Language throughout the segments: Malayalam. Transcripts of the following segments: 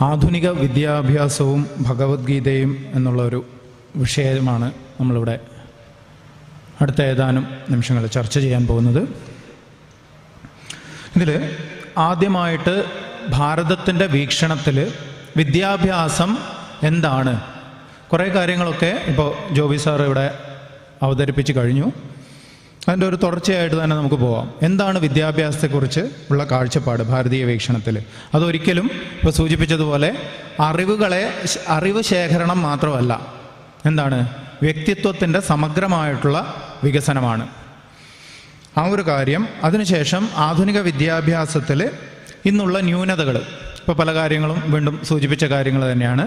ആധുനിക വിദ്യാഭ്യാസവും ഭഗവത്ഗീതയും എന്നുള്ളൊരു വിഷയമാണ് നമ്മളിവിടെ അടുത്ത ഏതാനും നിമിഷങ്ങൾ ചർച്ച ചെയ്യാൻ പോകുന്നത്. ഇതിൽ ആദ്യമായിട്ട് ഭാരതത്തിൻ്റെ വീക്ഷണത്തിൽ വിദ്യാഭ്യാസം എന്താണ്, കുറേ കാര്യങ്ങളൊക്കെ ഇപ്പോൾ ജോബി സാർ ഇവിടെ അവതരിപ്പിച്ച് കഴിഞ്ഞു. അതിൻ്റെ ഒരു തുടർച്ചയായിട്ട് തന്നെ നമുക്ക് പോവാം. എന്താണ് വിദ്യാഭ്യാസത്തെക്കുറിച്ച് ഉള്ള കാഴ്ചപ്പാട് ഭാരതീയ വീക്ഷണത്തിൽ? അതൊരിക്കലും ഇപ്പോൾ സൂചിപ്പിച്ചതുപോലെ അറിവ് ശേഖരണം മാത്രമല്ല, എന്താണ്, വ്യക്തിത്വത്തിൻ്റെ സമഗ്രമായിട്ടുള്ള വികസനമാണ് ആ ഒരു കാര്യം. അതിനുശേഷം ആധുനിക വിദ്യാഭ്യാസത്തിൽ ഇന്നുള്ള ന്യൂനതകൾ, ഇപ്പോൾ പല കാര്യങ്ങളും വീണ്ടും സൂചിപ്പിച്ച കാര്യങ്ങൾ തന്നെയാണ്.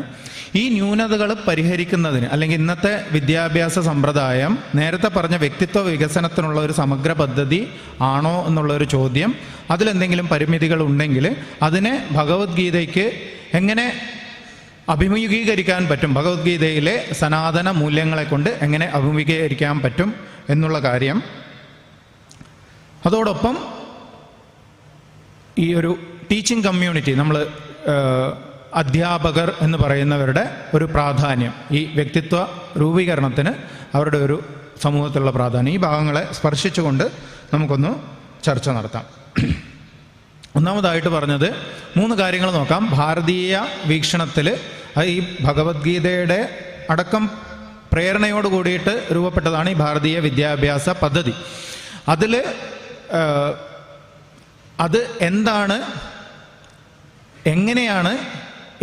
ഈ ന്യൂനതകൾ പരിഹരിക്കുന്നതിന്, അല്ലെങ്കിൽ ഇന്നത്തെ വിദ്യാഭ്യാസ സമ്പ്രദായം നേരത്തെ പറഞ്ഞ വ്യക്തിത്വ വികസനത്തിനുള്ള ഒരു സമഗ്ര പദ്ധതി ആണോ എന്നുള്ളൊരു ചോദ്യം, അതിലെന്തെങ്കിലും പരിമിതികൾ ഉണ്ടെങ്കിൽ അതിനെ ഭഗവത്ഗീതയ്ക്ക് എങ്ങനെ അഭിമുഖീകരിക്കാൻ പറ്റും, ഭഗവത്ഗീതയിലെ സനാതന മൂല്യങ്ങളെ കൊണ്ട് എങ്ങനെ അഭിമുഖീകരിക്കാൻ പറ്റും എന്നുള്ള കാര്യം. അതോടൊപ്പം ഈ ഒരു ടീച്ചിങ് കമ്മ്യൂണിറ്റി, നമ്മൾ അധ്യാപകർ എന്ന് പറയുന്നവരുടെ ഒരു പ്രാധാന്യം, ഈ വ്യക്തിത്വ രൂപീകരണത്തിന് അവരുടെ ഒരു സമൂഹത്തിലുള്ള പ്രാധാന്യം, ഈ ഭാഗങ്ങളെ സ്പർശിച്ചുകൊണ്ട് നമുക്കൊന്ന് ചർച്ച നടത്താം. ഒന്നാമതായിട്ട് പറഞ്ഞത് 3 കാര്യങ്ങൾ നോക്കാം. ഭാരതീയ വീക്ഷണത്തിൽ ഈ ഭഗവത്ഗീതയുടെ അടക്കം പ്രേരണയോട് കൂടിയിട്ട് രൂപപ്പെട്ടതാണ് ഈ ഭാരതീയ വിദ്യാഭ്യാസ പദ്ധതി. അതിൽ അത് എന്താണ്, എങ്ങനെയാണ്,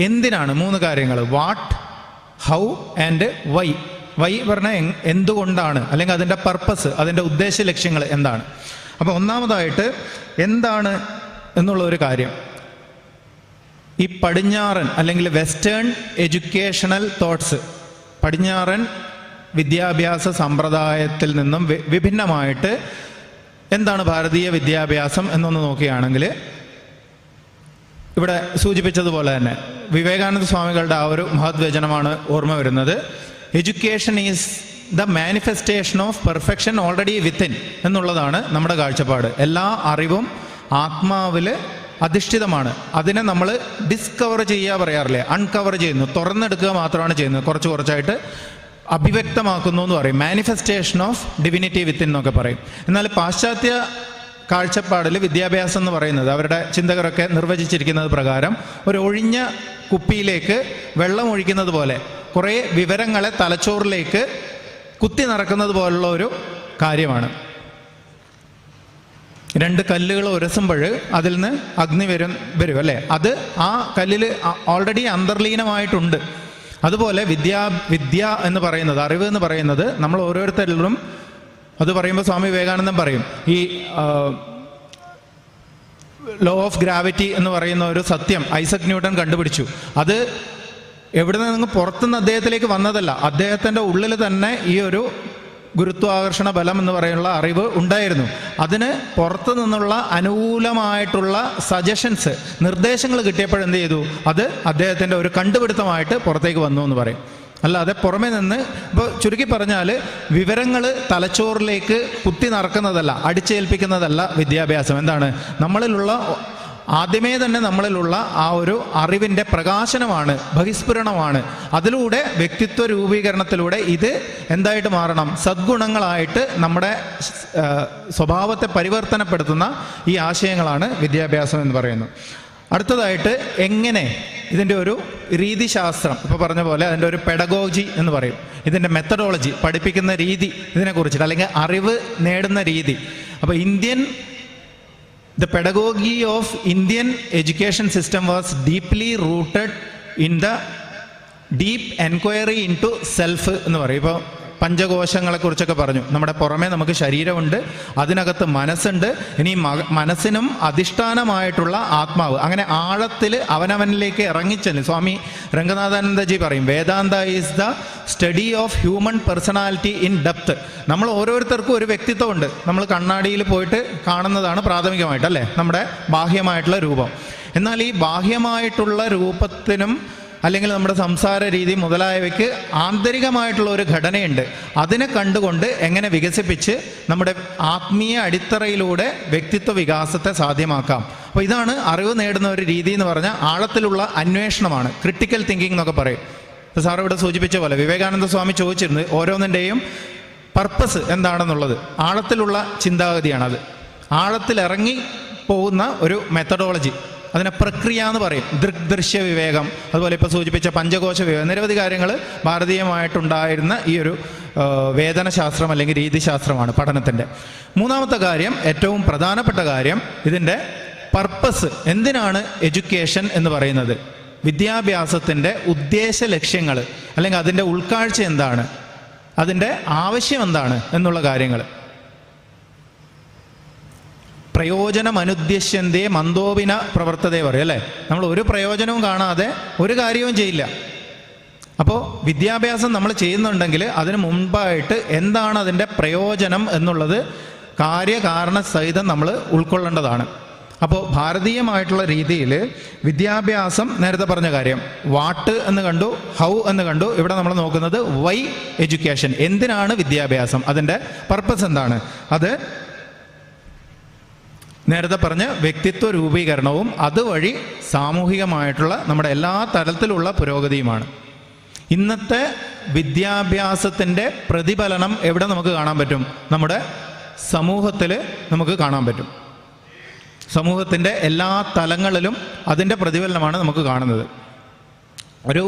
എന്തിനാണ്, 3 കാര്യങ്ങൾ: what, how and why. Why പറഞ്ഞാൽ എന്തുകൊണ്ടാണ്, അല്ലെങ്കിൽ അതിൻ്റെ പർപ്പസ്, അതിൻ്റെ ഉദ്ദേശ ലക്ഷ്യങ്ങൾ എന്താണ്. അപ്പോൾ ഒന്നാമതായിട്ട് എന്താണ് എന്നുള്ള ഒരു കാര്യം, ഈ പടിഞ്ഞാറൻ അല്ലെങ്കിൽ വെസ്റ്റേൺ എഡ്യൂക്കേഷണൽ തോട്ട്സ്, പടിഞ്ഞാറൻ വിദ്യാഭ്യാസ സമ്പ്രദായത്തിൽ നിന്നും വിഭിന്നമായിട്ട് എന്താണ് ഭാരതീയ വിദ്യാഭ്യാസം എന്നൊന്ന് നോക്കുകയാണെങ്കിൽ, ഇവിടെ സൂചിപ്പിച്ചതുപോലെ തന്നെ വിവേകാനന്ദ സ്വാമികളുടെ ആ ഒരു മഹത് വചനമാണ് ഓർമ്മ വരുന്നത്. Education is the manifestation of perfection already within എന്നുള്ളതാണ് നമ്മുടെ കാഴ്ചപ്പാട്. എല്ലാ അറിവും ആത്മാവിൽ അധിഷ്ഠിതമാണ്. അതിനെ നമ്മൾ ഡിസ്കവർ ചെയ്യുക പറയാറില്ലേ, അൺകവർ ചെയ്യുന്നു, തുറന്നെടുക്കുക മാത്രമാണ് ചെയ്യുന്നത്. കുറച്ചായിട്ട് അഭിവ്യക്തമാക്കുന്നു എന്ന് പറയും. മാനിഫെസ്റ്റേഷൻ ഓഫ് ഡിവിനിറ്റി വിത്തിൻ എന്നൊക്കെ പറയും. എന്നാൽ പാശ്ചാത്യ കാഴ്ചപ്പാടിൽ വിദ്യാഭ്യാസം എന്ന് പറയുന്നത്, അവരുടെ ചിന്തകരൊക്കെ നിർവചിച്ചിരിക്കുന്നത് പ്രകാരം, ഒരു ഒഴിഞ്ഞ കുപ്പിയിലേക്ക് വെള്ളം ഒഴിക്കുന്നത് പോലെ കുറേ വിവരങ്ങളെ തലച്ചോറിലേക്ക് കുത്തി നിറക്കുന്നത് പോലുള്ള ഒരു കാര്യമാണ്. 2 കല്ലുകൾ ഉരസുമ്പോൾ അതിൽ നിന്ന് അഗ്നി വരും അല്ലേ, അത് ആ കല്ലിൽ ഓൾറെഡി അന്തർലീനമായിട്ടുണ്ട്. അതുപോലെ വിദ്യ എന്ന് പറയുന്നത്, അറിവ് എന്ന് പറയുന്നത് നമ്മൾ ഓരോരുത്തരിലും, അത് പറയുമ്പോൾ സ്വാമി വിവേകാനന്ദൻ പറയും, ഈ ലോ ഓഫ് ഗ്രാവിറ്റി എന്ന് പറയുന്ന ഒരു സത്യം ഐസക് ന്യൂട്ടൺ കണ്ടുപിടിച്ചു. അത് എവിടെ നിന്ന് പുറത്തുനിന്ന് അദ്ദേഹത്തിലേക്ക് വന്നതല്ല, അദ്ദേഹത്തിൻ്റെ ഉള്ളിൽ തന്നെ ഈ ഒരു ഗുരുത്വാകർഷണ ബലം എന്ന് പറയുന്ന അറിവ് ഉണ്ടായിരുന്നു. അതിന് പുറത്തു നിന്നുള്ള അനുകൂലമായിട്ടുള്ള സജഷൻസ്, നിർദ്ദേശങ്ങൾ കിട്ടിയപ്പോഴെന്ത് ചെയ്തു, അത് അദ്ദേഹത്തിൻ്റെ ഒരു കണ്ടുപിടുത്തമായിട്ട് പുറത്തേക്ക് വന്നു എന്ന് പറയും. അല്ലാതെ പുറമേ നിന്ന്, ഇപ്പോൾ ചുരുക്കി പറഞ്ഞാൽ, വിവരങ്ങൾ തലച്ചോറിലേക്ക് കുത്തി നിറക്കുന്നതല്ല, അടിച്ചേൽപ്പിക്കുന്നതല്ല വിദ്യാഭ്യാസം. എന്താണ്, നമ്മളിലുള്ള ആദ്യമേ തന്നെ നമ്മളിലുള്ള ആ ഒരു അറിവിൻ്റെ പ്രകാശനമാണ്, ബഹിസ്ഫുരണമാണ്. അതിലൂടെ വ്യക്തിത്വ രൂപീകരണത്തിലൂടെ ഇത് എന്തായിട്ട് മാറണം, സദ്ഗുണങ്ങളായിട്ട് നമ്മുടെ സ്വഭാവത്തെ പരിവർത്തനപ്പെടുത്തുന്ന ഈ ആശയങ്ങളാണ് വിദ്യാഭ്യാസം എന്ന് പറയുന്നത്. അടുത്തതായിട്ട് എങ്ങനെ, ഇതിൻ്റെ ഒരു രീതിശാസ്ത്രം, ഇപ്പോൾ പറഞ്ഞ പോലെ അതിൻ്റെ ഒരു പെഡഗോജി എന്ന് പറയും, ഇതിൻ്റെ മെത്തഡോളജി, പഠിപ്പിക്കുന്ന രീതി, ഇതിനെക്കുറിച്ചിട്ട്, അല്ലെങ്കിൽ അറിവ് നേടുന്ന രീതി. അപ്പോൾ the pedagogy of Indian education system was deeply rooted in the deep enquiry into self എന്ന് പറയും. ഇപ്പോൾ പഞ്ചകോശങ്ങളെക്കുറിച്ചൊക്കെ പറഞ്ഞു. നമ്മുടെ പുറമേ നമുക്ക് ശരീരമുണ്ട്, അതിനകത്ത് മനസ്സുണ്ട്, ഇനി മനസ്സിനും അധിഷ്ഠാനമായിട്ടുള്ള ആത്മാവ്. അങ്ങനെ ആഴത്തിൽ അവനവനിലേക്ക് ഇറങ്ങിച്ചെല്ലും. സ്വാമി രംഗനാഥാനന്ദജി പറയും, Vedanta is the study of human personality in depth. നമ്മൾ ഓരോരുത്തർക്കും ഒരു വ്യക്തിത്വമുണ്ട്. നമ്മൾ കണ്ണാടിയിൽ പോയിട്ട് കാണുന്നതാണ് പ്രാഥമികമായിട്ട്, അല്ലേ, നമ്മുടെ ബാഹ്യമായിട്ടുള്ള രൂപം. എന്നാൽ ഈ ബാഹ്യമായിട്ടുള്ള രൂപത്തിനും അല്ലെങ്കിൽ നമ്മുടെ സംസാര രീതി മുതലായവയ്ക്ക് ആന്തരികമായിട്ടുള്ള ഒരു ഘടനയുണ്ട്. അതിനെ കണ്ടുകൊണ്ട് എങ്ങനെ വികസിപ്പിച്ച് നമ്മുടെ ആത്മീയ അടിത്തറയിലൂടെ വ്യക്തിത്വ വികാസത്തെ സാധ്യമാക്കാം. അപ്പോൾ ഇതാണ് അറിവ് നേടുന്ന ഒരു രീതി എന്ന് പറഞ്ഞാൽ ആഴത്തിലുള്ള അന്വേഷണമാണ്, ക്രിട്ടിക്കൽ തിങ്കിങ് എന്നൊക്കെ പറയും. ഇപ്പോൾ സാർ ഇവിടെ സൂചിപ്പിച്ച പോലെ വിവേകാനന്ദ സ്വാമി ചോദിച്ചിരുന്നു ഓരോന്നിൻ്റെയും പർപ്പസ് എന്താണെന്നുള്ളത്. ആഴത്തിലുള്ള ചിന്താഗതിയാണത്, ആഴത്തിലിറങ്ങി പോകുന്ന ഒരു മെത്തഡോളജി. അതിനെ പ്രക്രിയ എന്ന് പറയും. ദൃഗ്ദൃശ്യ വിവേകം, അതുപോലെ ഇപ്പോൾ സൂചിപ്പിച്ച പഞ്ചകോശ വിവേകം, നിരവധി കാര്യങ്ങൾ ഭാരതീയമായിട്ടുണ്ടായിരുന്ന ഈ ഒരു വേദനശാസ്ത്രം അല്ലെങ്കിൽ രീതിശാസ്ത്രമാണ് പഠനത്തിൻ്റെ. മൂന്നാമത്തെ കാര്യം, ഏറ്റവും പ്രധാനപ്പെട്ട കാര്യം, ഇതിൻ്റെ പർപ്പസ്. എന്തിനാണ് എഡ്യൂക്കേഷൻ എന്ന് പറയുന്നത്? വിദ്യാഭ്യാസത്തിൻ്റെ ഉദ്ദേശ ലക്ഷ്യങ്ങൾ അല്ലെങ്കിൽ അതിൻ്റെ ഉൾക്കാഴ്ച എന്താണ്, അതിൻ്റെ ആവശ്യം എന്താണ് എന്നുള്ള കാര്യങ്ങൾ. പ്രയോജനമനുദ്ദേശന്യേ മന്ദോപിന പ്രവർത്തതേ പറയും അല്ലേ. നമ്മൾ ഒരു പ്രയോജനവും കാണാതെ ഒരു കാര്യവും ചെയ്യില്ല. അപ്പോൾ വിദ്യാഭ്യാസം നമ്മൾ ചെയ്യുന്നുണ്ടെങ്കിൽ അതിന് മുൻപായിട്ട് എന്താണ് അതിൻ്റെ പ്രയോജനം എന്നുള്ളത് കാര്യകാരണ സഹിതം നമ്മൾ ഉൾക്കൊള്ളേണ്ടതാണ്. അപ്പോൾ ഭാരതീയമായിട്ടുള്ള രീതിയിൽ വിദ്യാഭ്യാസം, നേരത്തെ പറഞ്ഞ കാര്യം വാട്ട് എന്ന് കണ്ടു, ഹൗ എന്ന് കണ്ടു. ഇവിടെ നമ്മൾ നോക്കുന്നത് വൈ എഡ്യൂക്കേഷൻ, എന്തിനാണ് വിദ്യാഭ്യാസം, അതിൻ്റെ പർപ്പസ് എന്താണ്. അത് നേരത്തെ പറഞ്ഞ വ്യക്തിത്വ രൂപീകരണവും അതുവഴി സാമൂഹികമായിട്ടുള്ള നമ്മുടെ എല്ലാ തരത്തിലുള്ള പുരോഗതിയുമാണ്. ഇന്നത്തെ വിദ്യാഭ്യാസത്തിൻ്റെ പ്രതിഫലനം എവിടെ നമുക്ക് കാണാൻ പറ്റും? നമ്മുടെ സമൂഹത്തിൽ നമുക്ക് കാണാൻ പറ്റും. സമൂഹത്തിൻ്റെ എല്ലാ തലങ്ങളിലും അതിൻ്റെ പ്രതിഫലനമാണ് നമുക്ക് കാണുന്നത്. ഒരു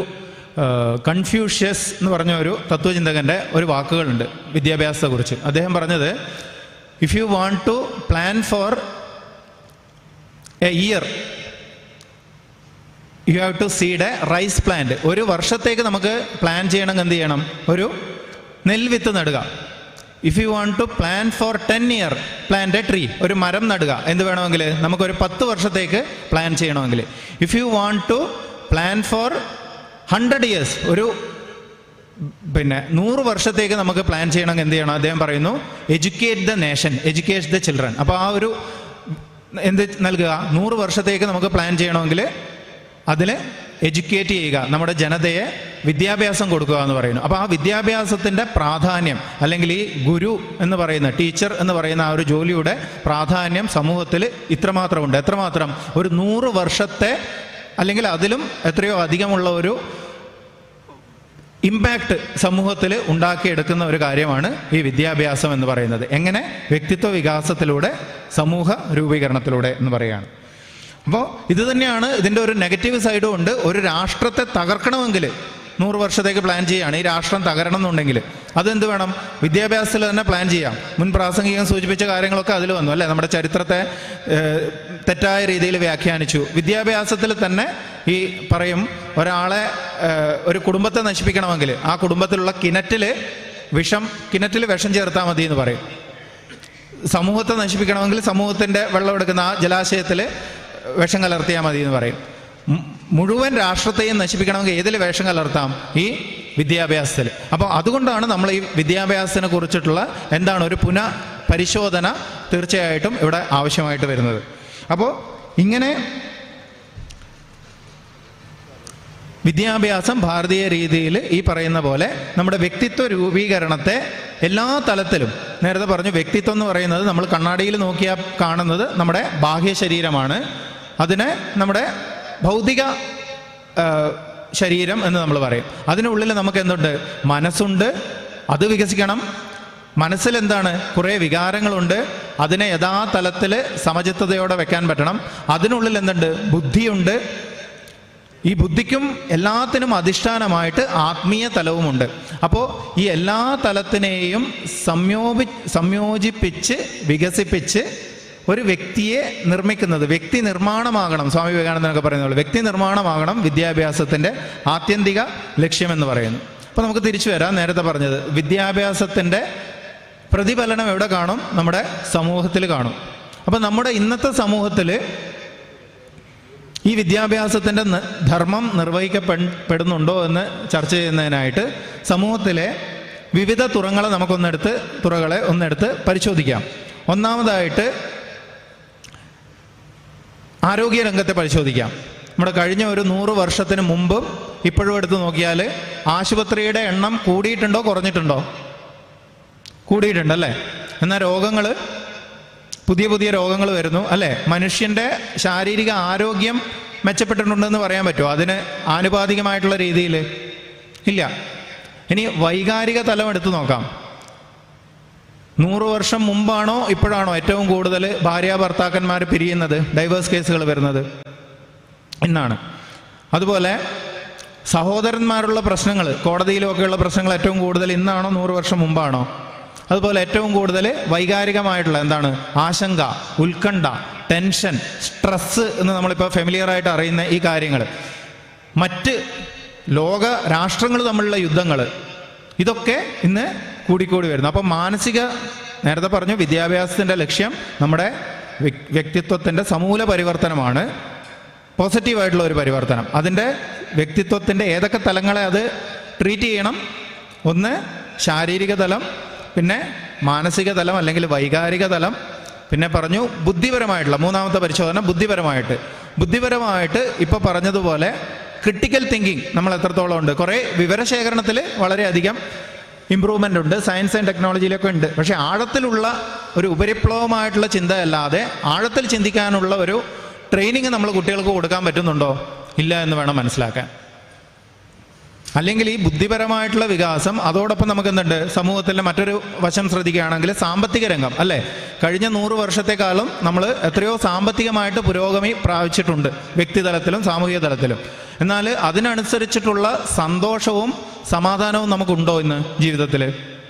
കൺഫ്യൂഷ്യസ് എന്ന് പറഞ്ഞ ഒരു തത്വചിന്തകൻ്റെ ഒരു വാക്കുകളുണ്ട് വിദ്യാഭ്യാസത്തെക്കുറിച്ച്. അദ്ദേഹം പറഞ്ഞത്, if you want to plan for a year you have to seed a rice plant. ഒരു വർഷത്തേക്ക് നമുക്ക് പ്ലാൻ ചെയ്യണമെങ്കിൽ എന്ത് ചെയ്യണം? ഒരു നെൽവിത്ത് നടുക. If you want to plan for 10 year plant a tree, ഒരു മരം നടുക. എന്ത് വേണമെങ്കിൽ? നമുക്കൊരു 10 വർഷത്തേക്ക് പ്ലാൻ ചെയ്യണമെങ്കിൽ. If you want to plan for 100 years, ഒരു 100 വർഷത്തേക്ക് നമുക്ക് പ്ലാൻ ചെയ്യണമെങ്കിൽ എന്ത് ചെയ്യണം? അദ്ദേഹം പറയുന്നു, educate the nation, educate the children. അപ്പോൾ ആ ഒരു എന്ത് നൽകുക? 100 വർഷത്തേക്ക് നമുക്ക് പ്ലാൻ ചെയ്യണമെങ്കിൽ അതിൽ എഡ്യൂക്കേറ്റ് ചെയ്യുക, നമ്മുടെ ജനതയെ വിദ്യാഭ്യാസം കൊടുക്കുക എന്ന് പറയുന്നു. അപ്പോൾ ആ വിദ്യാഭ്യാസത്തിൻ്റെ പ്രാധാന്യം, അല്ലെങ്കിൽ ഈ ഗുരു എന്ന് പറയുന്ന, ടീച്ചർ എന്ന് പറയുന്ന ആ ഒരു ജോലിയുടെ പ്രാധാന്യം സമൂഹത്തിൽ ഇത്രമാത്രമുണ്ട്. എത്രമാത്രം? ഒരു 100 വർഷത്തെ അല്ലെങ്കിൽ അതിലും എത്രയോ അധികമുള്ള ഒരു ഇമ്പാക്റ്റ് സമൂഹത്തിൽ ഉണ്ടാക്കിയെടുക്കുന്ന ഒരു കാര്യമാണ് ഈ വിദ്യാഭ്യാസം എന്ന് പറയുന്നത്. എങ്ങനെ? വ്യക്തിത്വ വികാസത്തിലൂടെ, സമൂഹ രൂപീകരണത്തിലൂടെ എന്ന് പറയുകയാണ്. അപ്പോൾ ഇത് തന്നെയാണ് ഇതിൻ്റെ ഒരു നെഗറ്റീവ് സൈഡും ഉണ്ട്. ഒരു രാഷ്ട്രത്തെ തകർക്കണമെങ്കിൽ 100 വർഷത്തേക്ക് പ്ലാൻ ചെയ്യുകയാണ്. ഈ രാഷ്ട്രം തകരണം എന്നുണ്ടെങ്കിൽ അതെന്ത് വേണം? വിദ്യാഭ്യാസത്തിൽ തന്നെ പ്ലാൻ ചെയ്യാം. മുൻ പ്രാസംഗികം സൂചിപ്പിച്ച കാര്യങ്ങളൊക്കെ അതിൽ വന്നു അല്ലേ. നമ്മുടെ ചരിത്രത്തെ തെറ്റായ രീതിയിൽ വ്യാഖ്യാനിച്ചു. വിദ്യാഭ്യാസത്തിൽ തന്നെ ഈ പറയും, ഒരാളെ ഒരു കുടുംബത്തെ നശിപ്പിക്കണമെങ്കിൽ ആ കുടുംബത്തിലുള്ള കിണറ്റിൽ വിഷം ചേർത്താൽ മതി എന്ന് പറയും. സമൂഹത്തെ നശിപ്പിക്കണമെങ്കിൽ സമൂഹത്തിൻ്റെ വെള്ളം എടുക്കുന്ന ആ ജലാശയത്തിൽ വിഷം കലർത്തിയാൽ മതി എന്ന് പറയും. മുഴുവൻ രാഷ്ട്രത്തെയും നശിപ്പിക്കണമെങ്കിൽ ഏതിൽ വിഷം കലർത്താം? ഈ വിദ്യാഭ്യാസത്തിൽ. അപ്പോൾ അതുകൊണ്ടാണ് നമ്മൾ ഈ വിദ്യാഭ്യാസത്തിനെ കുറിച്ചിട്ടുള്ള എന്താണ് ഒരു പുനഃപരിശോധന തീർച്ചയായിട്ടും ഇവിടെ ആവശ്യമായിട്ട് വരുന്നത്. അപ്പോൾ ഇങ്ങനെ വിദ്യാഭ്യാസം ഭാരതീയ രീതിയിൽ ഈ പറയുന്ന പോലെ നമ്മുടെ വ്യക്തിത്വ രൂപീകരണത്തെ എല്ലാ തലത്തിലും, നേരത്തെ പറഞ്ഞു വ്യക്തിത്വം എന്ന് പറയുന്നത് നമ്മൾ കണ്ണാടിയിൽ നോക്കിയാൽ കാണുന്നത് നമ്മുടെ ബാഹ്യ ശരീരമാണ്. അതിനെ നമ്മുടെ ഭൗതിക ശരീരം എന്ന് നമ്മൾ പറയും. അതിനുള്ളിൽ നമുക്ക് എന്തുണ്ട്? മനസ്സുണ്ട്, അത് വികസിക്കണം. മനസ്സിൽ എന്താണ്? കുറേ വികാരങ്ങളുണ്ട്, അതിനെ യഥാതലത്തിൽ സമചിത്തതയോടെ വെക്കാൻ പറ്റണം. അതിനുള്ളിൽ എന്തുണ്ട്? ബുദ്ധിയുണ്ട്. ഈ ബുദ്ധിക്കും എല്ലാത്തിനും അധിഷ്ഠാനമായിട്ട് ആത്മീയ തലവുമുണ്ട്. അപ്പോൾ ഈ എല്ലാ തലത്തിനെയും സംയോജിപ്പിച്ച് വികസിപ്പിച്ച് ഒരു വ്യക്തിയെ നിർമ്മിക്കുന്നത്, വ്യക്തി നിർമ്മാണമാകണം. സ്വാമി വിവേകാനന്ദനൊക്കെ പറയുന്ന പോലെ വ്യക്തി നിർമ്മാണമാകണം വിദ്യാഭ്യാസത്തിൻ്റെ ആത്യന്തിക ലക്ഷ്യമെന്ന് പറയുന്നു. അപ്പോൾ നമുക്ക് തിരിച്ചു വരാം. നേരത്തെ പറഞ്ഞത് വിദ്യാഭ്യാസത്തിൻ്റെ പ്രതിഫലനം എവിടെ കാണും? നമ്മുടെ സമൂഹത്തിൽ കാണും. അപ്പം നമ്മുടെ ഇന്നത്തെ സമൂഹത്തിൽ ഈ വിദ്യാഭ്യാസത്തിൻ്റെ ധർമ്മം നിർവഹിക്കപ്പെടുന്നുണ്ടോ എന്ന് ചർച്ച ചെയ്യുന്നതിനായിട്ട് സമൂഹത്തിലെ വിവിധ തുറകളെ ഒന്നെടുത്ത് പരിശോധിക്കാം. ഒന്നാമതായിട്ട് ആരോഗ്യരംഗത്തെ പരിശോധിക്കാം. നമ്മുടെ കഴിഞ്ഞ ഒരു 100 വർഷത്തിന് മുമ്പും ഇപ്പോഴും എടുത്ത് നോക്കിയാൽ ആശുപത്രിയുടെ എണ്ണം കൂടിയിട്ടുണ്ടോ കുറഞ്ഞിട്ടുണ്ടോ? കൂടിയിട്ടുണ്ടല്ലേ. എന്നാൽ രോഗങ്ങൾ, പുതിയ പുതിയ രോഗങ്ങൾ വരുന്നു അല്ലേ. മനുഷ്യൻ്റെ ശാരീരിക ആരോഗ്യം മെച്ചപ്പെട്ടിട്ടുണ്ടെന്ന് പറയാൻ പറ്റുമോ അതിന് ആനുപാതികമായിട്ടുള്ള രീതിയിൽ? ഇല്ല. ഇനി വൈകാരിക തലം എടുത്തു നോക്കാം. 100 വർഷം മുമ്പാണോ ഇപ്പോഴാണോ ഏറ്റവും കൂടുതൽ ഭാര്യ ഭർത്താക്കന്മാർ പിരിയുന്നത്, ഡൈവേഴ്സ് കേസുകൾ വരുന്നത്? ഇന്നാണ്. അതുപോലെ സഹോദരന്മാരുള്ള പ്രശ്നങ്ങൾ, കോടതിയിലൊക്കെയുള്ള പ്രശ്നങ്ങൾ ഏറ്റവും കൂടുതൽ ഇന്നാണോ 100 വർഷം മുമ്പാണോ? അതുപോലെ ഏറ്റവും കൂടുതൽ വൈകാരികമായിട്ടുള്ള എന്താണ്, ആശങ്ക, ഉത്കണ്ഠ, ടെൻഷൻ, സ്ട്രെസ് എന്ന് നമ്മളിപ്പോൾ ഫെമിലിയറായിട്ട് അറിയുന്ന ഈ കാര്യങ്ങൾ, മറ്റ് ലോക രാഷ്ട്രങ്ങൾ തമ്മിലുള്ള യുദ്ധങ്ങൾ, ഇതൊക്കെ ഇന്ന് കൂടിക്കൂടി വരുന്നു. അപ്പം മാനസിക, നേരത്തെ പറഞ്ഞു വിദ്യാഭ്യാസത്തിൻ്റെ ലക്ഷ്യം നമ്മുടെ വ്യക്തിത്വത്തിൻ്റെ സമൂല പരിവർത്തനമാണ്, പോസിറ്റീവായിട്ടുള്ള ഒരു പരിവർത്തനം. അതിൻ്റെ വ്യക്തിത്വത്തിൻ്റെ ഏതൊക്കെ തലങ്ങളെ അത് ട്രീറ്റ് ചെയ്യണം? ഒന്ന് ശാരീരിക തലം, പിന്നെ മാനസിക തലം അല്ലെങ്കിൽ വൈകാരിക തലം, പിന്നെ പറഞ്ഞു ബുദ്ധിപരമായിട്ടുള്ള മൂന്നാമത്തെ പരിശോധന ബുദ്ധിപരമായിട്ട് ഇപ്പോൾ പറഞ്ഞതുപോലെ ക്രിട്ടിക്കൽ തിങ്കിങ് നമ്മൾ എത്രത്തോളം ഉണ്ട്. കുറേ വിവരശേഖരണത്തിൽ വളരെയധികം ഇമ്പ്രൂവ്മെൻ്റ് ഉണ്ട്, സയൻസ് ആൻഡ് ടെക്നോളജിയിലൊക്കെ ഉണ്ട്. പക്ഷേ ആഴത്തിലുള്ള ഒരു ഉപരിപ്ലവമായിട്ടുള്ള ചിന്തയല്ലാതെ ആഴത്തിൽ ചിന്തിക്കാനുള്ള ഒരു ട്രെയിനിങ് നമ്മൾ കുട്ടികൾക്ക് കൊടുക്കാൻ പറ്റുന്നുണ്ടോ? ഇല്ല എന്ന് വേണം മനസ്സിലാക്കാൻ. അല്ലെങ്കിൽ ഈ ബുദ്ധിപരമായിട്ടുള്ള വികാസം അതോടൊപ്പം നമുക്ക് എന്തുണ്ട്, സമൂഹത്തിൻ്റെ മറ്റൊരു വശം ശ്രദ്ധിക്കുകയാണെങ്കിൽ സാമ്പത്തിക രംഗം അല്ലേ. കഴിഞ്ഞ 100 വർഷത്തെക്കാളും നമ്മൾ എത്രയോ സാമ്പത്തികമായിട്ട് പുരോഗതി പ്രാപിച്ചിട്ടുണ്ട്, വ്യക്തിതലത്തിലും സാമൂഹിക തലത്തിലും. എന്നാൽ അതിനനുസരിച്ചിട്ടുള്ള സന്തോഷവും സമാധാനവും നമുക്കുണ്ടോ ഇന്ന് ജീവിതത്തിൽ?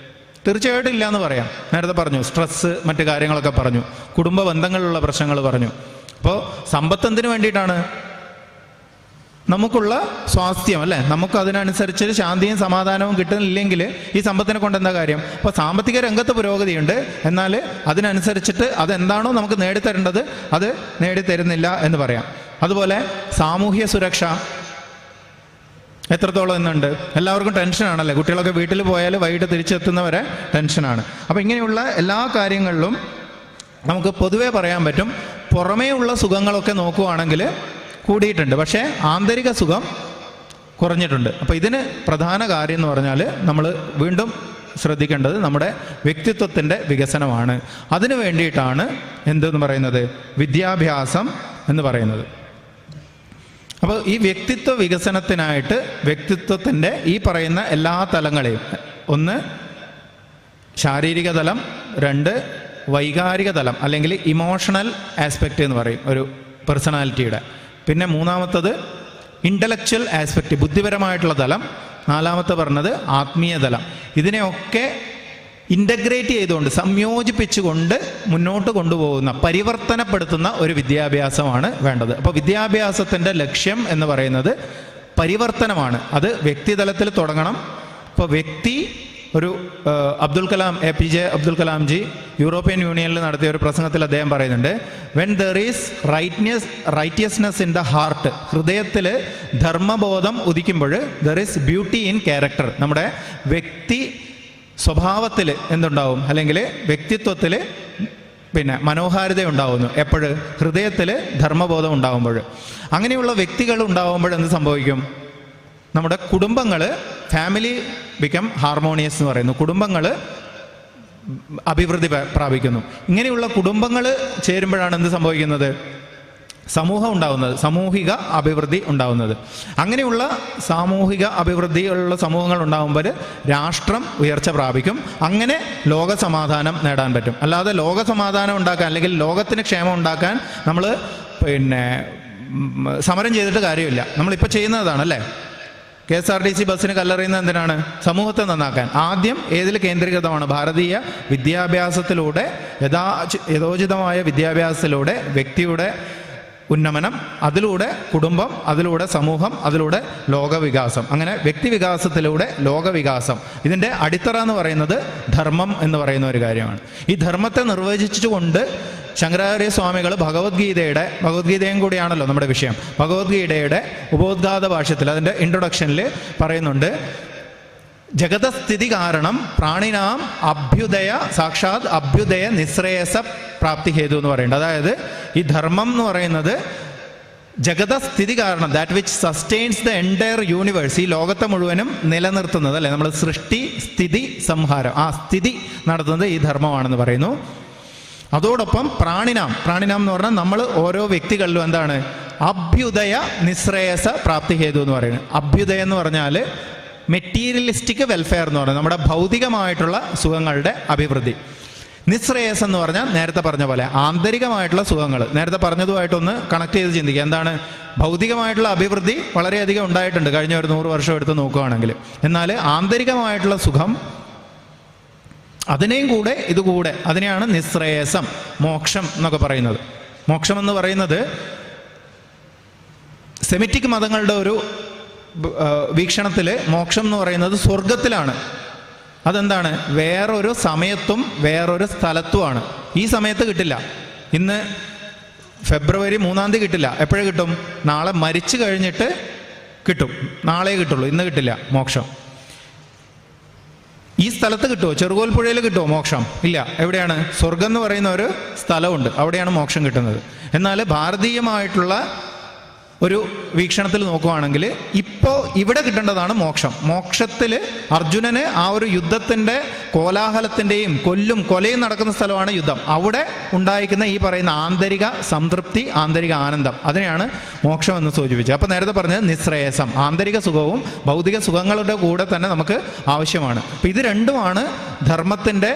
തീർച്ചയായിട്ടും ഇല്ല എന്ന് പറയാം. നേരത്തെ പറഞ്ഞു സ്ട്രെസ്സ്, മറ്റു കാര്യങ്ങളൊക്കെ പറഞ്ഞു, കുടുംബ ബന്ധങ്ങളിലുള്ള പ്രശ്നങ്ങൾ പറഞ്ഞു. അപ്പോൾ സമ്പത്ത് എന്തിനു വേണ്ടിയിട്ടാണ്? നമുക്കുള്ള സ്വാസ്ഥ്യം അല്ലേ. നമുക്ക് അതിനനുസരിച്ച് ശാന്തിയും സമാധാനവും കിട്ടുന്നില്ലെങ്കിൽ ഈ സമ്പത്തിനെ കൊണ്ട് എന്താ കാര്യം? അപ്പോൾ സാമ്പത്തിക രംഗത്ത് പുരോഗതിയുണ്ട്, എന്നാൽ അതിനനുസരിച്ചിട്ട് അതെന്താണോ നമുക്ക് നേടിത്തരേണ്ടത് അത് നേടിത്തരുന്നില്ല എന്ന് പറയാം. അതുപോലെ സാമൂഹ്യ സുരക്ഷ എത്രത്തോളം ഇന്നുണ്ട്? എല്ലാവർക്കും ടെൻഷനാണല്ലേ. കുട്ടികളൊക്കെ വീട്ടിൽ പോയാൽ വൈകിട്ട് തിരിച്ചെത്തുന്നവരെ ടെൻഷനാണ്. അപ്പോൾ ഇങ്ങനെയുള്ള എല്ലാ കാര്യങ്ങളിലും നമുക്ക് പൊതുവെ പറയാൻ പറ്റും പുറമേ ഉള്ള സുഖങ്ങളൊക്കെ നോക്കുവാണെങ്കിൽ കൂടിയിട്ടുണ്ട്, പക്ഷേ ആന്തരിക സുഖം കുറഞ്ഞിട്ടുണ്ട്. അപ്പോൾ ഇതിന് പ്രധാന കാര്യം എന്ന് പറഞ്ഞാൽ നമ്മൾ വീണ്ടും ശ്രദ്ധിക്കേണ്ടത് നമ്മുടെ വ്യക്തിത്വത്തിൻ്റെ വികസനമാണ്. അതിനു വേണ്ടിയിട്ടാണ് എന്തെന്ന് പറയുന്നത്, വിദ്യാഭ്യാസം എന്ന് പറയുന്നത്. അപ്പോൾ ഈ വ്യക്തിത്വ വികസനത്തിനായിട്ട് വ്യക്തിത്വത്തിൻ്റെ ഈ പറയുന്ന എല്ലാ തലങ്ങളെയും, ഒന്ന് ശാരീരിക തലം, രണ്ട് വൈകാരിക തലം അല്ലെങ്കിൽ ഇമോഷണൽ ആസ്പെക്റ്റ് എന്ന് പറയും ഒരു പേഴ്സണാലിറ്റിയുടെ, പിന്നെ മൂന്നാമത്തത് ഇൻ്റലക്ച്വൽ ആസ്പെക്റ്റ് ബുദ്ധിപരമായിട്ടുള്ള തലം, നാലാമത്തെ പറഞ്ഞത് ആത്മീയ തലം. ഇതിനെയൊക്കെ ഇൻ്റഗ്രേറ്റ് ചെയ്തുകൊണ്ട് സംയോജിപ്പിച്ചുകൊണ്ട് മുന്നോട്ട് കൊണ്ടുപോകുന്ന പരിവർത്തനപ്പെടുത്തുന്ന ഒരു വിദ്യാഭ്യാസമാണ് വേണ്ടത്. അപ്പോൾ വിദ്യാഭ്യാസത്തിൻ്റെ ലക്ഷ്യം എന്ന് പറയുന്നത് പരിവർത്തനമാണ്. അത് വ്യക്തിതലത്തിൽ തുടങ്ങണം. ഇപ്പോൾ വ്യക്തി ഒരു APJ അബ്ദുൽ കലാം ജി യൂറോപ്യൻ യൂണിയനിൽ നടത്തിയ ഒരു പ്രസംഗത്തിൽ അദ്ദേഹം പറയുന്നുണ്ട്, when there is righteousness in the heart, ഹൃദയത്തിൽ ധർമ്മബോധം ഉദിക്കുമ്പോൾ there is beauty in character, നമ്മുടെ വ്യക്തി സ്വഭാവത്തിൽ എന്തുണ്ടാവും അല്ലെങ്കിൽ വ്യക്തിത്വത്തിൽ പിന്നെ മനോഹാരിത ഉണ്ടാവുന്നു. എപ്പോഴും ഹൃദയത്തിൽ ധർമ്മബോധം ഉണ്ടാകുമ്പോൾ. അങ്ങനെയുള്ള വ്യക്തികൾ ഉണ്ടാകുമ്പോൾ എന്ത് സംഭവിക്കും? നമ്മുടെ കുടുംബങ്ങൾ, ഫാമിലി ബിക്കം ഹാർമോണിയസ് എന്ന് പറയുന്നു. കുടുംബങ്ങൾ അഭിവൃദ്ധി പ്രാപിക്കുന്നു. ഇങ്ങനെയുള്ള കുടുംബങ്ങൾ ചേരുമ്പോഴാണ് എന്ത് സംഭവിക്കുന്നത്? സമൂഹം ഉണ്ടാവുന്നത്, സാമൂഹിക അഭിവൃദ്ധി ഉണ്ടാവുന്നത്. അങ്ങനെയുള്ള സാമൂഹിക അഭിവൃദ്ധിയുള്ള സമൂഹങ്ങൾ ഉണ്ടാകുമ്പോൾ രാഷ്ട്രം ഉയർച്ച പ്രാപിക്കും. അങ്ങനെ ലോക സമാധാനം നേടാൻ പറ്റും. അല്ലാതെ ലോക സമാധാനം ഉണ്ടാക്കാൻ അല്ലെങ്കിൽ ലോകത്തിന് ക്ഷേമം ഉണ്ടാക്കാൻ നമ്മൾ പിന്നെ സമരം ചെയ്തിട്ട് കാര്യമില്ല. നമ്മളിപ്പോൾ ചെയ്യുന്നതാണല്ലേ. KSRTC ബസ്സിന് കല്ലെറിയുന്നത് എന്തിനാണ്? സമൂഹത്തെ നന്നാക്കാൻ. ആദ്യം ഏതിൽ കേന്ദ്രീകൃതമാണ്? ഭാരതീയ വിദ്യാഭ്യാസത്തിലൂടെ, യഥോചിതമായ വിദ്യാഭ്യാസത്തിലൂടെ വ്യക്തിയുടെ ഉന്നമനം, അതിലൂടെ കുടുംബം, അതിലൂടെ സമൂഹം, അതിലൂടെ ലോകവികാസം. അങ്ങനെ വ്യക്തിവികാസത്തിലൂടെ ലോകവികാസം. ഇതിൻ്റെ അടിത്തറ എന്ന് പറയുന്നത് ധർമ്മം എന്ന് പറയുന്ന ഒരു കാര്യമാണ്. ഈ ധർമ്മത്തെ നിർവചിച്ചുകൊണ്ട് ശങ്കരാചാര്യ സ്വാമികൾ ഭഗവത്ഗീതയും കൂടിയാണല്ലോ നമ്മുടെ വിഷയം. ഭഗവത്ഗീതയുടെ ഉപോദ്ഘാത ഭാഷ്യത്തിൽ അതിൻ്റെ ഇൻട്രൊഡക്ഷനിൽ പറയുന്നുണ്ട്, ജഗതസ്ഥിതി കാരണം പ്രാണിനാം അഭ്യുദയ സാക്ഷാത് അഭ്യുദയ നിശ്രേയസ പ്രാപ്തി ഹേതു എന്ന് പറയുന്നത്. അതായത് ഈ ധർമ്മം എന്ന് പറയുന്നത് ജഗതസ്ഥിതി കാരണം, that which sustains the entire universe, ഈ ലോകത്തെ മുഴുവനും നിലനിർത്തുന്നത്, അല്ലെ, നമ്മൾ സൃഷ്ടി സ്ഥിതി സംഹാരം, ആ സ്ഥിതി നടത്തുന്നത് ഈ ധർമ്മമാണെന്ന് പറയുന്നു. അതോടൊപ്പം പ്രാണിനാം എന്ന് പറഞ്ഞാൽ നമ്മൾ ഓരോ വ്യക്തികളിലും എന്താണ്, അഭ്യുദയ നിശ്രേയസ പ്രാപ്തി ഹേതു എന്ന് പറയുന്നത്. അഭ്യുദയം എന്ന് പറഞ്ഞാൽ മെറ്റീരിയലിസ്റ്റിക് വെൽഫെയർ എന്ന് പറയുന്നത് നമ്മുടെ ഭൗതികമായിട്ടുള്ള സുഖങ്ങളുടെ അഭിവൃദ്ധി. നിശ്രേയസ് എന്ന് പറഞ്ഞാൽ നേരത്തെ പറഞ്ഞ പോലെ ആന്തരികമായിട്ടുള്ള സുഖങ്ങൾ. നേരത്തെ പറഞ്ഞതുമായിട്ടൊന്ന് കണക്ട് ചെയ്ത് ചിന്തിക്കുക. എന്താണ് ഭൗതികമായിട്ടുള്ള അഭിവൃദ്ധി? വളരെയധികം ഉണ്ടായിട്ടുണ്ട് കഴിഞ്ഞ ഒരു 100 വർഷം എടുത്ത് നോക്കുകയാണെങ്കിൽ. എന്നാൽ ആന്തരികമായിട്ടുള്ള സുഖം, അതിനെയും കൂടെ ഇതുകൂടെ, അതിനെയാണ് നിശ്രേയസം, മോക്ഷം എന്നൊക്കെ പറയുന്നത്. മോക്ഷം എന്ന് പറയുന്നത് സെമിറ്റിക് മതങ്ങളുടെ ഒരു വീക്ഷണത്തിൽ മോക്ഷം എന്ന് പറയുന്നത് സ്വർഗത്തിലാണ്. അതെന്താണ്? വേറൊരു സമയത്തും വേറൊരു സ്ഥലത്തുമാണ്. ഈ സമയത്ത് കിട്ടില്ല. ഇന്ന് ഫെബ്രുവരി 3-ാം തീയതി കിട്ടില്ല. എപ്പോഴും കിട്ടും? നാളെ മരിച്ചു കഴിഞ്ഞിട്ട് കിട്ടും. നാളെ കിട്ടുള്ളൂ, ഇന്ന് കിട്ടില്ല മോക്ഷം. ഈ സ്ഥലത്ത് കിട്ടുമോ? ചെറുകോൽ പുഴയിൽ കിട്ടുമോ മോക്ഷം? ഇല്ല. എവിടെയാണ്? സ്വർഗം എന്ന് പറയുന്ന ഒരു സ്ഥലമുണ്ട്, അവിടെയാണ് മോക്ഷം കിട്ടുന്നത്. എന്നാൽ ഭാരതീയമായിട്ടുള്ള ഒരു വീക്ഷണത്തിൽ നോക്കുകയാണെങ്കിൽ ഇപ്പോൾ ഇവിടെ കിട്ടേണ്ടതാണ് മോക്ഷം. മോക്ഷത്തിൽ അർജുനന് ആ ഒരു യുദ്ധത്തിൻ്റെ കോലാഹലത്തിൻ്റെയും കൊലയും നടക്കുന്ന സ്ഥലമാണ് യുദ്ധം. അവിടെ ഉണ്ടായിരിക്കുന്ന ഈ പറയുന്ന ആന്തരിക സംതൃപ്തി, ആന്തരിക ആനന്ദം, അതിനെയാണ് മോക്ഷം എന്ന് സൂചിപ്പിച്ചത്. അപ്പോൾ നേരത്തെ പറഞ്ഞത് നിശ്രേയസം, ആന്തരിക സുഖവും ഭൗതിക സുഖങ്ങളുടെ കൂടെ തന്നെ നമുക്ക് ആവശ്യമാണ്. അപ്പോൾ ഇത് രണ്ടുമാണ് ധർമ്മത്തിൻ്റെ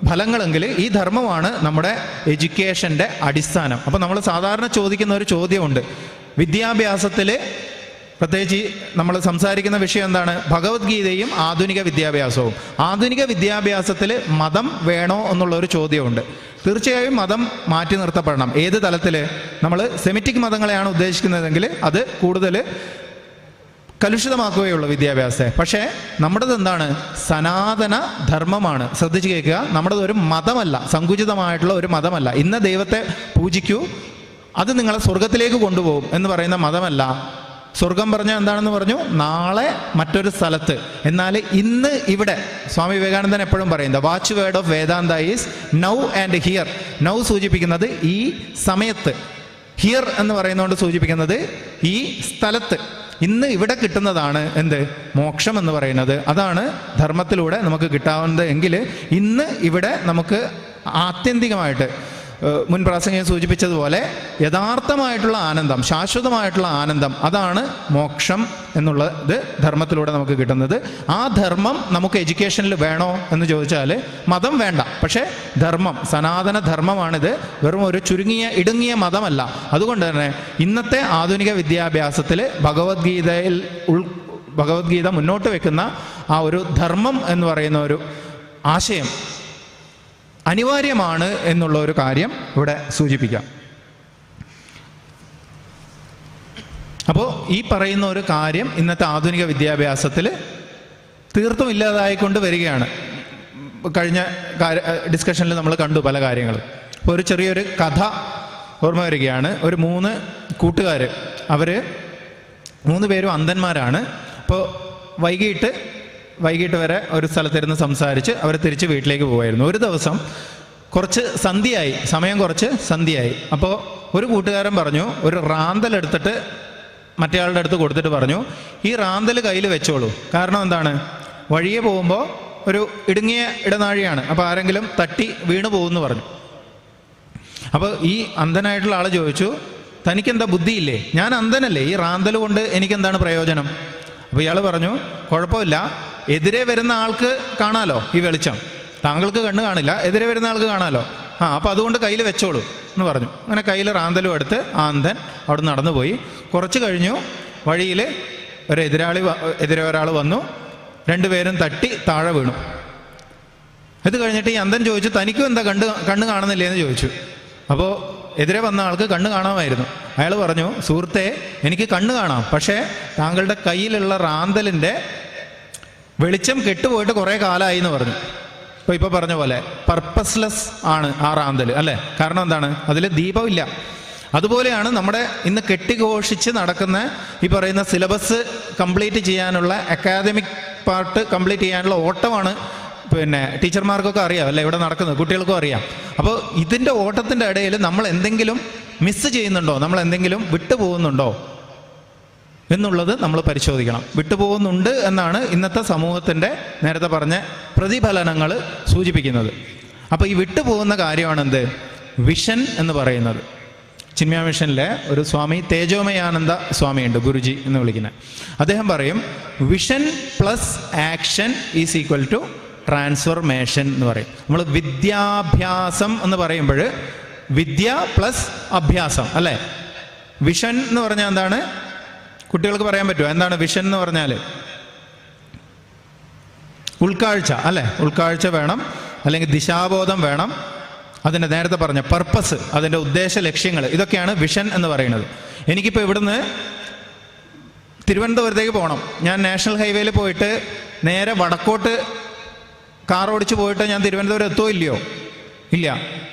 ഫലങ്ങളെങ്കിൽ ഈ ധർമ്മമാണ് നമ്മുടെ എഡ്യൂക്കേഷൻ്റെ അടിസ്ഥാനം. അപ്പോൾ നമ്മൾ സാധാരണ ചോദിക്കുന്ന ഒരു ചോദ്യമുണ്ട് വിദ്യാഭ്യാസത്തിൽ, പ്രത്യേകിച്ച് നമ്മൾ സംസാരിക്കുന്ന വിഷയം എന്താണ്? ഭഗവത്ഗീതയും ആധുനിക വിദ്യാഭ്യാസവും. ആധുനിക വിദ്യാഭ്യാസത്തിൽ മതം വേണോ എന്നുള്ളൊരു ചോദ്യമുണ്ട്. തീർച്ചയായും മതം മാറ്റി നിർത്തപ്പെടണം. ഏത് തലത്തിൽ? നമ്മൾ സെമിറ്റിക് മതങ്ങളെയാണ് ഉദ്ദേശിക്കുന്നതെങ്കിൽ അത് കൂടുതൽ കലുഷിതമാക്കുകയുള്ളൂ വിദ്യാഭ്യാസത്തെ. പക്ഷേ നമ്മുടേത് എന്താണ്? സനാതന ധർമ്മമാണ്. ശ്രദ്ധിച്ച് കേൾക്കുക. നമ്മുടേത് ഒരു മതമല്ല, സങ്കുചിതമായിട്ടുള്ള ഒരു മതമല്ല. ഇന്ന് ദൈവത്തെ പൂജിക്കൂ, അത് നിങ്ങളെ സ്വർഗത്തിലേക്ക് കൊണ്ടുപോകും എന്ന് പറയുന്ന മതമല്ല. സ്വർഗം പറഞ്ഞാൽ എന്താണെന്ന് പറഞ്ഞു? നാളെ മറ്റൊരു സ്ഥലത്ത്. എന്നാൽ ഇന്ന് ഇവിടെ സ്വാമി വിവേകാനന്ദൻ എപ്പോഴും പറയുന്നത് watch word of Vedanta is now and here. Now സൂചിപ്പിക്കുന്നത് ഈ സമയത്ത്, ഹിയർ എന്ന് പറയുന്നതുകൊണ്ട് സൂചിപ്പിക്കുന്നത് ഈ സ്ഥലത്ത്. ഇന്ന് ഇവിടെ കിട്ടുന്നതാണ് എന്ത്? മോക്ഷം എന്ന് പറയുന്നത്. അതാണ് ധർമ്മത്തിലൂടെ നമുക്ക് കിട്ടാവുന്നത്. എങ്കിൽ ഇന്ന് ഇവിടെ നമുക്ക് ആത്യന്തികമായിട്ട് മുൻ പ്രാസംഗികൻ സൂചിപ്പിച്ചതുപോലെ യഥാർത്ഥമായിട്ടുള്ള ആനന്ദം, ശാശ്വതമായിട്ടുള്ള ആനന്ദം, അതാണ് മോക്ഷം എന്നുള്ളത് ധർമ്മത്തിലൂടെ നമുക്ക് കിട്ടുന്നത്. ആ ധർമ്മം നമുക്ക് എഡ്യൂക്കേഷനിൽ വേണോ എന്ന് ചോദിച്ചാൽ മതം വേണ്ട. പക്ഷേ ധർമ്മം, സനാതന ധർമ്മമാണിത്. വെറും ഒരു ഇടുങ്ങിയ മതമല്ല. അതുകൊണ്ട് തന്നെ ഇന്നത്തെ ആധുനിക വിദ്യാഭ്യാസത്തിൽ ഭഗവത്ഗീത മുന്നോട്ട് വെക്കുന്ന ആ ഒരു ധർമ്മം എന്ന് പറയുന്ന ഒരു ആശയം അനിവാര്യമാണ് എന്നുള്ള ഒരു കാര്യം ഇവിടെ സൂചിപ്പിക്കാം. അപ്പോൾ ഈ പറയുന്ന ഒരു കാര്യം ഇന്നത്തെ ആധുനിക വിദ്യാഭ്യാസത്തിൽ തീർത്തും ഇല്ലാതായിക്കൊണ്ട് വരികയാണ്. കഴിഞ്ഞ ഡിസ്കഷനിൽ നമ്മൾ കണ്ടു പല കാര്യങ്ങളും. അപ്പോൾ ഒരു ചെറിയൊരു കഥ ഓർമ്മ വരികയാണ്. ഒരു 3 കൂട്ടുകാർ, അവർ 3 പേരും അന്ധന്മാരാണ്. അപ്പോൾ വൈകിട്ട് വരെ ഒരു സ്ഥലത്തിരുന്ന് സംസാരിച്ച് അവർ തിരിച്ച് വീട്ടിലേക്ക് പോകുമായിരുന്നു. ഒരു ദിവസം സമയം കുറച്ച് സന്ധ്യയായി. അപ്പോൾ ഒരു കൂട്ടുകാരൻ പറഞ്ഞു, ഒരു റാന്തൽ എടുത്തിട്ട് മറ്റേയാളുടെ അടുത്ത് കൊടുത്തിട്ട് പറഞ്ഞു, ഈ റാന്തൽ കയ്യിൽ വെച്ചോളൂ. കാരണം എന്താണ്? വഴിയെ പോകുമ്പോൾ ഒരു ഇടുങ്ങിയ ഇടനാഴിയാണ്, അപ്പോൾ ആരെങ്കിലും തട്ടി വീണു പോകുമെന്ന് പറഞ്ഞു. അപ്പോൾ ഈ അന്ധനായിട്ടുള്ള ആൾ ചോദിച്ചു, തനിക്കെന്താ ബുദ്ധിയില്ലേ? ഞാൻ അന്ധനല്ലേ, ഈ റാന്തൽ കൊണ്ട് എനിക്കെന്താണ് പ്രയോജനം? അപ്പോൾ ഇയാൾ പറഞ്ഞു, കുഴപ്പമില്ല, എതിരെ വരുന്ന ആൾക്ക് കാണാലോ ഈ വെളിച്ചം, താങ്കൾക്ക് കണ്ണ് കാണില്ല, എതിരെ വരുന്ന ആൾക്ക് കാണാലോ. അപ്പോൾ അതുകൊണ്ട് കയ്യിൽ വെച്ചോളൂ എന്ന് പറഞ്ഞു. അങ്ങനെ കയ്യിൽ റാന്തലും എടുത്ത് ആ അന്ധൻ അവിടെ നടന്നു പോയി. കുറച്ച് കഴിഞ്ഞു വഴിയിൽ എതിരെ ഒരാൾ വന്നു. 2 പേരും തട്ടി താഴെ വീണു. ഇത് കഴിഞ്ഞിട്ട് ഈ അന്ധൻ ചോദിച്ചു, തനിക്കും എന്താ കണ്ണ് കാണുന്നില്ലേ എന്ന് ചോദിച്ചു. അപ്പോൾ എതിരെ വന്ന ആൾക്ക് കണ്ണ് കാണാമായിരുന്നു. അയാൾ പറഞ്ഞു, സുഹൃത്തെ, എനിക്ക് കണ്ണ് കാണാം, പക്ഷേ താങ്കളുടെ കയ്യിലുള്ള റാന്തലിൻ്റെ വെളിച്ചം കെട്ടുപോയിട്ട് കുറേ കാലമായി എന്ന് പറഞ്ഞു. ഇപ്പോൾ പറഞ്ഞ പോലെ പർപ്പസ്ലെസ് ആണ് ആ റാന്തൽ, അല്ലേ? കാരണം എന്താണ്? അതിൽ ദീപമില്ല. അതുപോലെയാണ് നമ്മുടെ ഇന്ന് കെട്ടിഘോഷിച്ച് നടക്കുന്ന ഈ പറയുന്ന സിലബസ് കംപ്ലീറ്റ് ചെയ്യാനുള്ള, അക്കാദമിക് പാർട്ട് കംപ്ലീറ്റ് ചെയ്യാനുള്ള ഓട്ടമാണ്. ടീച്ചർമാർക്കൊക്കെ അറിയാം, അല്ലേ, ഇവിടെ നടക്കുന്നത്, കുട്ടികൾക്കും അറിയാം. അപ്പോൾ ഇതിൻ്റെ ഓട്ടത്തിൻ്റെ ഇടയിൽ നമ്മൾ എന്തെങ്കിലും മിസ് ചെയ്യുന്നുണ്ടോ, നമ്മൾ എന്തെങ്കിലും വിട്ടുപോകുന്നുണ്ടോ എന്നുള്ളത് നമ്മൾ പരിശോധിക്കണം. വിട്ടുപോകുന്നുണ്ട് എന്നാണ് ഇന്നത്തെ സമൂഹത്തിൻ്റെ നേരത്തെ പറഞ്ഞ പ്രതിഫലനങ്ങൾ സൂചിപ്പിക്കുന്നത്. അപ്പോൾ ഈ വിട്ടുപോകുന്ന കാര്യമാണ് എന്ത്? വിഷൻ എന്ന് പറയുന്നത്. ചിന്മയ മിഷനിലെ ഒരു സ്വാമി തേജോമയാനന്ദ സ്വാമിയുണ്ട്, ഗുരുജി എന്ന് വിളിക്കുന്നത്. അദ്ദേഹം പറയും vision plus action is equal to transformation എന്ന് പറയും. നമ്മൾ വിദ്യാഭ്യാസം എന്ന് പറയുമ്പോൾ വിദ്യ പ്ലസ് അഭ്യാസം അല്ലേ? വിഷൻ എന്ന് പറഞ്ഞാൽ എന്താണ്? കുട്ടികൾക്ക് പറയാൻ പറ്റുമോ എന്താണ് വിഷൻ എന്ന് പറഞ്ഞാൽ? ഉൾക്കാഴ്ച അല്ലേ? ഉൾക്കാഴ്ച വേണം, അല്ലെങ്കിൽ ദിശാബോധം വേണം. അതിൻ്റെ നേരത്തെ പറഞ്ഞ പർപ്പസ്, അതിൻ്റെ ഉദ്ദേശ ലക്ഷ്യങ്ങൾ, ഇതൊക്കെയാണ് വിഷൻ എന്ന് പറയുന്നത്. എനിക്കിപ്പോൾ ഇവിടുന്ന് തിരുവനന്തപുരത്തേക്ക് പോകണം. ഞാൻ നാഷണൽ ഹൈവേയിൽ പോയിട്ട് നേരെ വടക്കോട്ട് കാർ ഓടിച്ച് പോയിട്ട് ഞാൻ തിരുവനന്തപുരം എത്തുമോ ഇല്ലയോ? ഇല്ല.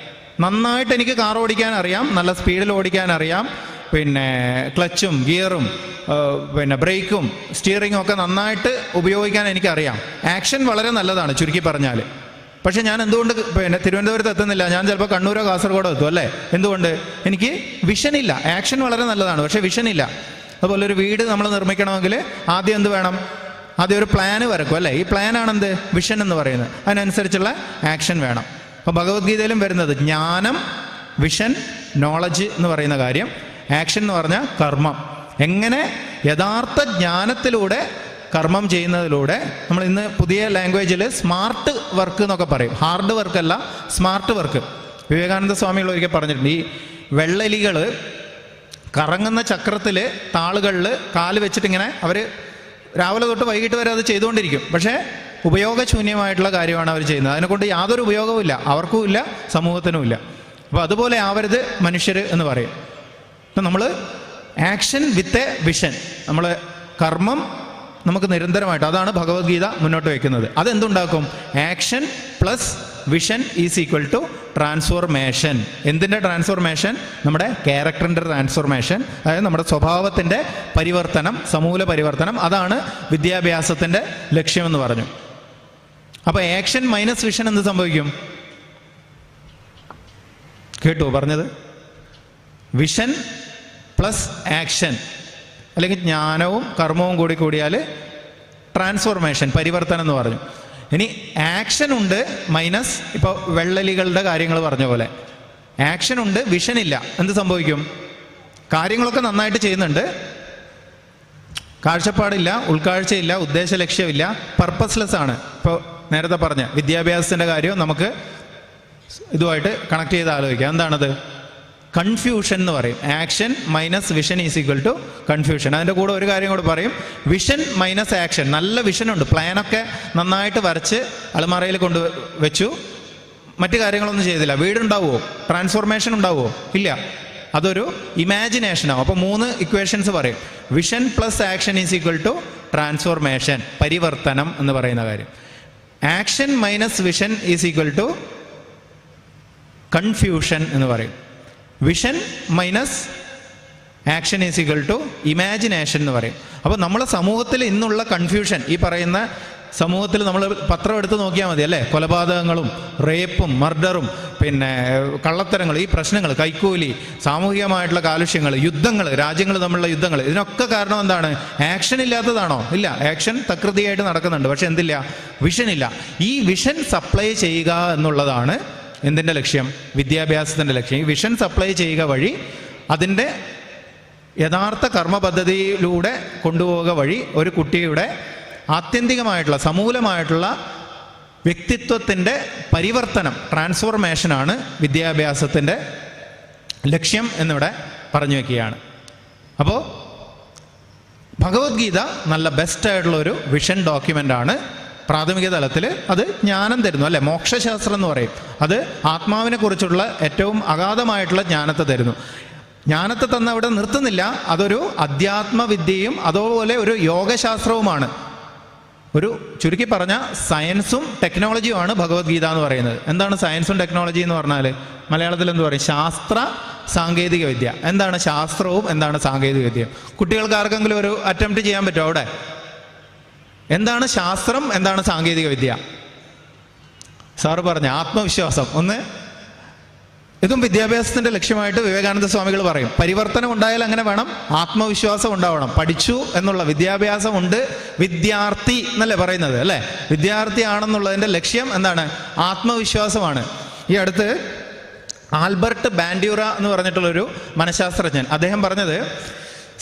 നന്നായിട്ട് എനിക്ക് കാർ ഓടിക്കാൻ അറിയാം, നല്ല സ്പീഡിൽ ഓടിക്കാൻ അറിയാം, പിന്നെ ക്ലച്ചും ഗിയറും പിന്നെ ബ്രേക്കും സ്റ്റിയറിങ്ങും ഒക്കെ നന്നായിട്ട് ഉപയോഗിക്കാൻ എനിക്കറിയാം. ആക്ഷൻ വളരെ നല്ലതാണ് ചുരുക്കി പറഞ്ഞാൽ. പക്ഷെ ഞാൻ എന്തുകൊണ്ട് പിന്നെ തിരുവനന്തപുരത്ത് എത്തുന്നില്ല? ഞാൻ ചിലപ്പോൾ കണ്ണൂരോ കാസർഗോഡോ എത്തും അല്ലേ? എന്തുകൊണ്ട്? എനിക്ക് വിഷനില്ല. ആക്ഷൻ വളരെ നല്ലതാണ്, പക്ഷെ വിഷനില്ല. അതുപോലെ ഒരു വീട് നമ്മൾ നിർമ്മിക്കണമെങ്കിൽ ആദ്യം എന്ത് വേണം? ആദ്യം ഒരു പ്ലാന് വരക്കും അല്ലേ? ഈ പ്ലാനാണ് എന്ത്? വിഷൻ എന്ന് പറയുന്നത്. അതിനനുസരിച്ചുള്ള ആക്ഷൻ വേണം. അപ്പോൾ ഭഗവത്ഗീതയിലും വരുന്നത് ജ്ഞാനം, വിഷൻ, നോളജ് എന്ന് പറയുന്ന കാര്യം. ആക്ഷൻ എന്ന് പറഞ്ഞാൽ കർമ്മം. എങ്ങനെ യഥാർത്ഥ ജ്ഞാനത്തിലൂടെ കർമ്മം ചെയ്യുന്നതിലൂടെ നമ്മൾ ഇന്ന് പുതിയ ലാംഗ്വേജിൽ സ്മാർട്ട് വർക്ക് എന്നൊക്കെ പറയും. ഹാർഡ് വർക്കല്ല, സ്മാർട്ട് വർക്ക്. വിവേകാനന്ദ സ്വാമികൾ ഒരിക്കൽ പറഞ്ഞിട്ടുണ്ട്, ഈ വെള്ളെലികൾ കറങ്ങുന്ന ചക്രത്തിൽ താളുകളിൽ കാല് വെച്ചിട്ടിങ്ങനെ അവർ രാവിലെ തൊട്ട് വൈകിട്ട് വരെ അത് ചെയ്തുകൊണ്ടിരിക്കും. പക്ഷേ ഉപയോഗശൂന്യമായിട്ടുള്ള കാര്യമാണ് അവർ ചെയ്യുന്നത്. അതിനെക്കൊണ്ട് യാതൊരു ഉപയോഗവും ഇല്ല, അവർക്കും ഇല്ല, സമൂഹത്തിനും ഇല്ല. അപ്പോൾ അതുപോലെ ആവരുത് മനുഷ്യർ എന്ന് പറയും. അപ്പം നമ്മൾ ആക്ഷൻ വിത്ത് എ വിഷൻ, നമ്മൾ കർമ്മം നമുക്ക് നിരന്തരമായിട്ട്, അതാണ് ഭഗവത്ഗീത മുന്നോട്ട് വയ്ക്കുന്നത്. അതെന്തുണ്ടാക്കും? Action plus vision is equal to transformation. എന്തിൻ്റെ ട്രാൻസ്ഫോർമേഷൻ? നമ്മുടെ ക്യാരക്ടറിൻ്റെ ട്രാൻസ്ഫോർമേഷൻ, അതായത് നമ്മുടെ സ്വഭാവത്തിൻ്റെ പരിവർത്തനം, സമൂല പരിവർത്തനം. അതാണ് വിദ്യാഭ്യാസത്തിൻ്റെ ലക്ഷ്യമെന്ന് പറഞ്ഞു. അപ്പോൾ ആക്ഷൻ മൈനസ് വിഷൻ എന്ത് സംഭവിക്കും? കേട്ടോ പറഞ്ഞത്? വിഷൻ പ്ലസ് ആക്ഷൻ, അല്ലെങ്കിൽ ജ്ഞാനവും കർമ്മവും കൂടി കൂടിയാൽ ട്രാൻസ്ഫോർമേഷൻ, പരിവർത്തനം എന്ന് പറഞ്ഞു. ഇനി ആക്ഷൻ ഉണ്ട് മൈനസ്, ഇപ്പോൾ വെള്ളലികളുടെ കാര്യങ്ങൾ പറഞ്ഞ പോലെ ആക്ഷൻ ഉണ്ട്, വിഷൻ ഇല്ല. എന്ത് സംഭവിക്കും? കാര്യങ്ങളൊക്കെ നന്നായിട്ട് ചെയ്യുന്നുണ്ട്, കാഴ്ചപ്പാടില്ല, ഉൾക്കാഴ്ചയില്ല, ഉദ്ദേശ ലക്ഷ്യമില്ല, പർപ്പസ്ലെസ് ആണ്. ഇപ്പോൾ നേരത്തെ പറഞ്ഞ വിദ്യാഭ്യാസത്തിൻ്റെ കാര്യം നമുക്ക് ഇതുമായിട്ട് കണക്ട് ചെയ്ത് ആലോചിക്കാം. എന്താണത്? കൺഫ്യൂഷൻ എന്ന് പറയും. Action minus vision is equal to confusion. അതിൻ്റെ കൂടെ ഒരു കാര്യം കൂടെ പറയും, വിഷൻ മൈനസ് ആക്ഷൻ. നല്ല വിഷനുണ്ട്, പ്ലാനൊക്കെ നന്നായിട്ട് വരച്ച് അലമാറയിൽ കൊണ്ട് വെച്ചു, മറ്റു കാര്യങ്ങളൊന്നും ചെയ്തില്ല. വീടുണ്ടാവുമോ? ട്രാൻസ്ഫോർമേഷൻ ഉണ്ടാവുമോ? ഇല്ല. അതൊരു ഇമാജിനേഷനാവും. അപ്പോൾ 3 ഇക്വേഷൻസ് പറയും. Vision plus action is equal to transformation, പരിവർത്തനം എന്ന് പറയുന്ന കാര്യം. Action minus vision is equal to confusion എന്ന് പറയും. Vision minus action is equal to imagination എന്ന് പറയും. അപ്പോൾ നമ്മളെ സമൂഹത്തിൽ ഇന്നുള്ള കൺഫ്യൂഷൻ, ഈ പറയുന്ന സമൂഹത്തിൽ നമ്മൾ പത്രം എടുത്ത് നോക്കിയാൽ മതി അല്ലേ? കൊലപാതകങ്ങളും റേപ്പും മർഡറും പിന്നെ കള്ളത്തരങ്ങൾ, ഈ പ്രശ്നങ്ങൾ, കൈക്കൂലി, സാമൂഹികമായിട്ടുള്ള കാലുഷ്യങ്ങൾ, യുദ്ധങ്ങൾ, രാജ്യങ്ങൾ തമ്മിലുള്ള യുദ്ധങ്ങൾ, ഇതിനൊക്കെ കാരണം എന്താണ്? ആക്ഷൻ ഇല്ലാത്തതാണോ? ഇല്ല. ആക്ഷൻ തകൃതിയായിട്ട് നടക്കുന്നുണ്ട്, പക്ഷെ എന്തില്ല? വിഷനില്ല. ഈ വിഷൻ സപ്ലൈ ചെയ്യുക എന്നുള്ളതാണ് എന്തിൻ്റെ ലക്ഷ്യം? വിദ്യാഭ്യാസത്തിൻ്റെ ലക്ഷ്യം. ഈ വിഷൻ സപ്ലൈ ചെയ്യുക വഴി, അതിൻ്റെ യഥാർത്ഥ കർമ്മ പദ്ധതിയിലൂടെ കൊണ്ടുപോവുക വഴി ഒരു കുട്ടിയുടെ ആത്യന്തികമായിട്ടുള്ള സമൂലമായിട്ടുള്ള വ്യക്തിത്വത്തിൻ്റെ പരിവർത്തനം, ട്രാൻസ്ഫോർമേഷനാണ് വിദ്യാഭ്യാസത്തിൻ്റെ ലക്ഷ്യം എന്നിവിടെ പറഞ്ഞു വയ്ക്കുകയാണ്. അപ്പോൾ ഭഗവത്ഗീത നല്ല ബെസ്റ്റായിട്ടുള്ളൊരു വിഷൻ ഡോക്യുമെൻ്റാണ്. പ്രാഥമിക തലത്തിൽ അത് ജ്ഞാനം തരുന്നു അല്ലേ? മോക്ഷശാസ്ത്രം എന്ന് പറയും. അത് ആത്മാവിനെ കുറിച്ചുള്ള ഏറ്റവും അഗാധമായിട്ടുള്ള ജ്ഞാനത്തെ തരുന്നു. ജ്ഞാനത്തെ തന്ന അവിടെ നിർത്തുന്നില്ല, അതൊരു അധ്യാത്മവിദ്യയും അതുപോലെ ഒരു യോഗശാസ്ത്രവുമാണ്. ഒരു ചുരുക്കി പറഞ്ഞ സയൻസും ടെക്നോളജിയുമാണ് ഭഗവത്ഗീത എന്ന് പറയുന്നത്. എന്താണ് സയൻസും ടെക്നോളജി എന്ന് പറഞ്ഞാൽ? മലയാളത്തിൽ എന്ത് പറയും? ശാസ്ത്ര സാങ്കേതിക വിദ്യ. എന്താണ് ശാസ്ത്രവും എന്താണ് സാങ്കേതിക വിദ്യയും? കുട്ടികൾക്ക് ആർക്കെങ്കിലും ഒരു അറ്റംപ്റ്റ് ചെയ്യാൻ പറ്റുമോ അവിടെ? എന്താണ് ശാസ്ത്രം, എന്താണ് സാങ്കേതിക വിദ്യ? സാറ് പറഞ്ഞ ആത്മവിശ്വാസം ഒന്ന് ഇതും വിദ്യാഭ്യാസത്തിന്റെ ലക്ഷ്യമായിട്ട് വിവേകാനന്ദ സ്വാമികൾ പറയും. പരിവർത്തനം ഉണ്ടായാൽ അങ്ങനെ വേണം, ആത്മവിശ്വാസം ഉണ്ടാവണം. പഠിച്ചു എന്നുള്ള വിദ്യാഭ്യാസം ഉണ്ട്, വിദ്യാർത്ഥി എന്നല്ലേ പറയുന്നത് അല്ലേ? വിദ്യാർത്ഥി ആണെന്നുള്ളതിന്റെ ലക്ഷ്യം എന്താണ്? ആത്മവിശ്വാസമാണ്. ഈ അടുത്ത് ആൽബർട്ട് ബാൻഡ്യൂറ എന്ന് പറഞ്ഞിട്ടുള്ളൊരു മനഃശാസ്ത്രജ്ഞൻ, അദ്ദേഹം പറഞ്ഞത്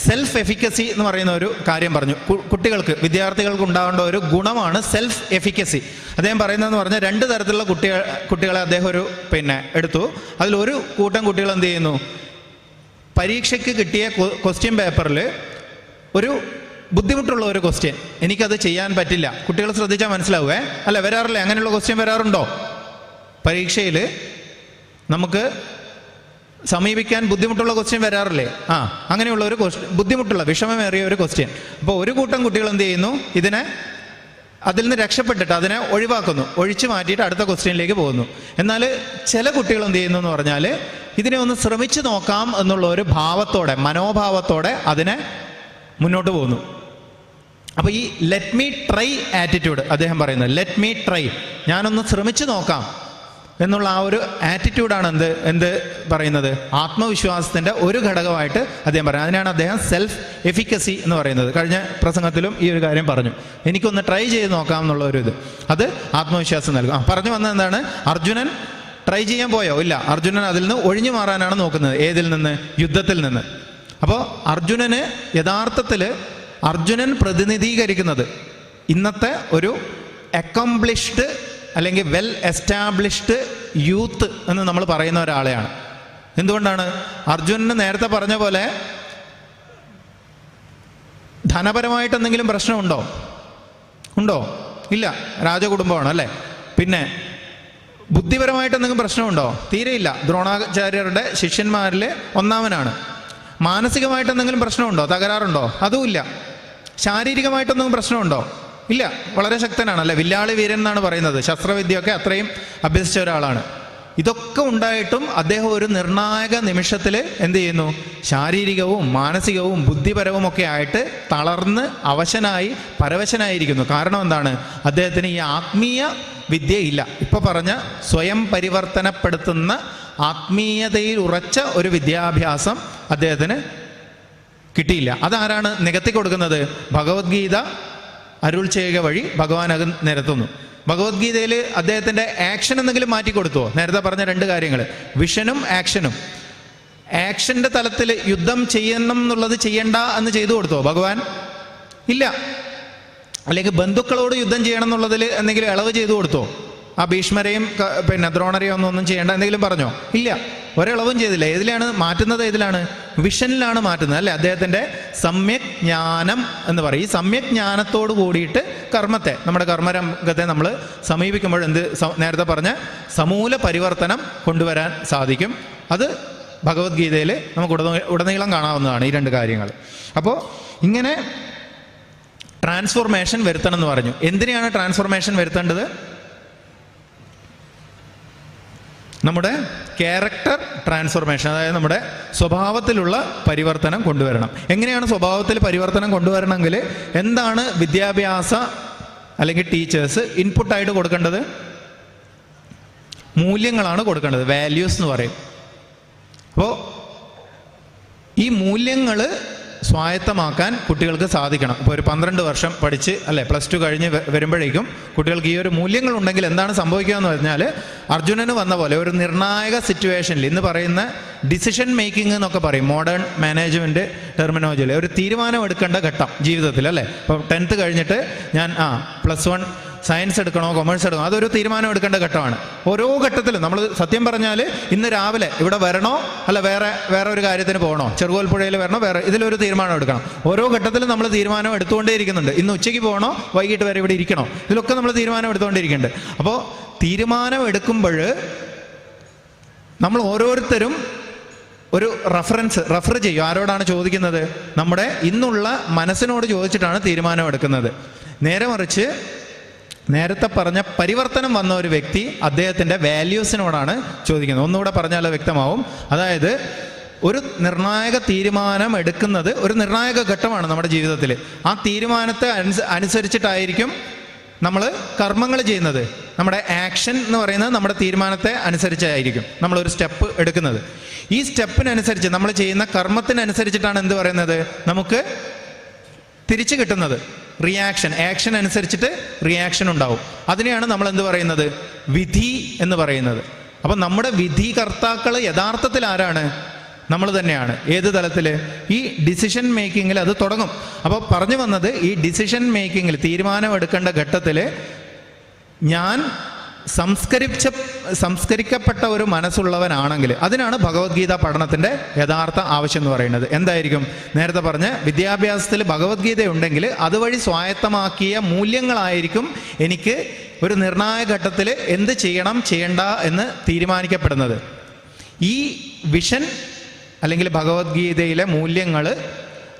സെൽഫ് എഫിക്കസി എന്ന് പറയുന്ന ഒരു കാര്യം പറഞ്ഞു. കുട്ടികൾക്ക്, വിദ്യാർത്ഥികൾക്ക് ഉണ്ടാവേണ്ട ഒരു ഗുണമാണ് സെൽഫ് എഫിക്കസി. അദ്ദേഹം പറയുന്നതെന്ന് പറഞ്ഞാൽ 2 തരത്തിലുള്ള കുട്ടികളെ അദ്ദേഹം എടുത്തു. അതിലൊരു കൂട്ടം കുട്ടികൾ എന്ത് ചെയ്യുന്നു, പരീക്ഷയ്ക്ക് കിട്ടിയ ക്വസ്റ്റ്യൻ പേപ്പറിൽ ഒരു ബുദ്ധിമുട്ടുള്ള ഒരു ക്വസ്റ്റ്യൻ, എനിക്കത് ചെയ്യാൻ പറ്റില്ല. കുട്ടികൾ ശ്രദ്ധിച്ചാൽ മനസ്സിലാവുമേ, അല്ല വരാറില്ലേ? അങ്ങനെയുള്ള ക്വസ്റ്റ്യൻ വരാറുണ്ടോ പരീക്ഷയിൽ? നമുക്ക് സമീപിക്കാൻ ബുദ്ധിമുട്ടുള്ള ക്വസ്റ്റ്യൻ വരാറില്ലേ? അങ്ങനെയുള്ള ഒരു ബുദ്ധിമുട്ടുള്ള വിഷമമേറിയ ഒരു ക്വസ്റ്റ്യൻ. അപ്പോൾ ഒരു കൂട്ടം കുട്ടികൾ എന്ത് ചെയ്യുന്നു, അതിൽ നിന്ന് രക്ഷപ്പെട്ടിട്ട് അതിനെ ഒഴിച്ചു മാറ്റിയിട്ട് അടുത്ത ക്വസ്റ്റ്യനിലേക്ക് പോകുന്നു. എന്നാൽ ചില കുട്ടികൾ എന്ത് ചെയ്യുന്നു എന്ന് പറഞ്ഞാൽ ഇതിനെ ഒന്ന് ശ്രമിച്ചു നോക്കാം എന്നുള്ള ഒരു മനോഭാവത്തോടെ അതിനെ മുന്നോട്ട് പോകുന്നു. അപ്പോൾ ഈ ലെറ്റ് മീ ട്രൈ ആറ്റിറ്റ്യൂഡ് അദ്ദേഹം പറയുന്നത്, ലെറ്റ് മീ ട്രൈ, ഞാനൊന്ന് ശ്രമിച്ചു നോക്കാം എന്നുള്ള ആ ഒരു ആറ്റിറ്റ്യൂഡാണ് എന്ത് പറയുന്നത്, ആത്മവിശ്വാസത്തിന്റെ ഒരു ഘടകമായിട്ട് അദ്ദേഹം പറയുന്നത്. അതിനാണ് അദ്ദേഹം സെൽഫ് എഫിക്കസി എന്ന് പറയുന്നത്. കഴിഞ്ഞ പ്രസംഗത്തിലും ഈ ഒരു കാര്യം പറഞ്ഞു, എനിക്കൊന്ന് ട്രൈ ചെയ്ത് നോക്കാം എന്നുള്ള ഒരു ഇത്, അത് ആത്മവിശ്വാസം നൽകും. പറഞ്ഞു വന്നത് എന്താണ്? അർജുനൻ ട്രൈ ചെയ്യാൻ പോയോ? ഇല്ല, അർജുനൻ അതിൽ നിന്ന് ഒഴിഞ്ഞു മാറാനാണ് നോക്കുന്നത്. ഏതിൽ നിന്ന്? യുദ്ധത്തിൽ നിന്ന്. അപ്പോൾ അർജുനന് യഥാർത്ഥത്തിൽ അർജുനൻ പ്രതിനിധീകരിക്കുന്നത് ഇന്നത്തെ ഒരു അക്കംപ്ലിഷ്ഡ് അല്ലെങ്കിൽ വെൽ എസ്റ്റാബ്ലിഷ്ഡ് യൂത്ത് എന്ന് നമ്മൾ പറയുന്ന ഒരാളെയാണ്. എന്തുകൊണ്ടാണ്? അർജുനന് നേരത്തെ പറഞ്ഞ പോലെ ധനപരമായിട്ട് എന്തെങ്കിലും പ്രശ്നമുണ്ടോ? ഇല്ല, രാജകുടുംബമാണ് അല്ലേ. പിന്നെ ബുദ്ധിപരമായിട്ട് എന്തെങ്കിലും പ്രശ്നമുണ്ടോ? തീരെയില്ല, ദ്രോണാചാര്യരുടെ ശിഷ്യന്മാരിൽ ഒന്നാമനാണ്. മാനസികമായിട്ട് എന്തെങ്കിലും പ്രശ്നമുണ്ടോ? തകരാറുണ്ടോ? അതുമില്ല. ശാരീരികമായിട്ടൊന്നും പ്രശ്നമുണ്ടോ? ഇല്ല, വളരെ ശക്തനാണ് അല്ലെ. വില്ലാളി വീരൻ എന്നാണ് പറയുന്നത്. ശസ്ത്രവിദ്യയൊക്കെ അത്രയും അഭ്യസിച്ച ഒരാളാണ്. ഇതൊക്കെ ഉണ്ടായിട്ടും അദ്ദേഹം ഒരു നിർണായക നിമിഷത്തിൽ എന്ത് ചെയ്യുന്നു? ശാരീരികവും മാനസികവും ബുദ്ധിപരവും ഒക്കെ ആയിട്ട് തളർന്ന് അവശനായി പരവശനായിരിക്കുന്നു. കാരണം എന്താണ്? അദ്ദേഹത്തിന് ഈ ആത്മീയ വിദ്യ ഇല്ല. ഇപ്പൊ പറഞ്ഞ സ്വയം പരിവർത്തനപ്പെടുത്തുന്ന ആത്മീയതയിൽ ഉറച്ച ഒരു വിദ്യാഭ്യാസം അദ്ദേഹത്തിന് കിട്ടിയില്ല. അതാരാണ് നികത്തി കൊടുക്കുന്നത്? ഭഗവത്ഗീത അരുൾ ചെയ്യുക വഴി ഭഗവാൻ അത് നിരത്തുന്നു. ഭഗവത്ഗീതയിൽ അദ്ദേഹത്തിന്റെ ആക്ഷൻ എന്തെങ്കിലും മാറ്റിക്കൊടുത്തുവോ? നേരത്തെ പറഞ്ഞ 2 കാര്യങ്ങൾ, വിഷനും ആക്ഷനും. ആക്ഷന്റെ തലത്തിൽ യുദ്ധം ചെയ്യണം എന്നുള്ളത് ചെയ്യണ്ട എന്ന് ചെയ്തു കൊടുത്തോ ഭഗവാൻ? ഇല്ല. അല്ലെങ്കിൽ ബന്ധുക്കളോട് യുദ്ധം ചെയ്യണം എന്നുള്ളതിൽ എന്തെങ്കിലും ഇളവ് ചെയ്തു കൊടുത്തോ? ആ ഭീഷ്മരെയും ദ്രോണരെയും ഒന്നും ചെയ്യേണ്ട എന്തെങ്കിലും പറഞ്ഞോ? ഇല്ല, ഒരിളവും ചെയ്തില്ല. ഏതിലാണ് മാറ്റുന്നത്? ഏതിലാണ്? വിഷനിലാണ് മാറ്റുന്നത് അല്ലേ. അദ്ദേഹത്തിന്റെ സമ്യക് ജ്ഞാനം എന്ന് പറയും. ഈ സമ്യക് ജ്ഞാനത്തോട് കൂടിയിട്ട് നമ്മുടെ കർമ്മരംഗത്തെ നമ്മൾ സമീപിക്കുമ്പോൾ നേരത്തെ പറഞ്ഞ സമൂല പരിവർത്തനം കൊണ്ടുവരാൻ സാധിക്കും. അത് ഭഗവത്ഗീതയിൽ നമുക്ക് ഉടനീളം കാണാവുന്നതാണ് ഈ 2 കാര്യങ്ങൾ. അപ്പോൾ ഇങ്ങനെ ട്രാൻസ്ഫോർമേഷൻ വരുത്തണം എന്ന് പറഞ്ഞു. എന്തിനാണ് ട്രാൻസ്ഫോർമേഷൻ വരുത്തേണ്ടത്? നമ്മുടെ ക്യാരക്ടർ ട്രാൻസ്ഫോർമേഷൻ, അതായത് നമ്മുടെ സ്വഭാവത്തിലുള്ള പരിവർത്തനം കൊണ്ടുവരണം. എങ്ങനെയാണ് സ്വഭാവത്തിൽ പരിവർത്തനം കൊണ്ടുവരണമെങ്കിൽ എന്താണ് വിദ്യാഭ്യാസ അല്ലെങ്കിൽ ടീച്ചേഴ്സ് ഇൻപുട്ടായിട്ട് കൊടുക്കേണ്ടത്? മൂല്യങ്ങളാണ് കൊടുക്കേണ്ടത്, വാല്യൂസ് എന്ന് പറയും. അപ്പോൾ ഈ മൂല്യങ്ങൾ സ്വായത്തമാക്കാൻ കുട്ടികൾക്ക് സാധിക്കണം. ഇപ്പോൾ ഒരു 12 വർഷം പഠിച്ച് അല്ലെ +2 കഴിഞ്ഞ് വരുമ്പോഴേക്കും കുട്ടികൾക്ക് ഈ ഒരു മൂല്യങ്ങൾ ഉണ്ടെങ്കിൽ എന്താണ് സംഭവിക്കുക എന്ന് പറഞ്ഞാൽ, അർജുനന് വന്ന പോലെ ഒരു നിർണായക സിറ്റുവേഷനിൽ, ഇന്ന് പറയുന്ന ഡിസിഷൻ മേക്കിംഗ് എന്നൊക്കെ പറയും മോഡേൺ മാനേജ്മെന്റ് ടെർമിനോളജിയിൽ, ഒരു തീരുമാനം എടുക്കേണ്ട ഘട്ടം ജീവിതത്തിൽ അല്ലേ. ഇപ്പോൾ 10th കഴിഞ്ഞിട്ട് ഞാൻ +1 സയൻസ് എടുക്കണോ കൊമേഴ്സ് എടുക്കണോ, അതൊരു തീരുമാനം എടുക്കേണ്ട ഘട്ടമാണ്. ഓരോ ഘട്ടത്തിലും നമ്മൾ സത്യം പറഞ്ഞാൽ ഇന്ന് രാവിലെ ഇവിടെ വരണോ അല്ല വേറെ ഒരു കാര്യത്തിന് പോകണോ, ചെറുകോൽപ്പുഴയിൽ വരണോ, ഇതിലൊരു തീരുമാനം എടുക്കണം. ഓരോ ഘട്ടത്തിലും നമ്മൾ തീരുമാനം എടുത്തുകൊണ്ടേയിരിക്കുന്നുണ്ട്. ഇന്ന് ഉച്ചയ്ക്ക് പോകണോ വൈകിട്ട് വരെ ഇവിടെ ഇരിക്കണോ, ഇതിലൊക്കെ നമ്മൾ തീരുമാനം എടുത്തുകൊണ്ടിരിക്കുന്നുണ്ട്. അപ്പോൾ തീരുമാനം എടുക്കുമ്പോൾ നമ്മൾ ഓരോരുത്തരും ഒരു റെഫർ ചെയ്യും. ആരോടാണ് ചോദിക്കുന്നത്? നമ്മുടെ ഇന്നുള്ള മനസ്സിനോട് ചോദിച്ചിട്ടാണ് തീരുമാനം എടുക്കുന്നത്. നേരെ മറിച്ച് നേരത്തെ പറഞ്ഞ പരിവർത്തനം വന്ന ഒരു വ്യക്തി അദ്ദേഹത്തിൻ്റെ വാല്യൂസിനോടാണ് ചോദിക്കുന്നത്. ഒന്നുകൂടെ പറഞ്ഞാൽ വ്യക്തമാവും. അതായത് ഒരു നിർണായക തീരുമാനം എടുക്കുന്നത് ഒരു നിർണായക ഘട്ടമാണ് നമ്മുടെ ജീവിതത്തിൽ. ആ തീരുമാനത്തെ അനുസരിച്ചിട്ടായിരിക്കും നമ്മൾ കർമ്മങ്ങൾ ചെയ്യുന്നത്, നമ്മുടെ ആക്ഷൻ എന്ന് പറയുന്നത് നമ്മുടെ തീരുമാനത്തെ അനുസരിച്ചായിരിക്കും നമ്മളൊരു സ്റ്റെപ്പ് എടുക്കുന്നത്. ഈ സ്റ്റെപ്പിനനുസരിച്ച് നമ്മൾ ചെയ്യുന്ന കർമ്മത്തിനനുസരിച്ചിട്ടാണ് എന്ത് പറയുന്നത് നമുക്ക് തിരിച്ചു കിട്ടുന്നത്. റിയാക്ഷൻ, ആക്ഷൻ അനുസരിച്ചിട്ട് റിയാക്ഷൻ ഉണ്ടാവും. അതിനെയാണ് നമ്മൾ എന്ത് പറയുന്നത്? വിധി എന്ന് പറയുന്നത്. അപ്പം നമ്മുടെ വിധികർത്താക്കൾ യഥാർത്ഥത്തിൽ ആരാണ്? നമ്മൾ തന്നെയാണ്. ഏത് തലത്തിൽ? ഈ ഡിസിഷൻ മേക്കിങ്ങിൽ അത് തുടങ്ങും. അപ്പോൾ പറഞ്ഞു വന്നത്, ഈ ഡിസിഷൻ മേക്കിങ്ങിൽ, തീരുമാനമെടുക്കേണ്ട ഘട്ടത്തിൽ ഞാൻ സംസ്കരിക്കപ്പെട്ട ഒരു മനസ്സുള്ളവനാണെങ്കിൽ, അതിനാണ് ഭഗവത്ഗീത പഠനത്തിൻ്റെ യഥാർത്ഥ ആവശ്യം എന്ന് പറയുന്നത്. എന്തായിരിക്കും? നേരത്തെ പറഞ്ഞ് വിദ്യാഭ്യാസത്തിൽ ഭഗവത്ഗീത ഉണ്ടെങ്കിൽ അതുവഴി സ്വായത്തമാക്കിയ മൂല്യങ്ങളായിരിക്കും എനിക്ക് ഒരു നിർണായക ഘട്ടത്തിൽ എന്ത് ചെയ്യണം ചെയ്യണ്ട എന്ന് തീരുമാനിക്കപ്പെടുന്നത്. ഈ വിഷൻ അല്ലെങ്കിൽ ഭഗവത്ഗീതയിലെ മൂല്യങ്ങൾ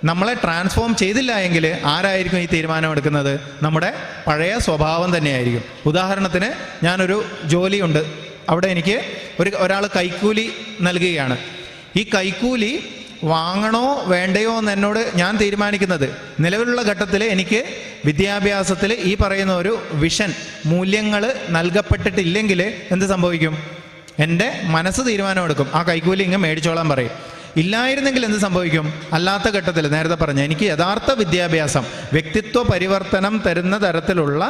നമ്മളെ ട്രാൻസ്ഫോം ചെയ്തില്ല എങ്കിൽ ആരായിരിക്കും ഈ തീരുമാനം എടുക്കുന്നത്? നമ്മുടെ പഴയ സ്വഭാവം തന്നെയായിരിക്കും. ഉദാഹരണത്തിന്, ഞാനൊരു ജോലിയുണ്ട്, അവിടെ എനിക്ക് ഒരാൾ കൈക്കൂലി നൽകുകയാണ്. ഈ കൈക്കൂലി വാങ്ങണോ വേണ്ടയോ എന്ന് എന്നോട് ഞാൻ തീരുമാനിക്കുന്നത്. നിലവിലുള്ള ഘട്ടത്തിൽ എനിക്ക് വിദ്യാഭ്യാസത്തിൽ ഈ പറയുന്ന ഒരു വിഷൻ, മൂല്യങ്ങൾ നൽകപ്പെട്ടിട്ടില്ലെങ്കിൽ എന്ത് സംഭവിക്കും? എൻ്റെ മനസ്സ് തീരുമാനമെടുക്കും, ആ കൈക്കൂലി ഇങ്ങ് മേടിച്ചോളാൻ പറയും. ഇല്ലായിരുന്നെങ്കിൽ എന്ത് സംഭവിക്കും? അല്ലാത്ത ഘട്ടത്തിൽ നേരത്തെ പറഞ്ഞ എനിക്ക് യഥാർത്ഥ വിദ്യാഭ്യാസം, വ്യക്തിത്വ പരിവർത്തനം തരുന്ന തരത്തിലുള്ള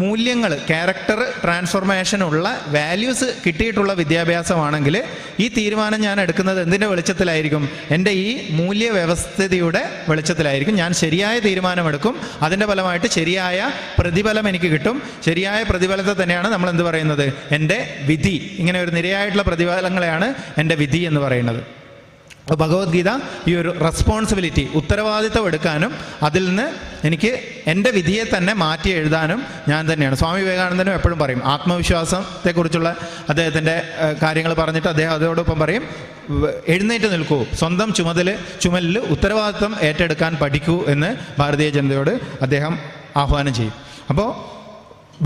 മൂല്യങ്ങൾ, ക്യാരക്ടർ ട്രാൻസ്ഫോർമേഷനുള്ള വാല്യൂസ് കിട്ടിയിട്ടുള്ള വിദ്യാഭ്യാസമാണെങ്കിൽ ഈ തീരുമാനം ഞാൻ എടുക്കുന്നത് എന്തിൻ്റെ വെളിച്ചത്തിലായിരിക്കും? എൻ്റെ ഈ മൂല്യവ്യവസ്ഥിതിയുടെ വെളിച്ചത്തിലായിരിക്കും. ഞാൻ ശരിയായ തീരുമാനമെടുക്കും, അതിൻ്റെ ഫലമായിട്ട് ശരിയായ പ്രതിഫലം എനിക്ക് കിട്ടും. ശരിയായ പ്രതിഫലത്തെ തന്നെയാണ് നമ്മൾ എന്ത് പറയുന്നത്? എൻ്റെ വിധി. ഇങ്ങനെ ഒരു നിരയായിട്ടുള്ള പ്രതിഫലങ്ങളെയാണ് എൻ്റെ വിധി എന്ന് പറയുന്നത്. ഭഗവത്ഗീത ഈ ഒരു റെസ്പോൺസിബിലിറ്റി, ഉത്തരവാദിത്തം എടുക്കാനും അതിൽ നിന്ന് എനിക്ക് എൻ്റെ വിധിയെ തന്നെ മാറ്റി എഴുതാനും ഞാൻ തന്നെയാണ്. സ്വാമി വിവേകാനന്ദനും എപ്പോഴും പറയും, ആത്മവിശ്വാസത്തെക്കുറിച്ചുള്ള അദ്ദേഹത്തിൻ്റെ കാര്യങ്ങൾ പറഞ്ഞിട്ട് അദ്ദേഹം അതോടൊപ്പം പറയും, എഴുന്നേറ്റ് നിൽക്കൂ, സ്വന്തം ചുമലിൽ ഉത്തരവാദിത്തം ഏറ്റെടുക്കാൻ പഠിക്കൂ എന്ന് ഭാരതീയ ജനതയോട് അദ്ദേഹം ആഹ്വാനം ചെയ്യും. അപ്പോൾ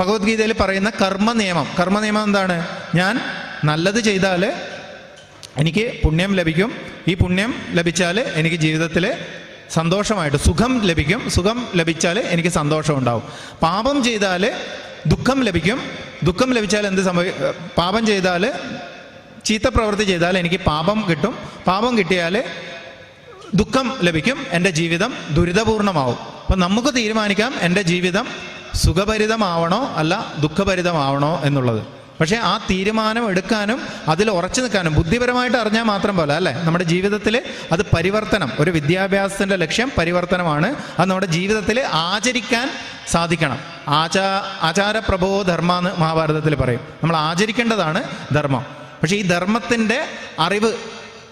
ഭഗവത്ഗീതയിൽ പറയുന്ന കർമ്മനിയമം എന്താണ്? ഞാൻ നല്ലത് ചെയ്താൽ എനിക്ക് പുണ്യം ലഭിക്കും. ഈ പുണ്യം ലഭിച്ചാൽ എനിക്ക് ജീവിതത്തിൽ സന്തോഷമായിട്ട് സുഖം ലഭിക്കും. സുഖം ലഭിച്ചാൽ എനിക്ക് സന്തോഷം ഉണ്ടാവും. പാപം ചെയ്താൽ ദുഃഖം ലഭിക്കും. ദുഃഖം ലഭിച്ചാൽ എന്ത് പാപം ചെയ്താൽ, ചീത്ത പ്രവൃത്തി ചെയ്താൽ എനിക്ക് പാപം കിട്ടും. പാപം കിട്ടിയാൽ ദുഃഖം ലഭിക്കും. എൻ്റെ ജീവിതം ദുരിതപൂർണമാവും. അപ്പം നമുക്ക് തീരുമാനിക്കാം എൻ്റെ ജീവിതം സുഖഭരിതമാവണോ അല്ല ദുഃഖഭരിതമാവണോ എന്നുള്ളത്. പക്ഷേ ആ തീരുമാനം എടുക്കാനും അതിൽ ഉറച്ചു നിൽക്കാനും ബുദ്ധിപരമായിട്ട് അറിഞ്ഞാൽ മാത്രം പോലെ അല്ലേ, നമ്മുടെ ജീവിതത്തിൽ അത് പരിവർത്തനം. ഒരു വിദ്യാഭ്യാസത്തിൻ്റെ ലക്ഷ്യം പരിവർത്തനമാണ്. അത് നമ്മുടെ ജീവിതത്തിൽ ആചരിക്കാൻ സാധിക്കണം. ആചാരപ്രഭോ ധർമ്മ എന്ന് മഹാഭാരതത്തിൽ പറയും. നമ്മൾ ആചരിക്കേണ്ടതാണ് ധർമ്മം. പക്ഷേ ഈ ധർമ്മത്തിൻ്റെ അറിവ്,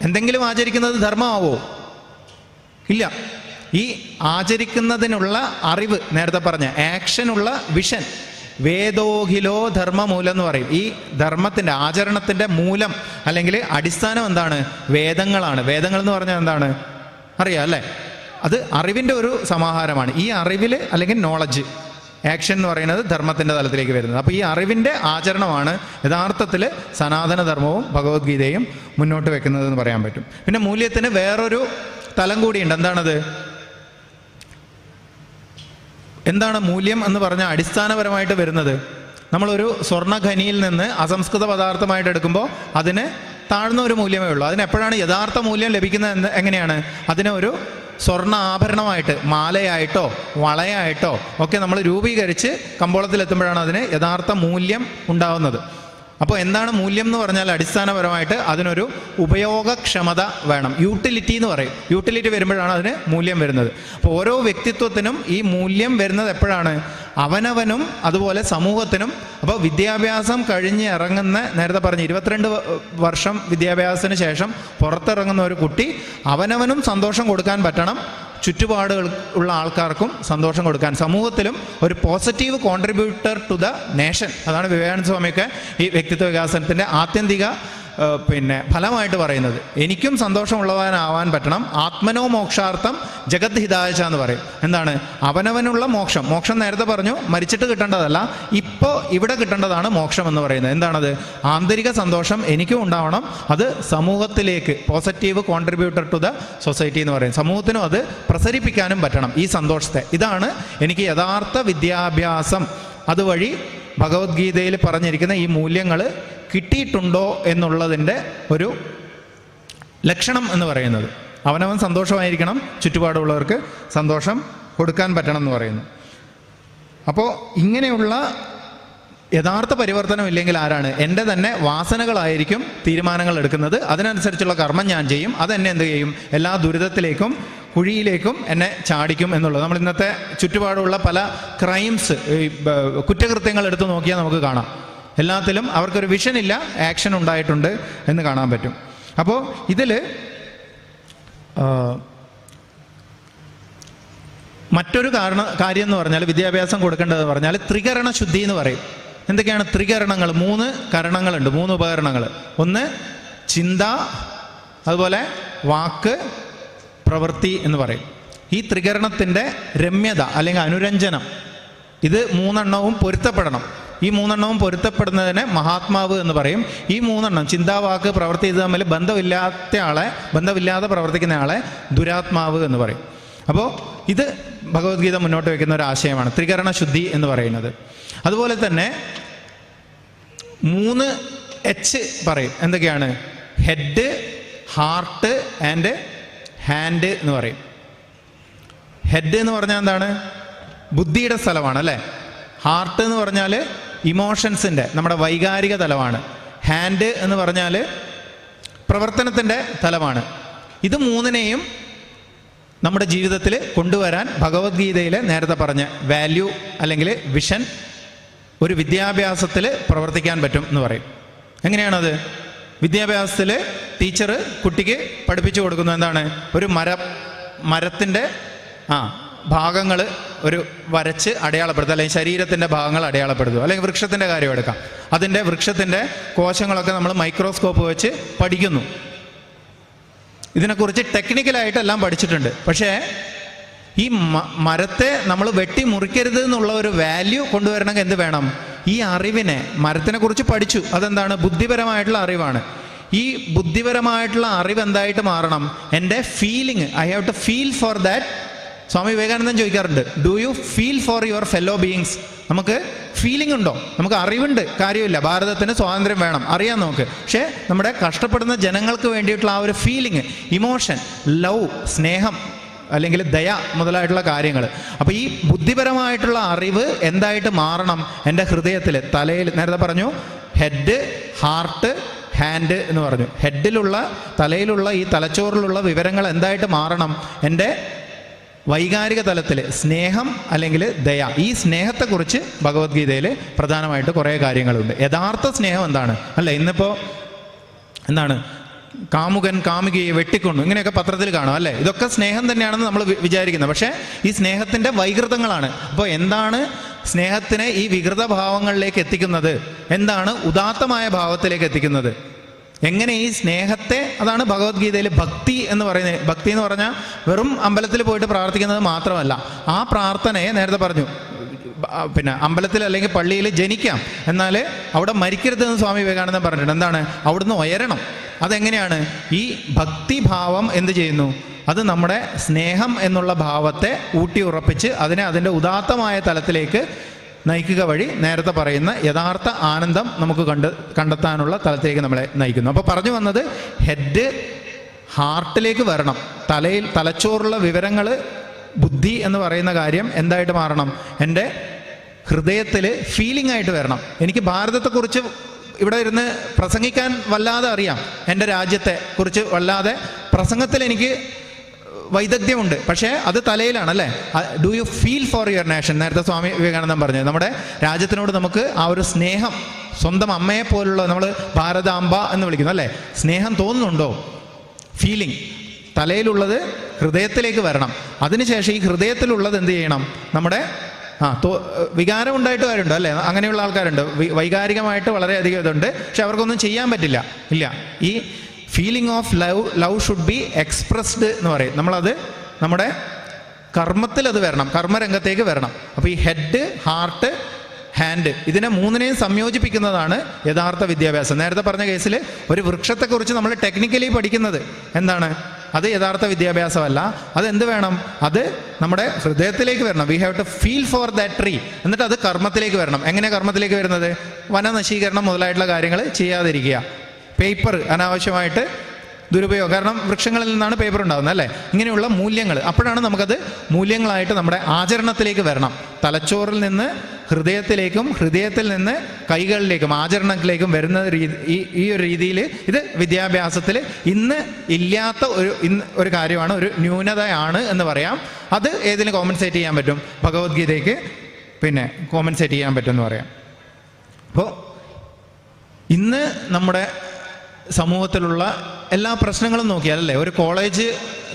എന്തെങ്കിലും ആചരിക്കുന്നത് ധർമ്മമാവോ? ഇല്ല. ഈ ആചരിക്കുന്നതിനുള്ള അറിവ്, നേരത്തെ പറഞ്ഞ ആക്ഷനുള്ള വിഷൻ, വേദോഖിലോ ധർമ്മമൂലം എന്ന് പറയും. ഈ ധർമ്മത്തിൻ്റെ, ആചരണത്തിൻ്റെ മൂലം അല്ലെങ്കിൽ അടിസ്ഥാനം എന്താണ്? വേദങ്ങളാണ്. വേദങ്ങൾ എന്ന് പറഞ്ഞാൽ എന്താണ്? അറിയാം അല്ലേ? അത് അറിവിൻ്റെ ഒരു സമാഹാരമാണ്. ഈ അറിവിൽ അല്ലെങ്കിൽ നോളജ്, ആക്ഷൻ എന്ന് പറയുന്നത് ധർമ്മത്തിൻ്റെ തലത്തിലേക്ക് വരുന്നത്. അപ്പോൾ ഈ അറിവിൻ്റെ ആചരണമാണ് യഥാർത്ഥത്തിൽ സനാതനധർമ്മവും ഭഗവത്ഗീതയും മുന്നോട്ട് വെക്കുന്നതെന്ന് പറയാൻ പറ്റും. പിന്നെ മൂല്യത്തിന് വേറൊരു തലം കൂടിയുണ്ട്. എന്താണത്? എന്താണ് മൂല്യം എന്ന് പറഞ്ഞാൽ അടിസ്ഥാനപരമായിട്ട് വരുന്നത്? നമ്മളൊരു സ്വർണ്ണഖനിയിൽ നിന്ന് അസംസ്കൃത പദാർത്ഥമായിട്ട് എടുക്കുമ്പോൾ അതിന് താഴ്ന്ന ഒരു മൂല്യമേ ഉള്ളൂ. അതിനെപ്പോഴാണ് യഥാർത്ഥ മൂല്യം ലഭിക്കുന്നത്? എങ്ങനെയാണ്? അതിനെ ഒരു സ്വർണ്ണ ആഭരണമായിട്ട്, മാലയായിട്ടോ വളയായിട്ടോ ഒക്കെ നമ്മൾ രൂപീകരിച്ച് കമ്പോളത്തിലെത്തുമ്പോഴാണ് അതിന് യഥാർത്ഥ മൂല്യം ഉണ്ടാവുന്നത്. അപ്പോൾ എന്താണ് മൂല്യം എന്ന് പറഞ്ഞാൽ അടിസ്ഥാനപരമായിട്ട് അതിനൊരു ഉപയോഗക്ഷമത വേണം. യൂട്ടിലിറ്റി എന്ന് പറയും. യൂട്ടിലിറ്റി വരുമ്പോഴാണ് അതിന് മൂല്യം വരുന്നത്. അപ്പോൾ ഓരോ വ്യക്തിത്വത്തിനും ഈ മൂല്യം വരുന്നത് എപ്പോഴാണ്? അവനവനും അതുപോലെ സമൂഹത്തിനും. അപ്പോൾ വിദ്യാഭ്യാസം കഴിഞ്ഞ് ഇറങ്ങുന്ന, നേരത്തെ പറഞ്ഞ 22 വർഷം വിദ്യാഭ്യാസത്തിന് ശേഷം പുറത്തിറങ്ങുന്ന ഒരു കുട്ടി അവനവനും സന്തോഷം കൊടുക്കാൻ പറ്റണം, ചുറ്റുപാടുകൾ ഉള്ള ആൾക്കാർക്കും സന്തോഷം കൊടുക്കാൻ, സമൂഹത്തിലും ഒരു positive contributor to the nation. അതാണ് വിവേകാനന്ദ സ്വാമിയൊക്കെ ഈ വ്യക്തിത്വ വികാസനത്തിൻ്റെ ആത്യന്തിക ഫലമായിട്ട് പറയുന്നത്. എനിക്കും സന്തോഷമുള്ളവനാവാൻ പറ്റണം. ആത്മനോ മോക്ഷാർത്ഥം ജഗത് ഹിതായച്ച എന്ന് പറയും. എന്താണ്? അവനവനുള്ള മോക്ഷം. മോക്ഷം നേരത്തെ പറഞ്ഞു മരിച്ചിട്ട് കിട്ടേണ്ടതല്ല, ഇപ്പോൾ ഇവിടെ കിട്ടേണ്ടതാണ് മോക്ഷം എന്ന് പറയുന്നത്. എന്താണത്? ആന്തരിക സന്തോഷം എനിക്കും ഉണ്ടാവണം. അത് സമൂഹത്തിലേക്ക് positive contributor to the society എന്ന് പറയും. സമൂഹത്തിനും അത് പ്രസരിപ്പിക്കാനും പറ്റണം ഈ സന്തോഷത്തെ. ഇതാണ് എനിക്ക് യഥാർത്ഥ വിദ്യാഭ്യാസം അതുവഴി ഭഗവത്ഗീതയിൽ പറഞ്ഞിരിക്കുന്ന ഈ മൂല്യങ്ങൾ കിട്ടിയിട്ടുണ്ടോ എന്നുള്ളതിൻ്റെ ഒരു ലക്ഷണം എന്ന് പറയുന്നത്. അവനവൻ സന്തോഷമായിരിക്കണം, ചുറ്റുപാടുള്ളവർക്ക് സന്തോഷം കൊടുക്കാൻ പറ്റണം എന്ന് പറയുന്നു. അപ്പോൾ ഇങ്ങനെയുള്ള യഥാർത്ഥ പരിവർത്തനം ഇല്ലെങ്കിൽ ആരാണ്? എൻ്റെ തന്നെ വാസനകളായിരിക്കും തീരുമാനങ്ങൾ എടുക്കുന്നത്. അതിനനുസരിച്ചുള്ള കർമ്മം ഞാൻ ചെയ്യും. അതെന്നെ എന്ത് ചെയ്യും? എല്ലാ ദുരിതത്തിലേക്കും കുഴിയിലേക്കും എന്നെ ചാടിക്കും എന്നുള്ളത്. നമ്മൾ ഇന്നത്തെ ചുറ്റുപാടുള്ള പല ക്രൈംസ്, കുറ്റകൃത്യങ്ങൾ എടുത്തു നോക്കിയാൽ നമുക്ക് കാണാം. എല്ലാത്തിലും അവർക്കൊരു വിഷൻ ഇല്ല, ആക്ഷൻ ഉണ്ടായിട്ടുണ്ട് എന്ന് കാണാൻ പറ്റും. അപ്പോൾ ഇതിൽ മറ്റൊരു കാര്യം എന്ന് പറഞ്ഞാൽ, വിദ്യാഭ്യാസം കൊടുക്കേണ്ടതെന്ന് പറഞ്ഞാൽ ത്രികരണ ശുദ്ധി എന്ന് പറയും. എന്തൊക്കെയാണ് ത്രികരണങ്ങൾ? 3 കരണങ്ങളുണ്ട്, 3 ഉപകരണങ്ങൾ. ഒന്ന് ചിന്ത, അതുപോലെ വാക്ക്, പ്രവൃത്തി എന്ന് പറയും. ഈ ത്രികരണത്തിൻ്റെ രമ്യത അല്ലെങ്കിൽ അനുരഞ്ജനം, ഇത് 3 പൊരുത്തപ്പെടണം. ഈ 3 പൊരുത്തപ്പെടുന്നതിനെ മഹാത്മാവ് എന്ന് പറയും. ഈ 3 ചിന്താ, വാക്ക്, പ്രവൃത്തി, ഇത് തമ്മിൽ ബന്ധമില്ലാതെ പ്രവർത്തിക്കുന്ന ആളെ ദുരാത്മാവ് എന്ന് പറയും. അപ്പോൾ ഇത് ഭഗവത്ഗീത മുന്നോട്ട് വയ്ക്കുന്ന ഒരു ആശയമാണ് ത്രികരണ ശുദ്ധി എന്ന് പറയുന്നത്. അതുപോലെ തന്നെ 3 H പറയും. എന്തൊക്കെയാണ്? ഹെഡ്, ഹാർട്ട് ആൻഡ് ഹാൻഡ് എന്ന് പറയും. ഹെഡ് എന്ന് പറഞ്ഞാൽ എന്താണ്? ബുദ്ധിയുടെ സ്ഥലമാണ് അല്ലേ. ഹാർട്ട് എന്ന് പറഞ്ഞാൽ ഇമോഷൻസിൻ്റെ, നമ്മുടെ വൈകാരിക തലമാണ്. ഹാൻഡ് എന്ന് പറഞ്ഞാൽ പ്രവർത്തനത്തിൻ്റെ തലമാണ്. ഇത് 3നെയും നമ്മുടെ ജീവിതത്തിൽ കൊണ്ടുവരാൻ ഭഗവത്ഗീതയിൽ നേരത്തെ പറഞ്ഞ വാല്യൂ അല്ലെങ്കിൽ വിഷൻ ഒരു വിദ്യാഭ്യാസത്തിൽ പ്രവർത്തിക്കാൻ പറ്റും എന്ന് പറയും. എങ്ങനെയാണത്? വിദ്യാഭ്യാസത്തിൽ ടീച്ചർ കുട്ടിക്ക് പഠിപ്പിച്ചു കൊടുക്കുന്നു എന്താണ്? ഒരു മരത്തിൻ്റെ ഭാഗങ്ങൾ ഒരു വരച്ച് അടയാളപ്പെടുത്തുക, അല്ലെങ്കിൽ ശരീരത്തിൻ്റെ ഭാഗങ്ങൾ അടയാളപ്പെടുത്തുക, അല്ലെങ്കിൽ വൃക്ഷത്തിൻ്റെ കാര്യം എടുക്കാം. വൃക്ഷത്തിൻ്റെ കോശങ്ങളൊക്കെ നമ്മൾ മൈക്രോസ്കോപ്പ് വെച്ച് പഠിക്കുന്നു. ഇതിനെക്കുറിച്ച് ടെക്നിക്കലായിട്ടെല്ലാം പഠിച്ചിട്ടുണ്ട്. പക്ഷേ ഈ മരത്തെ നമ്മൾ വെട്ടി മുറിക്കരുത് എന്നുള്ള ഒരു വാല്യൂ കൊണ്ടുവരണമെങ്കിൽ എന്ത് വേണം? ഈ അറിവിനെ, മരത്തിനെ കുറിച്ച് പഠിച്ചു, അതെന്താണ്? ബുദ്ധിപരമായിട്ടുള്ള അറിവാണ്. ഈ ബുദ്ധിപരമായിട്ടുള്ള അറിവ് എന്തായിട്ട് മാറണം? എൻ്റെ feeling, I have to feel for that. Swami Vivekanandan ചോദിക്കാറുണ്ട്, do you feel for your fellow beings? നമുക്ക് ഫീലിംഗ് ഉണ്ടോ? നമുക്ക് അറിവുണ്ട്, കാര്യമില്ല, ഭാരതത്തിന് സ്വാതന്ത്ര്യം വേണം, അറിയാം നമുക്ക്. പക്ഷേ നമ്മുടെ കഷ്ടപ്പെടുന്ന ജനങ്ങൾക്ക് വേണ്ടിയിട്ടുള്ള ആ ഒരു ഫീലിംഗ്, ഇമോഷൻ, ലവ്, സ്നേഹം അല്ലെങ്കിൽ ദയ മുതലായിട്ടുള്ള കാര്യങ്ങൾ. അപ്പോൾ ഈ ബുദ്ധിപരമായിട്ടുള്ള അറിവ് എന്തായിട്ട് മാറണം? എൻ്റെ ഹൃദയത്തിൽ, തലയിൽ, നേരത്തെ പറഞ്ഞു ഹെഡ്, ഹാർട്ട്, ഹാൻഡ് എന്ന് പറഞ്ഞു. ഹെഡിലുള്ള, തലയിലുള്ള, ഈ തലച്ചോറിലുള്ള വിവരങ്ങൾ എന്തായിട്ട് മാറണം? എൻ്റെ വൈകാരിക തലത്തിൽ സ്നേഹം അല്ലെങ്കിൽ ദയ. ഈ സ്നേഹത്തെക്കുറിച്ച് ഭഗവത്ഗീതയിൽ പ്രധാനമായിട്ട് കുറേ കാര്യങ്ങളുണ്ട്. യഥാർത്ഥ സ്നേഹം എന്താണ് അല്ലേ? ഇന്നിപ്പോൾ എന്താണ്? കാമുകൻ കാമുകിയെ വെട്ടിക്കൊണ്ടു, ഇങ്ങനെയൊക്കെ പത്രത്തിൽ കാണും അല്ലേ? ഇതൊക്കെ സ്നേഹം തന്നെയാണെന്ന് നമ്മൾ വിചാരിക്കുന്നത്. പക്ഷേ ഈ സ്നേഹത്തിൻ്റെ വൈകൃതങ്ങളാണ്. അപ്പോൾ എന്താണ് സ്നേഹത്തിനെ ഈ വികൃത ഭാവങ്ങളിലേക്ക് എത്തിക്കുന്നത്? എന്താണ് ഉദാത്തമായ ഭാവത്തിലേക്ക് എത്തിക്കുന്നത്? എങ്ങനെ ഈ സ്നേഹത്തെ, അതാണ് ഭഗവത്ഗീതയിൽ ഭക്തി എന്ന് പറയുന്നത്. ഭക്തി എന്ന് പറഞ്ഞാൽ വെറും അമ്പലത്തിൽ പോയിട്ട് പ്രാർത്ഥിക്കുന്നത് മാത്രമല്ല. ആ പ്രാർത്ഥനയെ നേരത്തെ പറഞ്ഞു, പിന്നെ അമ്പലത്തിൽ അല്ലെങ്കിൽ പള്ളിയിൽ ജനിക്കാം, എന്നാൽ അവിടെ മരിക്കരുതെന്ന് സ്വാമി വിവേകാനന്ദൻ പറഞ്ഞിട്ടുണ്ട്. എന്താണ്? അവിടുന്ന് ഉയരണം. അതെങ്ങനെയാണ്? ഈ ഭക്തിഭാവം എന്ത് ചെയ്യുന്നു? അത് നമ്മുടെ സ്നേഹം എന്നുള്ള ഭാവത്തെ ഊട്ടി ഉറപ്പിച്ച് അതിനെ അതിൻ്റെ ഉദാത്തമായ തലത്തിലേക്ക് നയിക്കുക വഴി നേരത്തെ പറയുന്ന യഥാർത്ഥ ആനന്ദം നമുക്ക് കണ്ടെത്താനുള്ള തലത്തിലേക്ക് നമ്മളെ നയിക്കുന്നു. അപ്പോൾ പറഞ്ഞു വന്നത് ഹെഡ് ഹാർട്ടിലേക്ക് വരണം. തലച്ചോറുള്ള വിവരങ്ങൾ, ബുദ്ധി എന്ന് പറയുന്ന കാര്യം എന്തായിട്ട് മാറണം? എൻ്റെ ഹൃദയത്തിൽ ഫീലിംഗ് ആയിട്ട് വരണം. എനിക്ക് ഭാരതത്തെക്കുറിച്ച് ഇവിടെ ഇരുന്ന് പ്രസംഗിക്കാൻ വല്ലാതെ അറിയാം, എൻ്റെ രാജ്യത്തെ കുറിച്ച് വല്ലാതെ പ്രസംഗത്തിൽ എനിക്ക് വൈദഗ്ധ്യമുണ്ട്, പക്ഷേ അത് തലയിലാണ് അല്ലേ? Do you feel for your nation? നേരത്തെ സ്വാമി വിവേകാനന്ദൻ പറഞ്ഞത് നമ്മുടെ രാജ്യത്തിനോട് നമുക്ക് ആ ഒരു സ്നേഹം, സ്വന്തം അമ്മയെ പോലുള്ള, നമ്മൾ ഭാരതാംബ എന്ന് വിളിക്കുന്നു അല്ലേ, സ്നേഹം തോന്നുന്നുണ്ടോ? ഫീലിംഗ് തലയിലുള്ളത് ഹൃദയത്തിലേക്ക് വരണം. അതിനുശേഷം ഈ ഹൃദയത്തിലുള്ളത് എന്ത് ചെയ്യണം? നമ്മുടെ വികാരം ഉണ്ടായിട്ട് കാര്യമുണ്ട് അല്ലേ? അങ്ങനെയുള്ള ആൾക്കാരുണ്ട്, വൈകാരികമായിട്ട് വളരെയധികം ഇതുണ്ട്, പക്ഷെ അവർക്കൊന്നും ചെയ്യാൻ പറ്റില്ല. ഇല്ല, ഈ feeling of love should be expressed എന്ന് പറയും. നമ്മളത് നമ്മുടെ കർമ്മത്തിൽ അത് വരണം, കർമ്മരംഗത്തേക്ക് വരണം. അപ്പോൾ ഈ ഹെഡ്, ഹാർട്ട്, ഹാൻഡ്, ഇതിനെ 3നെയും സംയോജിപ്പിക്കുന്നതാണ് യഥാർത്ഥ വിദ്യാഭ്യാസം. നേരത്തെ പറഞ്ഞ കേസിൽ ഒരു വൃക്ഷത്തെക്കുറിച്ച് നമ്മൾ ടെക്നിക്കലി പഠിക്കുന്നത് എന്താണ്? അത് യഥാർത്ഥ വിദ്യാഭ്യാസമല്ല. അതെന്ത് വേണം? അത് നമ്മുടെ ഹൃദയത്തിലേക്ക് വരണം. We have to feel for that tree. എന്നിട്ട് അത് കർമ്മത്തിലേക്ക് വരണം. എങ്ങനെ കർമ്മത്തിലേക്ക് വരുന്നത്? വനനശീകരണം മുതലായിട്ടുള്ള കാര്യങ്ങൾ ചെയ്യാതിരിക്കുക, പേപ്പർ അനാവശ്യമായിട്ട് ദുരുപയോഗം, കാരണം വൃക്ഷങ്ങളിൽ നിന്നാണ് പേപ്പർ ഉണ്ടാകുന്നത് അല്ലേ, ഇങ്ങനെയുള്ള മൂല്യങ്ങൾ. അപ്പോഴാണ് നമുക്കത് മൂല്യങ്ങളായിട്ട് നമ്മുടെ ആചരണത്തിലേക്ക് വരണം. തലച്ചോറിൽ നിന്ന് ഹൃദയത്തിലേക്കും ഹൃദയത്തിൽ നിന്ന് കൈകളിലേക്കും ആചരണത്തിലേക്കും വരുന്ന ഈ ഒരു രീതിയിൽ ഇത് വിദ്യാഭ്യാസത്തിൽ ഇന്ന് ഇല്ലാത്ത ഒരു കാര്യമാണ്, ഒരു ന്യൂനതയാണ് എന്ന് പറയാം. അത് ഏതിന് കോമ്പൻസേറ്റ് ചെയ്യാൻ പറ്റും? ഭഗവത്ഗീതയ്ക്ക് പിന്നെ കോമ്പൻസേറ്റ് ചെയ്യാൻ പറ്റുമെന്ന് പറയാം. അപ്പോൾ ഇന്ന് നമ്മുടെ സമൂഹത്തിലുള്ള എല്ലാ പ്രശ്നങ്ങളും നോക്കിയാലല്ലേ, ഒരു കോളേജ്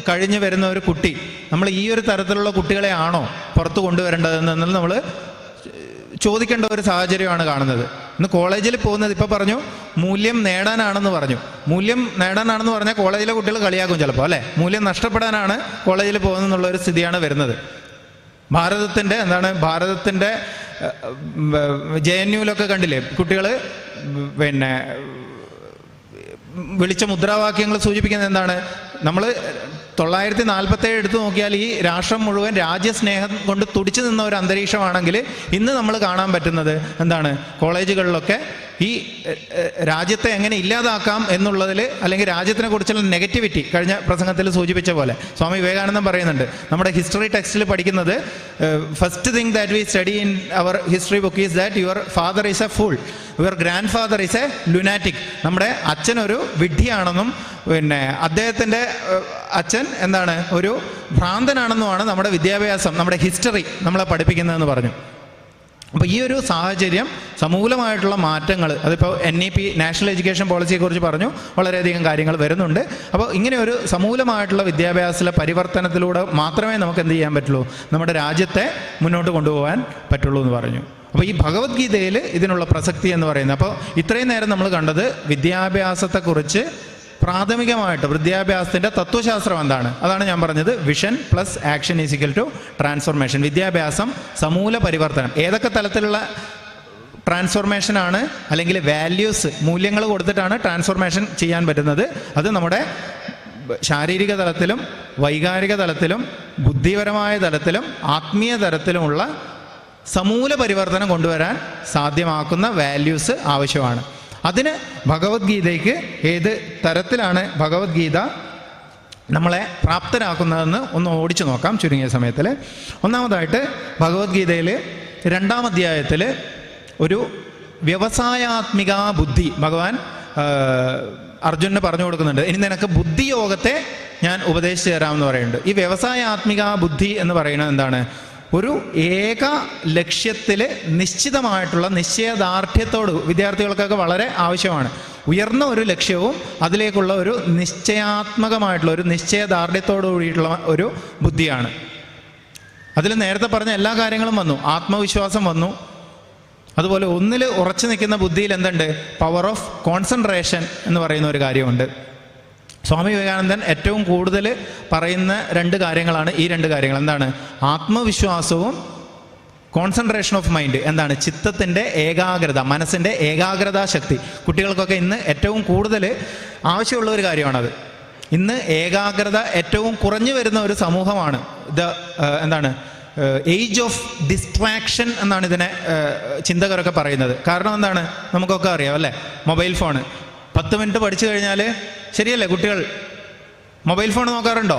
കഴിഞ്ഞ് വരുന്ന ഒരു കുട്ടി, നമ്മൾ ഈ ഒരു തരത്തിലുള്ള കുട്ടികളെ ആണോ പുറത്ത് കൊണ്ടുവരേണ്ടതെന്ന് നമ്മൾ ചോദിക്കേണ്ട ഒരു സാഹചര്യമാണ് കാണുന്നത്. ഇന്ന് കോളേജിൽ പോകുന്നത്, ഇപ്പോൾ പറഞ്ഞു മൂല്യം നേടാനാണെന്ന് പറഞ്ഞു. മൂല്യം നേടാനാണെന്ന് പറഞ്ഞാൽ കോളേജിലെ കുട്ടികൾ കളിയാക്കും ചിലപ്പോൾ അല്ലേ. മൂല്യം നഷ്ടപ്പെടാനാണ് കോളേജിൽ പോകുന്നതെന്നുള്ള ഒരു സ്ഥിതിയാണ് വരുന്നത്. ഭാരതത്തിൻ്റെ JNUവിലൊക്കെ കണ്ടില്ലേ കുട്ടികൾ പിന്നെ വിളിച്ച മുദ്രാവാക്യങ്ങൾ സൂചിപ്പിക്കുന്നത് എന്താണ്? നമ്മൾ 947 എടുത്തു നോക്കിയാൽ ഈ രാഷ്ട്രം മുഴുവൻ രാജ്യസ്നേഹം കൊണ്ട് തുടിച്ചു നിന്ന ഒരു അന്തരീക്ഷമാണെങ്കിൽ ഇന്ന് നമ്മൾ കാണാൻ പറ്റുന്നത് എന്താണ്? കോളേജുകളിലൊക്കെ ഈ രാജ്യത്തെ എങ്ങനെ ഇല്ലാതാക്കാം എന്നുള്ളതിൽ, അല്ലെങ്കിൽ രാജ്യത്തിനെ കുറിച്ചുള്ള നെഗറ്റിവിറ്റി കഴിഞ്ഞ പ്രസംഗത്തിൽ സൂചിപ്പിച്ച പോലെ സ്വാമി വിവേകാനന്ദൻ പറയുന്നുണ്ട്, നമ്മുടെ ഹിസ്റ്ററി ടെക്സ്റ്റിൽ പഠിക്കുന്നത് first thing that we study in our history book is that your father is a fool, your grandfather is a lunatic. നമ്മുടെ അച്ഛനൊരു വിഡ്ഢിയാണെന്നും പിന്നെ അദ്ദേഹത്തിൻ്റെ അച്ഛൻ എന്താണ് ഒരു ഭ്രാന്തനാണെന്നുമാണ് നമ്മുടെ വിദ്യാഭ്യാസം, നമ്മുടെ ഹിസ്റ്ററി നമ്മളെ പഠിപ്പിക്കുന്നതെന്ന് പറഞ്ഞു. അപ്പോൾ ഈ ഒരു സാഹചര്യം, സമൂലമായിട്ടുള്ള മാറ്റങ്ങൾ, അതിപ്പോൾ NEP നാഷണൽ എഡ്യൂക്കേഷൻ പോളിസിയെക്കുറിച്ച് പറഞ്ഞു, വളരെയധികം കാര്യങ്ങൾ വരുന്നുണ്ട്. അപ്പോൾ ഇങ്ങനെ ഒരു സമൂലമായിട്ടുള്ള വിദ്യാഭ്യാസത്തിലെ പരിവർത്തനത്തിലൂടെ മാത്രമേ നമുക്ക് എന്ത് ചെയ്യാൻ പറ്റുള്ളൂ? നമ്മുടെ രാജ്യത്തെ മുന്നോട്ട് കൊണ്ടുപോകാൻ പറ്റുള്ളൂ എന്ന് പറഞ്ഞു. അപ്പോൾ ഈ ഭഗവത്ഗീതയിൽ ഇതിനുള്ള പ്രസക്തി എന്ന് പറയുന്നത്, അപ്പോൾ ഇത്രയും നേരം നമ്മൾ കണ്ടത് വിദ്യാഭ്യാസത്തെക്കുറിച്ച് പ്രാഥമികമായിട്ട് വിദ്യാഭ്യാസത്തിൻ്റെ തത്വശാസ്ത്രം എന്താണ്, അതാണ് ഞാൻ പറഞ്ഞത്. Vision plus action is equal to transformation. വിദ്യാഭ്യാസം സമൂല പരിവർത്തനം. ഏതൊക്കെ തലത്തിലുള്ള ട്രാൻസ്ഫോർമേഷനാണ്, അല്ലെങ്കിൽ വാല്യൂസ്, മൂല്യങ്ങൾ കൊടുത്തിട്ടാണ് ട്രാൻസ്ഫോർമേഷൻ ചെയ്യാൻ പറ്റുന്നത്? അത് നമ്മുടെ ശാരീരിക തലത്തിലും വൈകാരിക തലത്തിലും ബുദ്ധിപരമായ തലത്തിലും ആത്മീയ തലത്തിലുമുള്ള സമൂല പരിവർത്തനം കൊണ്ടുവരാൻ സാധ്യമാക്കുന്ന വാല്യൂസ് ആവശ്യമാണ്. അതിന് ഭഗവത്ഗീതയ്ക്ക് ഏത് തരത്തിലാണ് ഭഗവത്ഗീത നമ്മളെ പ്രാപ്തരാക്കുന്നതെന്ന് ഒന്ന് ഓടിച്ചു നോക്കാം ചുരുങ്ങിയ സമയത്തിൽ. ഒന്നാമതായിട്ട് ഭഗവത്ഗീതയിൽ 2-ാം അധ്യായത്തിൽ ഒരു വ്യവസായാത്മിക ബുദ്ധി ഭഗവാൻ അർജുനന് പറഞ്ഞു കൊടുക്കുന്നുണ്ട്. ഇനി നിനക്ക് ബുദ്ധിയോഗത്തെ ഞാൻ ഉപദേശിച്ചു തരാമെന്ന് പറയുന്നുണ്ട്. ഈ വ്യവസായാത്മിക ബുദ്ധി എന്ന് പറയുന്നത് എന്താണ്? ഒരു ഏക ലക്ഷ്യത്തിൽ നിശ്ചിതമായിട്ടുള്ള നിശ്ചയദാർഢ്യത്തോട് വിദ്യാർത്ഥികൾക്കൊക്കെ വളരെ ആവശ്യമാണ്. ഉയർന്ന ഒരു ലക്ഷ്യവും അതിലേക്കുള്ള ഒരു നിശ്ചയാത്മകമായിട്ടുള്ള ഒരു നിശ്ചയദാർഢ്യത്തോടു കൂടിയിട്ടുള്ള ഒരു ബുദ്ധിയാണ്. അതിൽ നേരത്തെ പറഞ്ഞ എല്ലാ കാര്യങ്ങളും വന്നു. ആത്മവിശ്വാസം വന്നു. അതുപോലെ ഒന്നിൽ ഉറച്ചു നിൽക്കുന്ന ബുദ്ധിയിൽ എന്തുണ്ട്? പവർ ഓഫ് കോൺസെൻട്രേഷൻ എന്ന് പറയുന്ന ഒരു കാര്യമുണ്ട്. സ്വാമി വിവേകാനന്ദൻ ഏറ്റവും കൂടുതൽ പറയുന്ന 2 കാര്യങ്ങളാണ് ഈ 2 കാര്യങ്ങൾ. എന്താണ്? ആത്മവിശ്വാസവും കോൺസെൻട്രേഷൻ ഓഫ് മൈൻഡ്. എന്താണ്? ചിത്തത്തിൻ്റെ ഏകാഗ്രത, മനസ്സിൻ്റെ ഏകാഗ്രതാ ശക്തി. കുട്ടികൾക്കൊക്കെ ഇന്ന് ഏറ്റവും കൂടുതൽ ആവശ്യമുള്ള ഒരു കാര്യമാണത്. ഇന്ന് ഏകാഗ്രത ഏറ്റവും കുറഞ്ഞു വരുന്ന ഒരു സമൂഹമാണ്. എന്താണ്? ഏജ് ഓഫ് ഡിസ്ട്രാക്ഷൻ എന്നാണ് ഇതിനെ ചിന്തകരൊക്കെ പറയുന്നത്. കാരണം എന്താണ്? നമുക്കൊക്കെ അറിയാം അല്ലേ, മൊബൈൽ ഫോണ് 10 മിനിറ്റ് പഠിച്ചു കഴിഞ്ഞാൽ, ശരിയല്ലേ, കുട്ടികൾ മൊബൈൽ ഫോൺ നോക്കാറുണ്ടോ?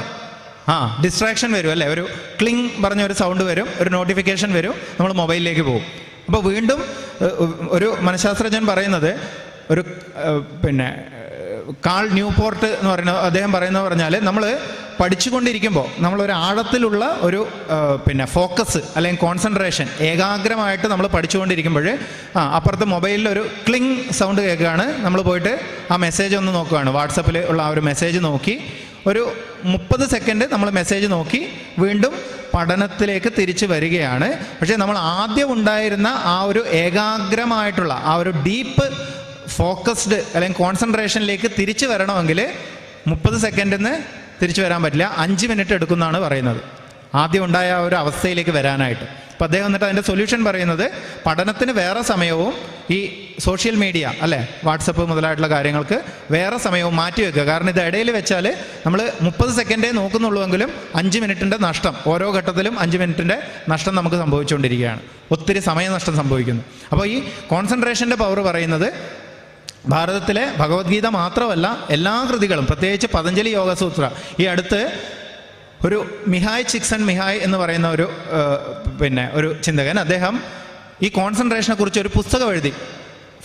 ഡിസ്ട്രാക്ഷൻ വരും അല്ലേ, ഒരു ക്ലിങ് പറഞ്ഞൊരു സൗണ്ട് വരും, ഒരു നോട്ടിഫിക്കേഷൻ വരും, നമ്മൾ മൊബൈലിലേക്ക് പോകും. അപ്പോൾ വീണ്ടും ഒരു മനഃശാസ്ത്രജ്ഞൻ പറയുന്നത്, ഒരു പിന്നെ കാൾ ന്യൂപോർട്ട് എന്ന് പറയുന്ന അദ്ദേഹം പറഞ്ഞാൽ, നമ്മൾ പഠിച്ചുകൊണ്ടിരിക്കുമ്പോൾ നമ്മളൊരു ആഴത്തിലുള്ള ഒരു പിന്നെ ഫോക്കസ് അല്ലെങ്കിൽ കോൺസെൻട്രേഷൻ, ഏകാഗ്രമായിട്ട് നമ്മൾ പഠിച്ചുകൊണ്ടിരിക്കുമ്പോൾ അപ്പുറത്ത് മൊബൈലിൽ ഒരു ക്ലിങ് സൗണ്ട് കേൾക്കുകയാണ്, നമ്മൾ പോയിട്ട് ആ മെസ്സേജ് ഒന്ന് നോക്കുകയാണ്. വാട്സപ്പിൽ ഉള്ള ആ ഒരു മെസ്സേജ് നോക്കി ഒരു 30 സെക്കൻഡ് നമ്മൾ മെസ്സേജ് നോക്കി വീണ്ടും പഠനത്തിലേക്ക് തിരിച്ചു വരികയാണ്. പക്ഷേ നമ്മൾ ആദ്യം ഉണ്ടായിരുന്ന ആ ഒരു ഏകാഗ്രമായിട്ടുള്ള ആ ഒരു ഡീപ്പ് ഫോക്കസ്ഡ് അല്ലെങ്കിൽ കോൺസെൻട്രേഷനിലേക്ക് തിരിച്ചു വരണമെങ്കിൽ 30 സെക്കൻഡിൽ നിന്ന് തിരിച്ചു വരാൻ പറ്റില്ല, 5 മിനിറ്റ് എടുക്കുമെന്നാണ് പറയുന്നത് ആദ്യം ഉണ്ടായ ആ ഒരു അവസ്ഥയിലേക്ക് വരാനായിട്ട്. അപ്പോൾ അദ്ദേഹം എന്നിട്ട് അതിൻ്റെ സൊല്യൂഷൻ പറയുന്നത്, പഠനത്തിന് വേറെ സമയവും ഈ സോഷ്യൽ മീഡിയ അല്ലേ, വാട്സപ്പ് മുതലായിട്ടുള്ള കാര്യങ്ങൾക്ക് വേറെ സമയവും മാറ്റി വെക്കുക. കാരണം ഇത് ഇടയിൽ വെച്ചാൽ നമ്മൾ 30 സെക്കൻഡേ നോക്കുന്നുള്ളൂവെങ്കിലും 5 മിനിറ്റിൻ്റെ നഷ്ടം, ഓരോ ഘട്ടത്തിലും 5 മിനിറ്റിൻ്റെ നഷ്ടം നമുക്ക് സംഭവിച്ചുകൊണ്ടിരിക്കുകയാണ്. ഒത്തിരി സമയനഷ്ടം സംഭവിക്കുന്നു. അപ്പോൾ ഈ കോൺസെൻട്രേഷൻ്റെ പവർ പറയുന്നത് ഭാരതത്തിലെ ഭഗവത്ഗീത മാത്രമല്ല, എല്ലാ കൃതികളും, പ്രത്യേകിച്ച് പതഞ്ജലി യോഗസൂത്ര. ഈ അടുത്ത് ഒരു മിഹായ് ചിക്സൺമിഹായ് എന്ന് പറയുന്ന ഒരു ചിന്തകൻ, അദ്ദേഹം ഈ കോൺസെൻട്രേഷനെ കുറിച്ച് ഒരു പുസ്തകം എഴുതി.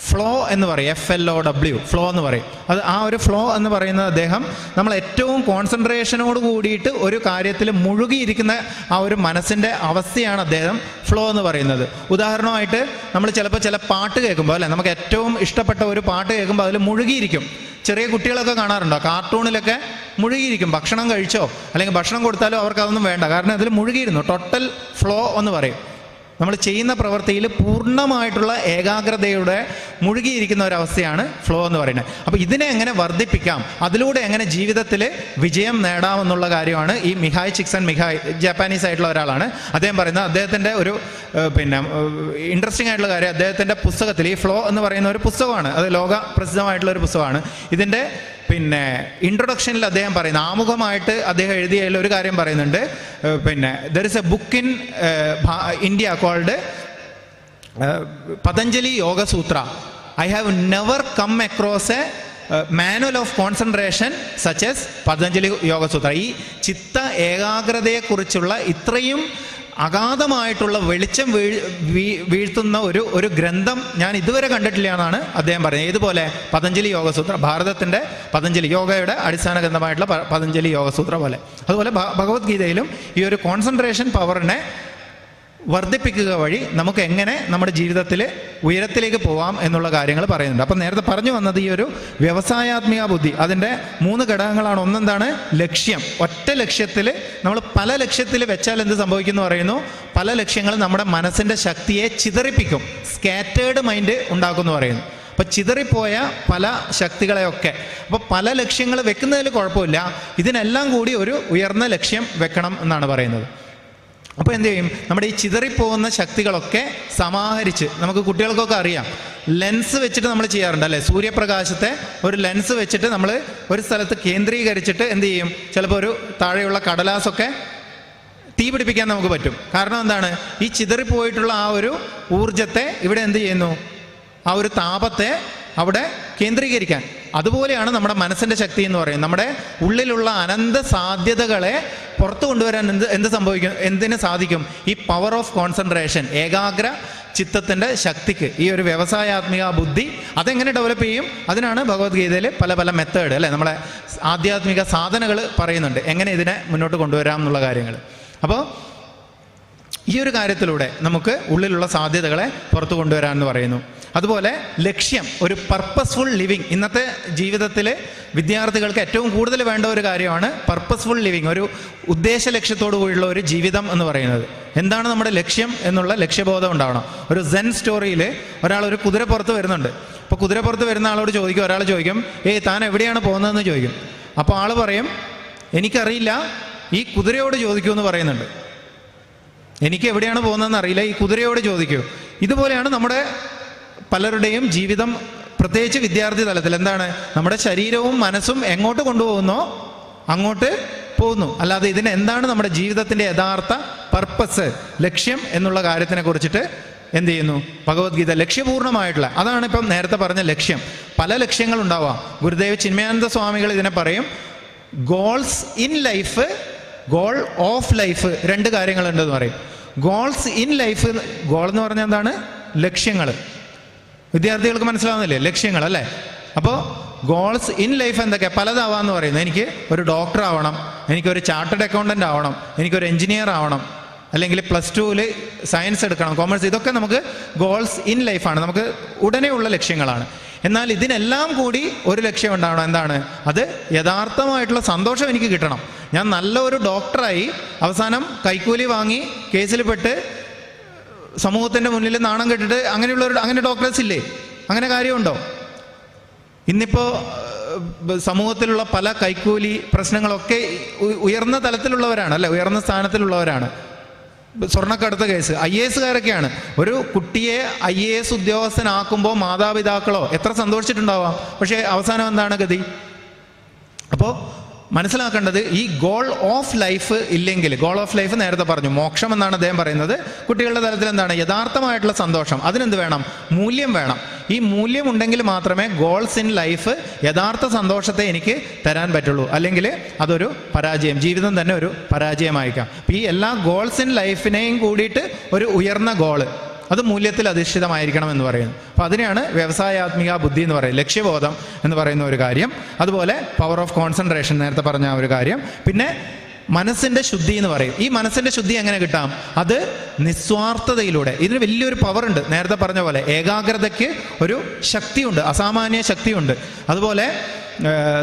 ഫ്ലോ എന്ന് പറയും, FLOW, ഫ്ലോ എന്ന് പറയും. അത് ആ ഒരു ഫ്ലോ എന്ന് പറയുന്നത് അദ്ദേഹം നമ്മൾ ഏറ്റവും കോൺസെൻട്രേഷനോട് കൂടിയിട്ട് ഒരു കാര്യത്തിൽ മുഴുകിയിരിക്കുന്ന ആ ഒരു മനസ്സിൻ്റെ അവസ്ഥയാണ് അദ്ദേഹം ഫ്ലോ എന്ന് പറയുന്നത്. ഉദാഹരണമായിട്ട് നമ്മൾ ചിലപ്പോൾ ചില പാട്ട് കേൾക്കുമ്പോൾ അല്ലേ, നമുക്ക് ഏറ്റവും ഇഷ്ടപ്പെട്ട ഒരു പാട്ട് കേൾക്കുമ്പോൾ അതിൽ മുഴുകിയിരിക്കും. ചെറിയ കുട്ടികളൊക്കെ കാണാറുണ്ടോ, കാർട്ടൂണിലൊക്കെ മുഴുകിയിരിക്കും. ഭക്ഷണം കഴിച്ചോ അല്ലെങ്കിൽ ഭക്ഷണം കൊടുത്താലോ അവർക്ക് അതൊന്നും വേണ്ട, കാരണം അതിൽ മുഴുകിയിരുന്നു. ടോട്ടൽ ഫ്ലോ എന്ന് പറയും. നമ്മൾ ചെയ്യുന്ന പ്രവൃത്തിയിൽ പൂർണ്ണമായിട്ടുള്ള ഏകാഗ്രതയുടെ മുഴുകിയിരിക്കുന്ന ഒരവസ്ഥയാണ് ഫ്ലോ എന്ന് പറയുന്നത്. അപ്പോൾ ഇതിനെ എങ്ങനെ വർദ്ധിപ്പിക്കാം, അതിലൂടെ എങ്ങനെ ജീവിതത്തിൽ വിജയം നേടാമെന്നുള്ള കാര്യമാണ് ഈ മിഹായ് ചിക്സൺമിഹായ്, ജാപ്പാനീസ് ആയിട്ടുള്ള ഒരാളാണ്. അദ്ദേഹം പറയുന്നത്, അദ്ദേഹത്തിൻ്റെ ഒരു ഇൻട്രസ്റ്റിംഗ് ആയിട്ടുള്ള കാര്യം, അദ്ദേഹത്തിൻ്റെ പുസ്തകത്തിൽ ഈ ഫ്ലോ എന്ന് പറയുന്ന ഒരു പുസ്തകമാണ്, അത് ലോക പ്രസിദ്ധമായിട്ടുള്ള ഒരു പുസ്തകമാണ്. ഇതിൻ്റെ ഇൻട്രൊഡക്ഷനിൽ അദ്ദേഹം പറയുന്നത്, ആമുഖമായിട്ട് അദ്ദേഹം എഴുതിയതിൽ ഒരു കാര്യം പറയുന്നുണ്ട്. There is a book in India called Patanjali Yogasutra. I have never come across a manual of concentration such as Patanjali Yogasutra. ഈ ചിത്ത ഏകാഗ്രതയെക്കുറിച്ചുള്ള ഇത്രയും അഗാധമായിട്ടുള്ള വെളിച്ചം വീഴ്ത്തുന്ന ഒരു ഗ്രന്ഥം ഞാൻ ഇതുവരെ കണ്ടിട്ടില്ല എന്നാണ് അദ്ദേഹം പറയുന്നത്. ഏതുപോലെ? പതഞ്ജലി യോഗസൂത്ര, ഭാരതത്തിൻ്റെ പതഞ്ജലി യോഗയുടെ അടിസ്ഥാന ഗ്രന്ഥമായിട്ടുള്ള പതഞ്ജലി യോഗസൂത്ര പോലെ. അതുപോലെ ഭഗവത്ഗീതയിലും ഈ ഒരു കോൺസെൻട്രേഷൻ പവറിനെ വർദ്ധിപ്പിക്കുക വഴി നമുക്ക് എങ്ങനെ നമ്മുടെ ജീവിതത്തിൽ ഉയരത്തിലേക്ക് പോവാം എന്നുള്ള കാര്യങ്ങൾ പറയുന്നുണ്ട്. അപ്പം നേരത്തെ പറഞ്ഞു വന്നത് ഈ ഒരു വ്യവസായാത്മിക ബുദ്ധി, അതിൻ്റെ 3 ഘടകങ്ങളാണ്. ഒന്നെന്താണ്? ലക്ഷ്യം. ഒറ്റ ലക്ഷ്യത്തിൽ നമ്മൾ പല ലക്ഷ്യത്തിൽ വെച്ചാൽ എന്ത് സംഭവിക്കുന്നു പറയുന്നു, പല ലക്ഷ്യങ്ങൾ നമ്മുടെ മനസ്സിൻ്റെ ശക്തിയെ ചിതറിപ്പിക്കും, സ്കാറ്റേർഡ് മൈൻഡ് ഉണ്ടാക്കുമെന്ന് പറയുന്നു. അപ്പോൾ ചിതറിപ്പോയ പല ശക്തികളെയൊക്കെ, അപ്പോൾ പല ലക്ഷ്യങ്ങൾ വെക്കുന്നതിൽ കുഴപ്പമില്ല, ഇതിനെല്ലാം കൂടി ഒരു ഉയർന്ന ലക്ഷ്യം വെക്കണം എന്നാണ് പറയുന്നത്. അപ്പോൾ എന്ത് ചെയ്യും, നമ്മുടെ ഈ ചിതറിപ്പോകുന്ന ശക്തികളൊക്കെ സമാഹരിച്ച്, നമുക്ക് കുട്ടികൾക്കൊക്കെ അറിയാം, ലെൻസ് വെച്ചിട്ട് നമ്മൾ ചെയ്യാറുണ്ട് അല്ലേ, സൂര്യപ്രകാശത്തെ ഒരു ലെൻസ് വെച്ചിട്ട് നമ്മൾ ഒരു സ്ഥലത്ത് കേന്ദ്രീകരിച്ചിട്ട് എന്ത് ചെയ്യും, ചിലപ്പോൾ ഒരു താഴെയുള്ള കടലാസൊക്കെ തീ പിടിപ്പിക്കാൻ നമുക്ക് പറ്റും. കാരണം എന്താണ്, ഈ ചിതറിപ്പോയിട്ടുള്ള ആ ഒരു ഊർജത്തെ ഇവിടെ എന്ത് ചെയ്യുന്നു, ആ ഒരു താപത്തെ അവിടെ കേന്ദ്രീകരിക്കാൻ. അതുപോലെയാണ് നമ്മുടെ മനസ്സിൻ്റെ ശക്തി എന്ന് പറയുന്നത്. നമ്മുടെ ഉള്ളിലുള്ള അനന്ത സാധ്യതകളെ പുറത്തു കൊണ്ടുവരാൻ എന്ത് സംഭവിക്കും, എന്തിന് സാധിക്കും? ഈ പവർ ഓഫ് കോൺസെൻട്രേഷൻ, ഏകാഗ്ര ചിത്തത്തിൻ്റെ ശക്തിക്ക്, ഈ ഒരു വ്യവസായാത്മിക ബുദ്ധി അതെങ്ങനെ ഡെവലപ്പ് ചെയ്യും? അതിനാണ് ഭഗവത്ഗീതയിൽ പല പല മെത്തേഡ് അല്ലേ, നമ്മളെ ആധ്യാത്മിക സാധനകൾ പറയുന്നുണ്ട്, എങ്ങനെ ഇതിനെ മുന്നോട്ട് കൊണ്ടുവരാം എന്നുള്ള കാര്യങ്ങൾ. അപ്പോൾ ഈ ഒരു കാര്യത്തിലൂടെ നമുക്ക് ഉള്ളിലുള്ള സാധ്യതകളെ പുറത്തു കൊണ്ടുവരാമെന്ന് പറയുന്നു. അതുപോലെ ലക്ഷ്യം, ഒരു പർപ്പസ്ഫുൾ ലിവിങ്. ഇന്നത്തെ ജീവിതത്തിൽ വിദ്യാർത്ഥികൾക്ക് ഏറ്റവും കൂടുതൽ വേണ്ട ഒരു കാര്യമാണ് പർപ്പസ്ഫുൾ ലിവിങ്, ഒരു ഉദ്ദേശ ലക്ഷ്യത്തോടു കൂടിയുള്ള ഒരു ജീവിതം എന്ന് പറയുന്നത്. എന്താണ് നമ്മുടെ ലക്ഷ്യം എന്നുള്ള ലക്ഷ്യബോധം ഉണ്ടാവണം. ഒരു സെൻ സ്റ്റോറിയിൽ ഒരാൾ ഒരു കുതിരപ്പുറത്ത് വരുന്നുണ്ട്. അപ്പോൾ കുതിരപ്പുറത്ത് വരുന്ന ആളോട് ചോദിക്കും, ഒരാൾ ചോദിക്കും, താൻ എവിടെയാണ് പോകുന്നതെന്ന് ചോദിക്കും. അപ്പോൾ ആൾ പറയും, എനിക്കറിയില്ല, ഈ കുതിരയോട് ചോദിക്കൂ എന്ന് പറയുന്നുണ്ട്. എനിക്ക് എവിടെയാണ് പോകുന്നതെന്ന് അറിയില്ല, ഈ കുതിരയോട് ചോദിക്കൂ. ഇതുപോലെയാണ് നമ്മുടെ പലരുടെയും ജീവിതം, പ്രത്യേകിച്ച് വിദ്യാർത്ഥി തലത്തിൽ. എന്താണ്, നമ്മുടെ ശരീരവും മനസ്സും എങ്ങോട്ട് കൊണ്ടുപോകുന്നോ അങ്ങോട്ട് പോകുന്നു. അല്ലാതെ ഇതിന് എന്താണ് നമ്മുടെ ജീവിതത്തിൻ്റെ യഥാർത്ഥ പർപ്പസ്, ലക്ഷ്യം എന്നുള്ള കാര്യത്തിനെ കുറിച്ചിട്ട് എന്ത് ചെയ്യുന്നു ഭഗവത്ഗീത ലക്ഷ്യപൂർണ്ണമായിട്ടുള്ള, അതാണ് ഇപ്പം നേരത്തെ പറഞ്ഞ ലക്ഷ്യം. പല ലക്ഷ്യങ്ങൾ ഉണ്ടാവാം. ഗുരുദേവ് ചിന്മയാനന്ദ സ്വാമികൾ ഇതിനെ പറയും, goals in life, goal of life, 2 കാര്യങ്ങളുണ്ടെന്ന് പറയും. ഗോൾസ് ഇൻ ലൈഫ്, ഗോൾ എന്ന് പറഞ്ഞാൽ എന്താണ്, ലക്ഷ്യങ്ങൾ. വിദ്യാർത്ഥികൾക്ക് മനസ്സിലാവുന്നില്ലേ, ലക്ഷ്യങ്ങൾ അല്ലേ. അപ്പോൾ ഗോൾസ് ഇൻ ലൈഫ് എന്തൊക്കെയാണ്, പലതാവാന്ന് പറയുന്നത്. എനിക്ക് ഒരു ഡോക്ടർ ആവണം, എനിക്കൊരു ചാർട്ടേഡ് അക്കൗണ്ടൻ്റ് ആവണം, എനിക്കൊരു എഞ്ചിനീയർ ആവണം, അല്ലെങ്കിൽ +2 സയൻസ് എടുക്കണം, കോമേഴ്സ്. ഇതൊക്കെ നമുക്ക് ഗോൾസ് ഇൻ ലൈഫാണ്, നമുക്ക് ഉടനെയുള്ള ലക്ഷ്യങ്ങളാണ്. എന്നാൽ ഇതിനെല്ലാം കൂടി ഒരു ലക്ഷ്യം ഉണ്ടാവണം. എന്താണ് അത്? യഥാർത്ഥമായിട്ടുള്ള സന്തോഷം എനിക്ക് കിട്ടണം. ഞാൻ നല്ലൊരു ഡോക്ടറായി അവസാനം കൈക്കൂലി വാങ്ങി കേസിൽ പെട്ട് സമൂഹത്തിൻ്റെ മുന്നിൽ നാണം കെട്ടിട്ട് അങ്ങനെ ഡോക്ടേഴ്സ് ഇല്ലേ? അങ്ങനെ കാര്യമുണ്ടോ? ഇന്നിപ്പോൾ സമൂഹത്തിലുള്ള പല കൈക്കൂലി പ്രശ്നങ്ങളൊക്കെ ഉയർന്ന തലത്തിലുള്ളവരാണ് അല്ലേ, ഉയർന്ന സ്ഥാനത്തിലുള്ളവരാണ്. സ്വർണ്ണക്കടത്ത് കേസ്, IAS കാരൊക്കെയാണ്. ഒരു കുട്ടിയെ IAS ഉദ്യോഗസ്ഥനാക്കുമ്പോൾ മാതാപിതാക്കളോ എത്ര സന്തോഷിച്ചിട്ടുണ്ടാവാം. പക്ഷേ അവസാനം എന്താണ് ഗതി? അപ്പോൾ മനസ്സിലാക്കേണ്ടത് ഈ ഗോൾ ഓഫ് ലൈഫ് ഇല്ലെങ്കിൽ, ഗോൾ ഓഫ് ലൈഫ് നേരത്തെ പറഞ്ഞു മോക്ഷം എന്നാണ് അദ്ദേഹം പറയുന്നത്. കുട്ടികളുടെ തലത്തിൽ എന്താണ് യഥാർത്ഥമായിട്ടുള്ള സന്തോഷം? അതിനെന്ത് വേണം? മൂല്യം വേണം. ഈ മൂല്യം ഉണ്ടെങ്കിൽ മാത്രമേ ഗോൾസ് ഇൻ ലൈഫ് യഥാർത്ഥ സന്തോഷത്തെ എനിക്ക് തരാൻ പറ്റുള്ളൂ. അല്ലെങ്കിൽ അതൊരു പരാജയം, ജീവിതം തന്നെ ഒരു പരാജയമായിരിക്കാം. ഈ എല്ലാ ഗോൾസ് ഇൻ ലൈഫിനെയും കൂടിയിട്ട് ഒരു ഉയർന്ന ഗോള്, അത് മൂല്യത്തിൽ അധിഷ്ഠിതമായിരിക്കണം എന്ന് പറയുന്നു. അപ്പോൾ അതിനെയാണ് വ്യവസായാത്മിക ബുദ്ധി എന്ന് പറയുന്നത്, ലക്ഷ്യബോധം എന്ന് പറയുന്ന ഒരു കാര്യം. അതുപോലെ പവർ ഓഫ് കോൺസെൻട്രേഷൻ, നേരത്തെ പറഞ്ഞ ഒരു കാര്യം. പിന്നെ മനസ്സിൻ്റെ ശുദ്ധി എന്ന് പറയും. ഈ മനസ്സിൻ്റെ ശുദ്ധി എങ്ങനെ കിട്ടാം? അത് നിസ്വാർത്ഥതയിലൂടെ. ഇതിന് വലിയൊരു പവറുണ്ട്. നേരത്തെ പറഞ്ഞ പോലെ ഏകാഗ്രതയ്ക്ക് ഒരു ശക്തിയുണ്ട്, അസാമാന്യ ശക്തിയുണ്ട്. അതുപോലെ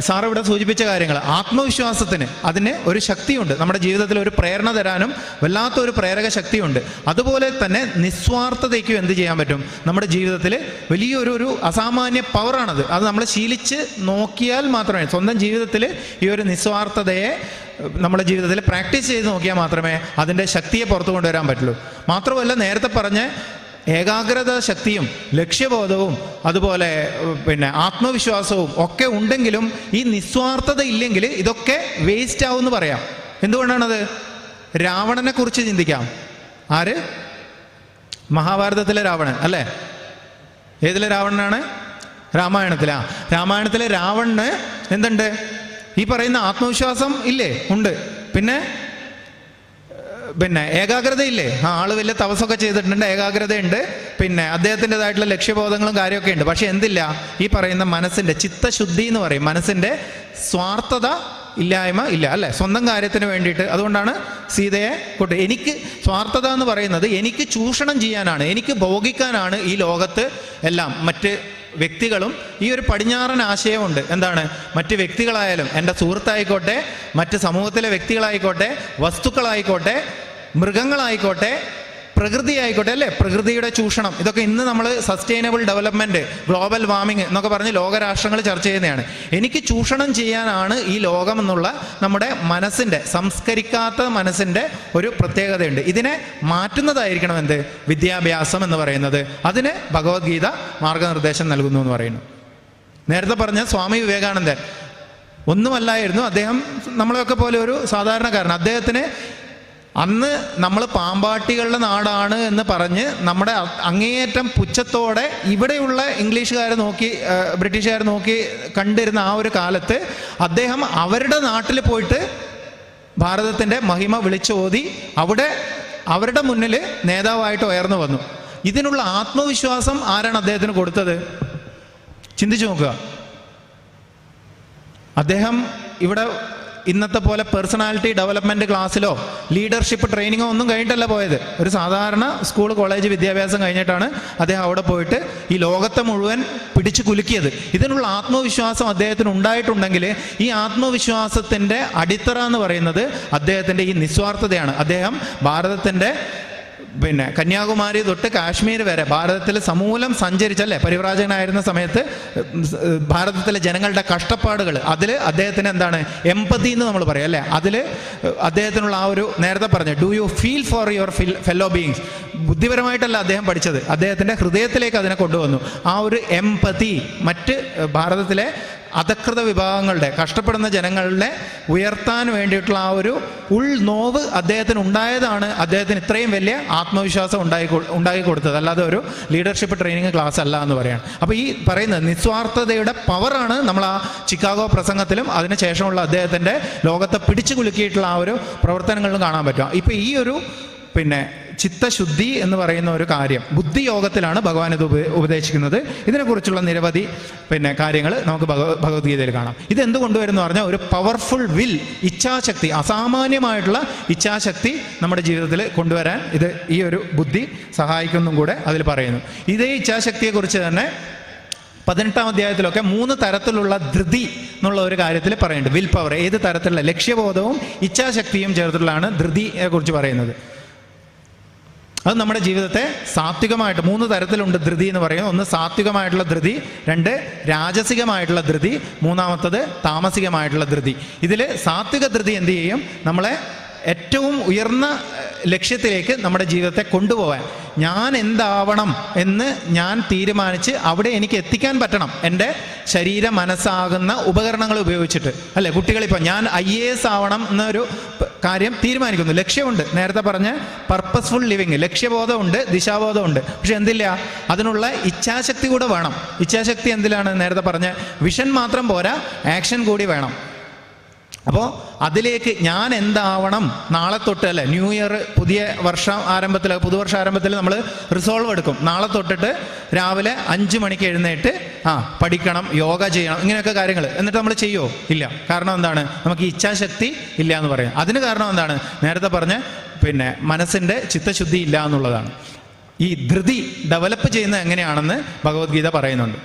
സാറ് ഇവിടെ സൂചിപ്പിച്ച കാര്യങ്ങൾ, ആത്മവിശ്വാസത്തിന് അതിന് ഒരു ശക്തിയുണ്ട്. നമ്മുടെ ജീവിതത്തിൽ ഒരു പ്രേരണ തരാനും വല്ലാത്തൊരു പ്രേരക ശക്തിയുണ്ട്. അതുപോലെ തന്നെ നിസ്വാർത്ഥതയ്ക്കും എന്ത് ചെയ്യാൻ പറ്റും? നമ്മുടെ ജീവിതത്തിൽ വലിയൊരു അസാമാന്യ പവറാണത്. അത് നമ്മൾ ശീലിച്ച് നോക്കിയാൽ മാത്രമേ, സ്വന്തം ജീവിതത്തിൽ ഈ ഒരു നിസ്വാർത്ഥതയെ നമ്മുടെ ജീവിതത്തിൽ പ്രാക്ടീസ് ചെയ്ത് നോക്കിയാൽ മാത്രമേ അതിൻ്റെ ശക്തിയെ പുറത്തു കൊണ്ടുവരാൻ പറ്റുള്ളൂ. മാത്രമല്ല നേരത്തെ പറഞ്ഞ ഏകാഗ്രത ശക്തിയും ലക്ഷ്യബോധവും അതുപോലെ പിന്നെ ആത്മവിശ്വാസവും ഒക്കെ ഉണ്ടെങ്കിലും ഈ നിസ്വാർത്ഥത ഇല്ലെങ്കിൽ ഇതൊക്കെ വേസ്റ്റ് ആവുമെന്ന് പറയാം. എന്തുകൊണ്ടാണത്? രാവണനെ കുറിച്ച് ചിന്തിക്കാം. ആര്? മഹാഭാരതത്തിലെ രാവണൻ അല്ലേ? ഏതിലെ രാവണനാണ്? രാമായണത്തിലാ. രാമായണത്തിലെ രാവണന് എന്തുണ്ട്? ഈ പറയുന്ന ആത്മവിശ്വാസം ഇല്ലേ? ഉണ്ട്. പിന്നെ ഏകാഗ്രതയില്ലേ? ആള് വലിയ തപസ്സൊക്കെ ചെയ്തിട്ടുണ്ട്, ഏകാഗ്രതയുണ്ട്. പിന്നെ അദ്ദേഹത്തിൻ്റെതായിട്ടുള്ള ലക്ഷ്യബോധങ്ങളും കാര്യമൊക്കെ ഉണ്ട്. പക്ഷെ എന്തില്ല? ഈ പറയുന്ന മനസ്സിൻ്റെ ചിത്തശുദ്ധി എന്ന് പറയും, മനസ്സിൻ്റെ സ്വാർത്ഥത ഇല്ലായ്മ ഇല്ല അല്ലേ? സ്വന്തം കാര്യത്തിന് വേണ്ടിയിട്ട്. അതുകൊണ്ടാണ് സീതയെ എനിക്ക് സ്വാർത്ഥത എന്ന് പറയുന്നത് എനിക്ക് ചൂഷണം ചെയ്യാനാണ്, എനിക്ക് ഭോഗിക്കാനാണ് ഈ ലോകത്ത് എല്ലാം. മറ്റ് വ്യക്തികളും ഈ ഒരു പടിഞ്ഞാറൻ ആശയമുണ്ട്. എന്താണ്? മറ്റ് വ്യക്തികളായാലും, എൻ്റെ സുഹൃത്തായിക്കോട്ടെ, മറ്റ് സമൂഹത്തിലെ വ്യക്തികളായിക്കോട്ടെ, വസ്തുക്കളായിക്കോട്ടെ, മൃഗങ്ങളായിക്കോട്ടെ, പ്രകൃതി ആയിക്കോട്ടെ അല്ലേ? പ്രകൃതിയുടെ ചൂഷണം, ഇതൊക്കെ ഇന്ന് നമ്മൾ സസ്റ്റൈനബിൾ ഡെവലപ്മെൻറ്റ്, ഗ്ലോബൽ വാർമിംഗ് എന്നൊക്കെ പറഞ്ഞ് ലോകരാഷ്ട്രങ്ങൾ ചർച്ച ചെയ്യുന്നതാണ്. എനിക്ക് ചൂഷണം ചെയ്യാനാണ് ഈ ലോകം എന്നുള്ള നമ്മുടെ മനസ്സിൻ്റെ, സംസ്കരിക്കാത്ത മനസ്സിൻ്റെ ഒരു പ്രത്യേകതയുണ്ട്. ഇതിനെ മാറ്റുന്നതായിരിക്കണം എന്ത്? വിദ്യാഭ്യാസം എന്ന് പറയുന്നത്. അതിന് ഭഗവത്ഗീത മാർഗനിർദ്ദേശം നൽകുന്നു എന്ന് പറയുന്നു. നേരത്തെ പറഞ്ഞ സ്വാമി വിവേകാനന്ദൻ ഒന്നുമല്ലായിരുന്നു, അദ്ദേഹം നമ്മളെയൊക്കെ പോലെ ഒരു സാധാരണക്കാരൻ. അദ്ദേഹത്തിന് അന്ന് നമ്മൾ പാമ്പാട്ടികളുടെ നാടാണ് എന്ന് പറഞ്ഞ് നമ്മുടെ അങ്ങേയറ്റം പുച്ഛത്തോടെ ഇവിടെയുള്ള ഇംഗ്ലീഷുകാരെ നോക്കി, ബ്രിട്ടീഷുകാർ നോക്കി കണ്ടിരുന്ന ആ ഒരു കാലത്ത് അദ്ദേഹം അവരുടെ നാട്ടിൽ പോയിട്ട് ഭാരതത്തിൻ്റെ മഹിമ വിളിച്ചോതി അവിടെ അവരുടെ മുന്നിൽ നേതാവായിട്ട് ഉയർന്നു വന്നു. ഇതിനുള്ള ആത്മവിശ്വാസം ആരാണ് അദ്ദേഹത്തിന് കൊടുത്തത്? ചിന്തിച്ചു നോക്കുക. അദ്ദേഹം ഇവിടെ ഇന്നത്തെ പോലെ പേഴ്സണാലിറ്റി ഡെവലപ്മെൻറ്റ് ക്ലാസ്സിലോ ലീഡർഷിപ്പ് ട്രെയിനിങ്ങോ ഒന്നും കഴിഞ്ഞിട്ടല്ല പോയത്. ഒരു സാധാരണ സ്കൂൾ കോളേജ് വിദ്യാഭ്യാസം കഴിഞ്ഞിട്ടാണ് അദ്ദേഹം അവിടെ പോയിട്ട് ഈ ലോകത്തെ മുഴുവൻ പിടിച്ചു കുലുക്കിയത്. ഇതിനുള്ള ആത്മവിശ്വാസം അദ്ദേഹത്തിന് ഉണ്ടായിട്ടുണ്ടെങ്കിൽ ഈ ആത്മവിശ്വാസത്തിൻ്റെ അടിത്തറ എന്ന് പറയുന്നത് അദ്ദേഹത്തിൻ്റെ ഈ നിസ്വാർത്ഥതയാണ്. അദ്ദേഹം ഭാരതത്തിൻ്റെ കന്യാകുമാരി തൊട്ട് കാശ്മീർ വരെ ഭാരതത്തിൽ സമൂലം സഞ്ചരിച്ചല്ലേ, പരിവ്രാജകനായിരുന്ന സമയത്ത് ഭാരതത്തിലെ ജനങ്ങളുടെ കഷ്ടപ്പാടുകൾ, അതിൽ അദ്ദേഹത്തിന് എന്താണ് എംപതി എന്ന് നമ്മൾ പറയും അല്ലേ, അതിൽ അദ്ദേഹത്തിനുള്ള ആ ഒരു നേരത്തെ പറഞ്ഞ do you feel for your fellow beings, ബുദ്ധിപരമായിട്ടല്ല അദ്ദേഹം പഠിച്ചത്, അദ്ദേഹത്തിൻ്റെ ഹൃദയത്തിലേക്ക് അതിനെ കൊണ്ടുവന്നു. ആ ഒരു എംപതി മറ്റ് ഭാരതത്തിലെ അധകൃത വിഭാഗങ്ങളുടെ, കഷ്ടപ്പെടുന്ന ജനങ്ങളുടെ ഉയർത്താൻ വേണ്ടിയിട്ടുള്ള ആ ഒരു ഉൾനോവ് അദ്ദേഹത്തിന് ഉണ്ടായതാണ് അദ്ദേഹത്തിന് ഇത്രയും വലിയ ആത്മവിശ്വാസം ഉണ്ടാക്കി കൊടുത്തത്. അല്ലാതെ ഒരു ലീഡർഷിപ്പ് ട്രെയിനിങ് ക്ലാസ് അല്ല എന്ന് പറയാണ്. അപ്പോൾ ഈ പറയുന്നത് നിസ്വാർത്ഥതയുടെ പവറാണ് നമ്മൾ ആ ചിക്കാഗോ പ്രസംഗത്തിലും അതിനുശേഷമുള്ള അദ്ദേഹത്തിൻ്റെ ലോകത്തെ പിടിച്ചു കുലുക്കിയിട്ടുള്ള ആ ഒരു പ്രവർത്തനങ്ങളിലും കാണാൻ പറ്റും. ഇപ്പോൾ ഈ ഒരു ചിത്തശുദ്ധി എന്ന് പറയുന്ന ഒരു കാര്യം ബുദ്ധിയോഗത്തിലാണ് ഭഗവാൻ ഇത് ഉപദേശിക്കുന്നത്. ഇതിനെക്കുറിച്ചുള്ള നിരവധി കാര്യങ്ങൾ നമുക്ക് ഭഗവത്ഗീതയിൽ കാണാം. ഇതെന്ത് കൊണ്ടുവരുന്നു പറഞ്ഞാൽ ഒരു പവർഫുൾ വിൽ, ഇച്ഛാശക്തി, അസാമാന്യമായിട്ടുള്ള ഇച്ഛാശക്തി നമ്മുടെ ജീവിതത്തിൽ കൊണ്ടുവരാൻ ഇത് ഈ ഒരു ബുദ്ധി സഹായിക്കുന്നും കൂടെ അതിൽ പറയുന്നു. ഇതേ ഇച്ഛാശക്തിയെക്കുറിച്ച് തന്നെ 18-ാം അധ്യായത്തിലൊക്കെ 3 തരത്തിലുള്ള ധൃതി എന്നുള്ള ഒരു കാര്യത്തിൽ പറയുന്നുണ്ട്. വിൽ പവർ, ഏത് തരത്തിലുള്ള ലക്ഷ്യബോധവും ഇച്ഛാശക്തിയും ചേർത്തിട്ടുള്ളതാണ് ധൃതിയെ കുറിച്ച് പറയുന്നത്. അത് നമ്മുടെ ജീവിതത്തെ സാത്വികമായിട്ട് 3 തരത്തിലുണ്ട് ധൃതി എന്ന് പറയുന്നത്. ഒന്ന് സാത്വികമായിട്ടുള്ള ധൃതി, 2 രാജസികമായിട്ടുള്ള ധൃതി, 3-ാമത്തത് താമസികമായിട്ടുള്ള ധൃതി. ഇതിൽ സാത്വിക ധൃതി എന്ത് ചെയ്യും? നമ്മളെ ഏറ്റവും ഉയർന്ന ലക്ഷ്യത്തിലേക്ക് നമ്മുടെ ജീവിതത്തെ കൊണ്ടുപോകാൻ ഞാൻ എന്താവണം എന്ന് ഞാൻ തീരുമാനിച്ച് അവിടെ എനിക്ക് എത്തിക്കാൻ പറ്റണം, എൻ്റെ ശരീര മനസ്സാകുന്ന ഉപകരണങ്ങൾ ഉപയോഗിച്ചിട്ട്. അല്ലേ, കുട്ടികളിപ്പോൾ ഞാൻ IAS ആവണം എന്നൊരു കാര്യം തീരുമാനിക്കുന്നു, ലക്ഷ്യമുണ്ട്. നേരത്തെ പറഞ്ഞ പർപ്പസ്ഫുൾ ലിവിങ്, ലക്ഷ്യബോധമുണ്ട്, ദിശാബോധമുണ്ട്. പക്ഷെ എന്തില്ല, അതിനുള്ള ഇച്ഛാശക്തി കൂടെ വേണം. ഇച്ഛാശക്തി എന്തിലാണ്? നേരത്തെ പറഞ്ഞ വിഷൻ മാത്രം പോരാ, ആക്ഷൻ കൂടി വേണം. അപ്പോൾ അതിലേക്ക് ഞാൻ എന്താവണം, നാളെ തൊട്ട് അല്ലേ, ന്യൂ ഇയർ പുതിയ വർഷം ആരംഭത്തിൽ, പുതുവർഷ ആരംഭത്തിൽ നമ്മൾ റിസോൾവ് എടുക്കും. നാളെ തൊട്ടിട്ട് രാവിലെ 5 മണിക്ക് എഴുന്നേറ്റ് പഠിക്കണം, യോഗ ചെയ്യണം, ഇങ്ങനെയൊക്കെ കാര്യങ്ങൾ. എന്നിട്ട് നമ്മൾ ചെയ്യുമോ? ഇല്ല. കാരണം എന്താണ്? നമുക്ക് ഇച്ഛാശക്തി ഇല്ല എന്ന് പറയാം. അതിന് കാരണം എന്താണ്? നേരത്തെ പറഞ്ഞ മനസ്സിൻ്റെ ചിത്തശുദ്ധി ഇല്ല എന്നുള്ളതാണ്. ഈ ധൃതി ഡെവലപ്പ് ചെയ്യുന്നത് എങ്ങനെയാണെന്ന് ഭഗവത്ഗീത പറയുന്നുണ്ട്.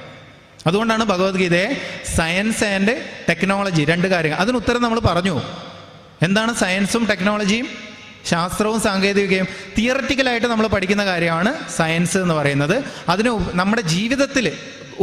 അതുകൊണ്ടാണ് ഭഗവത്ഗീതയെ സയൻസ് ആൻഡ് ടെക്നോളജി, 2 കാര്യങ്ങൾ. അതിന് ഉത്തരം നമ്മൾ പറഞ്ഞു. എന്താണ് സയൻസും ടെക്നോളജിയും? ശാസ്ത്രവും സാങ്കേതികതയും തിയററ്റിക്കലായിട്ട് നമ്മൾ പഠിക്കുന്ന കാര്യമാണ് സയൻസ് എന്ന് പറയുന്നത്. അതിന് നമ്മുടെ ജീവിതത്തിൽ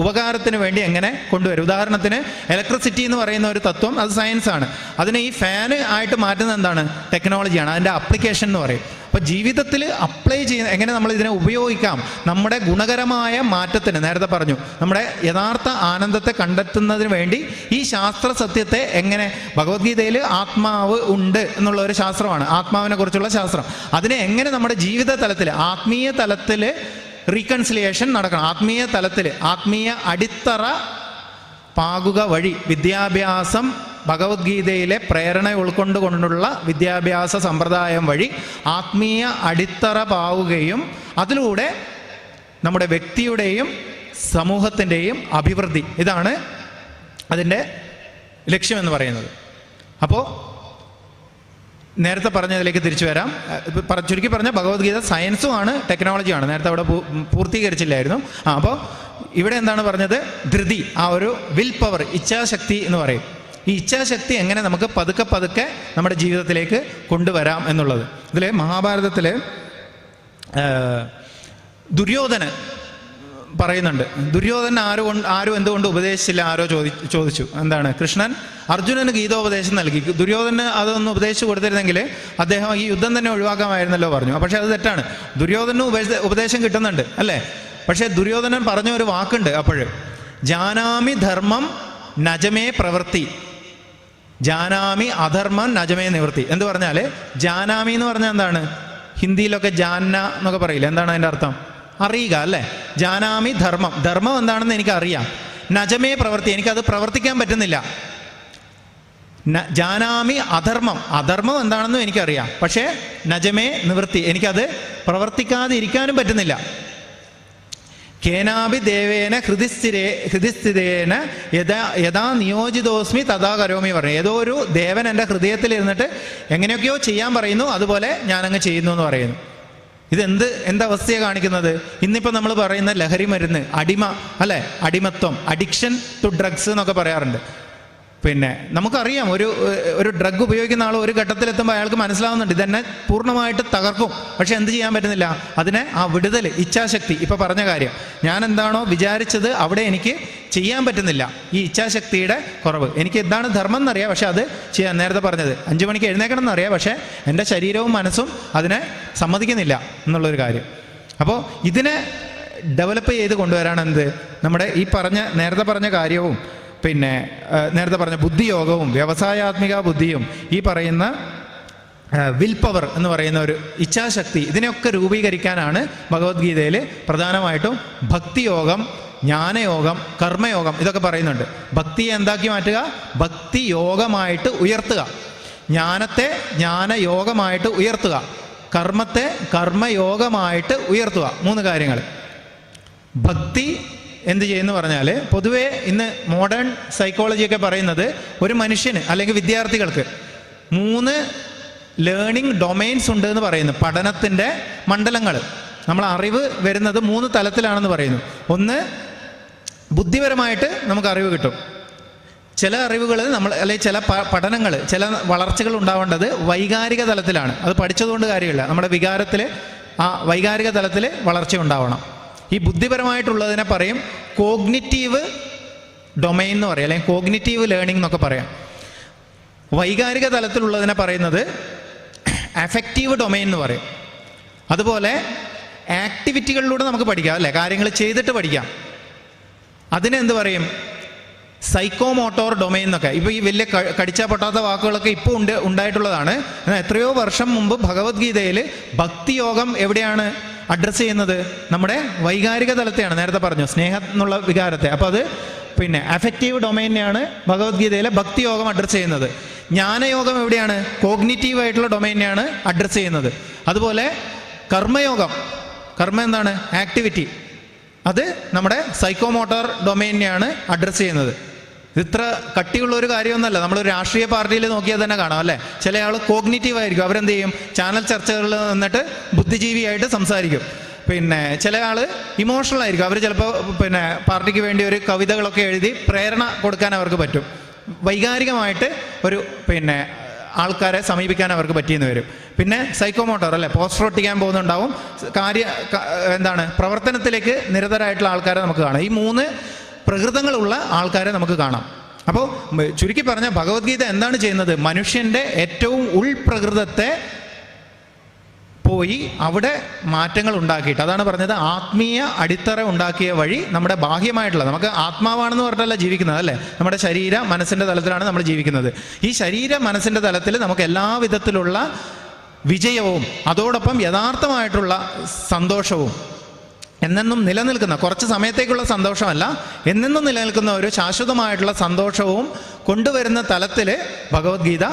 ഉപകാരത്തിന് വേണ്ടി എങ്ങനെ കൊണ്ടുവരും. ഉദാഹരണത്തിന് ഇലക്ട്രിസിറ്റി എന്ന് പറയുന്ന ഒരു തത്വം, അത് സയൻസാണ്. അതിനെ ഈ ഫാന് ആയിട്ട് മാറ്റുന്നത് എന്താണ്? ടെക്നോളജിയാണ്. അതിൻ്റെ അപ്ലിക്കേഷൻ എന്ന് പറയും. അപ്പോൾ ജീവിതത്തിൽ അപ്ലൈ ചെയ്യുന്ന എങ്ങനെ നമ്മൾ ഇതിനെ ഉപയോഗിക്കാം, നമ്മുടെ ഗുണകരമായ മാറ്റത്തിന്, നേരത്തെ പറഞ്ഞു, നമ്മുടെ യഥാർത്ഥ ആനന്ദത്തെ കണ്ടെത്തുന്നതിന് വേണ്ടി ഈ ശാസ്ത്ര സത്യത്തെ എങ്ങനെ, ഭഗവത്ഗീതയിൽ ആത്മാവ് ഉണ്ട് എന്നുള്ള ഒരു ശാസ്ത്രമാണ്, ആത്മാവിനെ കുറിച്ചുള്ള ശാസ്ത്രം. അതിനെ എങ്ങനെ നമ്മുടെ ജീവിത തലത്തിൽ, ആത്മീയ തലത്തിൽ റീകൺസിലിയേഷൻ നടക്കണം. ആത്മീയ തലത്തിൽ ആത്മീയ അടിത്തറ പാകുക വഴി വിദ്യാഭ്യാസം, ഭഗവത്ഗീതയിലെ പ്രേരണ ഉൾക്കൊണ്ടുകൊണ്ടുള്ള വിദ്യാഭ്യാസ സമ്പ്രദായം വഴി ആത്മീയ അടിത്തറ പാവുകയും അതിലൂടെ നമ്മുടെ വ്യക്തിയുടെയും സമൂഹത്തിൻ്റെയും അഭിവൃദ്ധി, ഇതാണ് അതിൻ്റെ ലക്ഷ്യമെന്ന് പറയുന്നത്. അപ്പോൾ നേരത്തെ പറഞ്ഞതിലേക്ക് തിരിച്ചു വരാം. ചുരുക്കി പറഞ്ഞ ഭഗവത്ഗീത സയൻസുമാണ് ടെക്നോളജിയാണ്. നേരത്തെ അവിടെ പൂർത്തീകരിച്ചില്ലായിരുന്നു. അപ്പോൾ ഇവിടെ എന്താണ് പറഞ്ഞത്? ധൃതി, ആ ഒരു വിൽ പവർ, ഇച്ഛാശക്തി എന്ന് പറയും. ഈ ഇച്ഛാശക്തി എങ്ങനെ നമുക്ക് പതുക്കെ പതുക്കെ നമ്മുടെ ജീവിതത്തിലേക്ക് കൊണ്ടുവരാം എന്നുള്ളത്. ഇതിൽ മഹാഭാരതത്തിൽ ദുര്യോധനൻ പറയുന്നുണ്ട്. ദുര്യോധനൻ ആരും എന്തുകൊണ്ട് ഉപദേശിച്ചില്ല, ആരോ ചോദിച്ചു. എന്താണ്? കൃഷ്ണൻ അർജുനന് ഗീതോപദേശം നൽകി. ദുര്യോധനന് അതൊന്ന് ഉപദേശിച്ചു കൊടുത്തിരുന്നെങ്കിൽ അദ്ദേഹം ഈ യുദ്ധം തന്നെ ഒഴിവാക്കാമായിരുന്നല്ലോ പറഞ്ഞു. പക്ഷെ അത് തെറ്റാണ്. ദുര്യോധനന് ഉപദേശം കിട്ടുന്നുണ്ട് അല്ലേ. പക്ഷെ ദുര്യോധനൻ പറഞ്ഞ ഒരു വാക്കുണ്ട് അപ്പോഴും, ജാനാമി ധർമ്മം നജമേ പ്രവൃത്തി, ജാനാമി അധർമ്മം നജമേ നിവൃത്തി. എന്ത് പറഞ്ഞാൽ, ജാനാമി എന്ന് പറഞ്ഞാൽ എന്താണ്? ഹിന്ദിയിലൊക്കെ ജാന എന്നൊക്കെ പറയില്ല. എന്താണ് അതിൻ്റെ അർത്ഥം? അറിയുക അല്ലേ. ജാനാമി ധർമ്മം, ധർമ്മം എന്താണെന്ന് എനിക്കറിയാം. നജമേ പ്രവൃത്തി, എനിക്കത് പ്രവർത്തിക്കാൻ പറ്റുന്നില്ല. ജാനാമി അധർമ്മം, അധർമ്മം എന്താണെന്നും എനിക്കറിയാം. പക്ഷേ നജമേ നിവൃത്തി, എനിക്കത് പ്രവർത്തിക്കാതെ ഇരിക്കാനും പറ്റുന്നില്ല. കേനാഭി ദേവേന ഹൃദിസ്ഥിതേന യഥാ നിയോജിതോസ്മി തഥാ കരോമി പറഞ്ഞു. ഏതോ ഒരു ദേവൻ എൻ്റെ ഹൃദയത്തിൽ ഇരുന്നിട്ട് എങ്ങനെയൊക്കെയോ ചെയ്യാൻ പറയുന്നു, അതുപോലെ ഞാനങ്ങ് ചെയ്യുന്നു എന്ന് പറയുന്നു. എന്തവസ്ഥയാണ് കാണിക്കുന്നത്? ഇന്നിപ്പോൾ നമ്മൾ പറയുന്ന ലഹരി മരുന്ന്, അടിമ അല്ലേ, അടിമത്വം, അഡിക്ഷൻ ടു ഡ്രഗ്സ് എന്നൊക്കെ പറയാറുണ്ട്. നമുക്കറിയാം, ഒരു ഡ്രഗ് ഉപയോഗിക്കുന്ന ആൾ ഒരു ഘട്ടത്തിലെത്തുമ്പോൾ അയാൾക്ക് മനസ്സിലാവുന്നുണ്ട് ഇതെന്നെ പൂർണ്ണമായിട്ട് തകർക്കും. പക്ഷെ എന്ത് ചെയ്യാൻ പറ്റുന്നില്ല? അതിനെ ആ വിടുതൽ, ഇച്ഛാശക്തി, ഇപ്പോൾ പറഞ്ഞ കാര്യം, ഞാൻ എന്താണോ വിചാരിച്ചത് അവിടെ എനിക്ക് ചെയ്യാൻ പറ്റുന്നില്ല. ഈ ഇച്ഛാശക്തിയുടെ കുറവ്. എനിക്ക് എന്താണ് ധർമ്മം എന്നറിയാം, പക്ഷെ അത് ചെയ്യാൻ, നേരത്തെ പറഞ്ഞത് 5 മണിക്ക് എഴുന്നേക്കണം എന്നറിയാം, പക്ഷേ എൻ്റെ ശരീരവും മനസ്സും അതിനെ സമ്മതിക്കുന്നില്ല എന്നുള്ളൊരു കാര്യം. അപ്പോൾ ഇതിനെ ഡെവലപ്പ് ചെയ്ത് കൊണ്ടുവരാൻ നമ്മുടെ ഈ നേരത്തെ പറഞ്ഞ കാര്യവും നേരത്തെ പറഞ്ഞ ബുദ്ധിയോഗവും വ്യവസായാത്മിക ബുദ്ധിയും ഈ പറയുന്ന വിൽ പവർ എന്ന് പറയുന്ന ഒരു ഇച്ഛാശക്തി, ഇതിനെയൊക്കെ രൂപീകരിക്കാനാണ് ഭഗവത്ഗീതയിൽ പ്രധാനമായിട്ടും ഭക്തിയോഗം, ജ്ഞാനയോഗം, കർമ്മയോഗം ഇതൊക്കെ പറയുന്നുണ്ട്. ഭക്തിയെ എന്താക്കി മാറ്റുക? ഭക്തി യോഗമായിട്ട് ഉയർത്തുക. ജ്ഞാനത്തെ ജ്ഞാനയോഗമായിട്ട് ഉയർത്തുക. കർമ്മത്തെ കർമ്മയോഗമായിട്ട് ഉയർത്തുക. 3 കാര്യങ്ങൾ. ഭക്തി എന്ത് ചെയ്യുന്നു പറഞ്ഞാൽ, പൊതുവേ ഇന്ന് മോഡേൺ സൈക്കോളജിയൊക്കെ പറയുന്നത് ഒരു മനുഷ്യന് അല്ലെങ്കിൽ വിദ്യാർത്ഥികൾക്ക് 3 ലേണിംഗ് ഡൊമൈൻസ് ഉണ്ട് എന്ന് പറയുന്നു. പഠനത്തിൻ്റെ മണ്ഡലങ്ങൾ, നമ്മൾ അറിവ് വരുന്നത് 3 തലത്തിലാണെന്ന് പറയുന്നു. ഒന്ന്, ബുദ്ധിപരമായിട്ട് നമുക്ക് അറിവ് കിട്ടും. ചില അറിവുകൾ അല്ലെങ്കിൽ ചില പഠനങ്ങൾ, ചില വളർച്ചകൾ ഉണ്ടാവേണ്ടത് വൈകാരിക തലത്തിലാണ്. അത് പഠിച്ചതുകൊണ്ട് കാര്യമില്ല. നമ്മുടെ വികാരത്തിൽ, ആ വൈകാരിക തലത്തിൽ വളർച്ച ഉണ്ടാവണം. ഈ ബുദ്ധിപരമായിട്ടുള്ളതിനെ പറയും കോഗ്നിറ്റീവ് ഡൊമൈൻ എന്ന് പറയും, അല്ലെങ്കിൽ കോഗ്നിറ്റീവ് ലേണിംഗ് എന്നൊക്കെ പറയാം. വൈകാരിക തലത്തിലുള്ളതിനെ പറയുന്നത് അഫക്റ്റീവ് ഡൊമൈൻ എന്ന് പറയും. അതുപോലെ ആക്ടിവിറ്റികളിലൂടെ നമുക്ക് പഠിക്കാം, അല്ലേ? കാര്യങ്ങൾ ചെയ്തിട്ട് പഠിക്കാം. അതിനെന്ത് പറയും? സൈക്കോമോട്ടോർ ഡൊമൈൻ എന്നൊക്കെ. ഇപ്പോൾ ഈ വലിയ കടിച്ചാൽ പൊട്ടാത്ത വാക്കുകളൊക്കെ ഇപ്പോൾ ഉണ്ടായിട്ടുള്ളതാണ്. എന്നാൽ എത്രയോ വർഷം മുമ്പ് ഭഗവത്ഗീതയിൽ ഭക്തിയോഗം എവിടെയാണ് അഡ്രസ്സ് ചെയ്യുന്നത്? നമ്മുടെ വൈകാരിക തലത്തെയാണ്. നേരത്തെ പറഞ്ഞു സ്നേഹം എന്നുള്ള വികാരത്തെ. അപ്പോൾ അത് പിന്നെ അഫക്റ്റീവ് ഡൊമൈനെയാണ് ഭഗവത്ഗീതയിലെ ഭക്തിയോഗം അഡ്രസ്സ് ചെയ്യുന്നത്. ജ്ഞാനയോഗം എവിടെയാണ്? കോഗ്നിറ്റീവ് ആയിട്ടുള്ള ഡൊമൈനെയാണ് അഡ്രസ്സ് ചെയ്യുന്നത്. അതുപോലെ കർമ്മയോഗം, കർമ്മ എന്താണ്? ആക്ടിവിറ്റി. അത് നമ്മുടെ സൈക്കോമോട്ടോർ ഡൊമൈനെയാണ് അഡ്രസ്സ് ചെയ്യുന്നത്. ഇത്ര കട്ടിയുള്ള ഒരു കാര്യമൊന്നുമല്ല. നമ്മളൊരു രാഷ്ട്രീയ പാർട്ടിയിൽ നോക്കിയാൽ തന്നെ കാണാം, അല്ലേ? ചില ആൾ കോഗ്നിറ്റീവ് ആയിരിക്കും. അവരെന്ത് ചെയ്യും? ചാനൽ ചർച്ചകളിൽ നിന്നിട്ട് ബുദ്ധിജീവിയായിട്ട് സംസാരിക്കും. പിന്നെ ചില ആൾ ഇമോഷണൽ ആയിരിക്കും. അവർ ചിലപ്പോൾ പിന്നെ പാർട്ടിക്ക് വേണ്ടി ഒരു കവിതകളൊക്കെ എഴുതി പ്രേരണ കൊടുക്കാൻ അവർക്ക് പറ്റും. വൈകാരികമായിട്ട് ഒരു പിന്നെ ആൾക്കാരെ സമീപിക്കാൻ അവർക്ക് പറ്റിയെന്ന് വരും. പിന്നെ സൈക്കോമോട്ടോർ, അല്ലേ? പോസ്റ്റർ ഒട്ടിക്കാൻ പോകുന്നുണ്ടാവും. എന്താണ് പ്രവർത്തനത്തിലേക്ക് നിരതരായിട്ടുള്ള ആൾക്കാരെ നമുക്ക് കാണാം. ഈ 3 പ്രകൃതങ്ങളുള്ള ആൾക്കാരെ നമുക്ക് കാണാം. അപ്പോൾ ചുരുക്കി പറഞ്ഞാൽ ഭഗവത്ഗീത എന്താണ് ചെയ്യുന്നത്? മനുഷ്യൻ്റെ ഏറ്റവും ഉൾപ്രകൃതത്തെ പോയി അവിടെ മാറ്റങ്ങൾ ഉണ്ടാക്കിയിട്ട്, അതാണ് പറഞ്ഞത് ആത്മീയ അടിത്തറ ഉണ്ടാക്കിയ വഴി നമ്മുടെ ബാഹ്യമായിട്ടുള്ള, നമുക്ക് ആത്മാവാണെന്ന് പറഞ്ഞിട്ടല്ല ജീവിക്കുന്നത്, അല്ലേ? നമ്മുടെ ശരീര മനസ്സിൻ്റെ തലത്തിലാണ് നമ്മൾ ജീവിക്കുന്നത്. ഈ ശരീര മനസ്സിൻ്റെ തലത്തിൽ നമുക്ക് എല്ലാ വിധത്തിലുള്ള വിജയവും അതോടൊപ്പം യഥാർത്ഥമായിട്ടുള്ള സന്തോഷവും എന്നെന്നും നിലനിൽക്കുന്ന, കുറച്ച് സമയത്തേക്കുള്ള സന്തോഷമല്ല, എന്നെന്നും നിലനിൽക്കുന്ന ഒരു ശാശ്വതമായിട്ടുള്ള സന്തോഷവും കൊണ്ടുവരുന്ന തലത്തിൽ ഭഗവത്ഗീത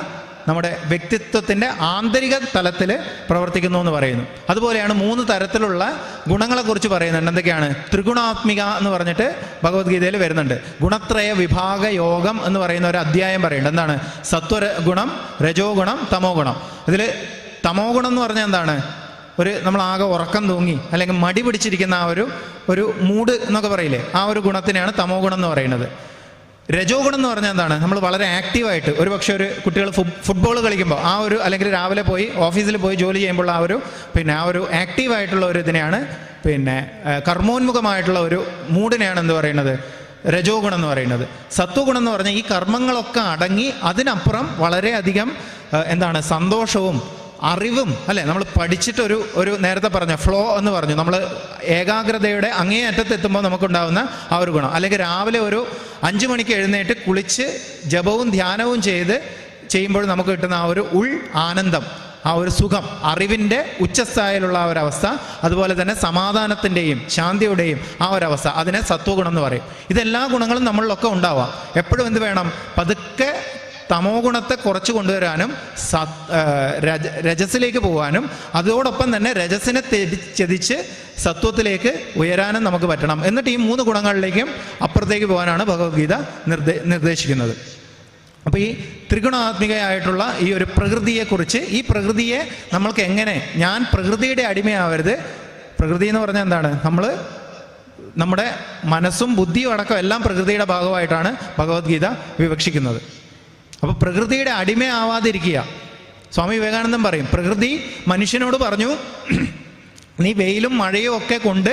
നമ്മുടെ വ്യക്തിത്വത്തിൻ്റെ ആന്തരിക തലത്തിൽ പ്രവർത്തിക്കുന്നു എന്ന് പറയുന്നു. അതുപോലെയാണ് 3 തരത്തിലുള്ള ഗുണങ്ങളെക്കുറിച്ച് പറയുന്നുണ്ട്. എന്തൊക്കെയാണ്? ത്രിഗുണാത്മിക എന്ന് പറഞ്ഞിട്ട് ഭഗവത്ഗീതയിൽ വരുന്നുണ്ട്. ഗുണത്രയ വിഭാഗ യോഗം എന്ന് പറയുന്ന ഒരു അധ്യായം പറയുന്നുണ്ട്. എന്താണ്? സത്വ ഗുണം, രജോ ഗുണം, തമോ ഗുണം. ഇതിൽ തമോ ഗുണം എന്ന് പറഞ്ഞാൽ എന്താണ്? നമ്മളാകെ ഉറക്കം തൂങ്ങി അല്ലെങ്കിൽ മടി പിടിച്ചിരിക്കുന്ന ആ ഒരു മൂഡ് എന്നൊക്കെ പറയില്ലേ, ആ ഒരു ഗുണത്തിനെയാണ് തമോ ഗുണം എന്ന് പറയുന്നത്. രജോ ഗുണം എന്ന് പറഞ്ഞാൽ എന്താണ്? നമ്മൾ വളരെ ആക്റ്റീവായിട്ട്, ഒരു പക്ഷേ ഒരു കുട്ടികൾ ഫുട്ബോൾ കളിക്കുമ്പോൾ ആ ഒരു, അല്ലെങ്കിൽ രാവിലെ പോയി ഓഫീസിൽ പോയി ജോലി ചെയ്യുമ്പോൾ ആ ഒരു ആക്റ്റീവായിട്ടുള്ള ഒരു ഇതിനെയാണ്, പിന്നെ കർമ്മോന്മുഖമായിട്ടുള്ള ഒരു മൂഡിനെയാണ് എന്ത് പറയുന്നത്? രജോ ഗുണം എന്ന് പറയുന്നത്. സത്വഗുണം എന്ന് പറഞ്ഞാൽ ഈ കർമ്മങ്ങളൊക്കെ അടങ്ങി അതിനപ്പുറം വളരെയധികം എന്താണ്? സന്തോഷവും അറിവും, അല്ലേ? നമ്മൾ പഠിച്ചിട്ട് ഒരു നേരത്തെ പറഞ്ഞ ഫ്ലോ എന്ന് പറഞ്ഞു, നമ്മൾ ഏകാഗ്രതയുടെ അങ്ങേ അറ്റത്തെത്തുമ്പോൾ നമുക്കുണ്ടാകുന്ന ആ ഒരു ഗുണം. അല്ലെങ്കിൽ രാവിലെ ഒരു 5 മണിക്ക് എഴുന്നേറ്റ് കുളിച്ച് ജപവും ധ്യാനവും ചെയ്യുമ്പോൾ നമുക്ക് കിട്ടുന്ന ആ ഒരു ആനന്ദം, ആ ഒരു സുഖം, അറിവിൻ്റെ ഉച്ചസ്ഥായിലുള്ള ആ ഒരവസ്ഥ, അതുപോലെ തന്നെ സമാധാനത്തിൻ്റെയും ശാന്തിയുടെയും ആ ഒരവസ്ഥ, അതിനെ സത്വഗുണം എന്ന് പറയും. ഇതെല്ലാ ഗുണങ്ങളും നമ്മളിലൊക്കെ ഉണ്ടാവാം. എപ്പോഴും എന്ത് വേണം? പതുക്കെ തമോ ഗുണത്തെ കുറച്ച് കൊണ്ടുവരാനും രജസിലേക്ക് പോകാനും അതോടൊപ്പം തന്നെ രജസിനെ ചതിച്ച് സത്വത്തിലേക്ക് ഉയരാനും നമുക്ക് പറ്റണം. എന്നിട്ട് ഈ 3 ഗുണങ്ങളിലേക്കും അപ്പുറത്തേക്ക് പോകാനാണ് ഭഗവത്ഗീത നിർദ്ദേശിക്കുന്നത്. അപ്പോൾ ഈ ത്രിഗുണാത്മികയായിട്ടുള്ള ഈ ഒരു പ്രകൃതിയെക്കുറിച്ച്, ഈ പ്രകൃതിയെ നമ്മൾക്ക് എങ്ങനെ, ഞാൻ പ്രകൃതിയുടെ അടിമയാവരുത്. പ്രകൃതി എന്ന് പറഞ്ഞാൽ എന്താണ്? നമ്മുടെ മനസ്സും ബുദ്ധിയും അടക്കം എല്ലാം പ്രകൃതിയുടെ ഭാഗമായിട്ടാണ് ഭഗവത്ഗീത വിവക്ഷിക്കുന്നത്. അപ്പോൾ പ്രകൃതിയുടെ അടിമയാവാതിരിക്കുക. സ്വാമി വിവേകാനന്ദൻ പറയും, പ്രകൃതി മനുഷ്യനോട് പറഞ്ഞു, നീ വെയിലും മഴയും ഒക്കെ കൊണ്ട്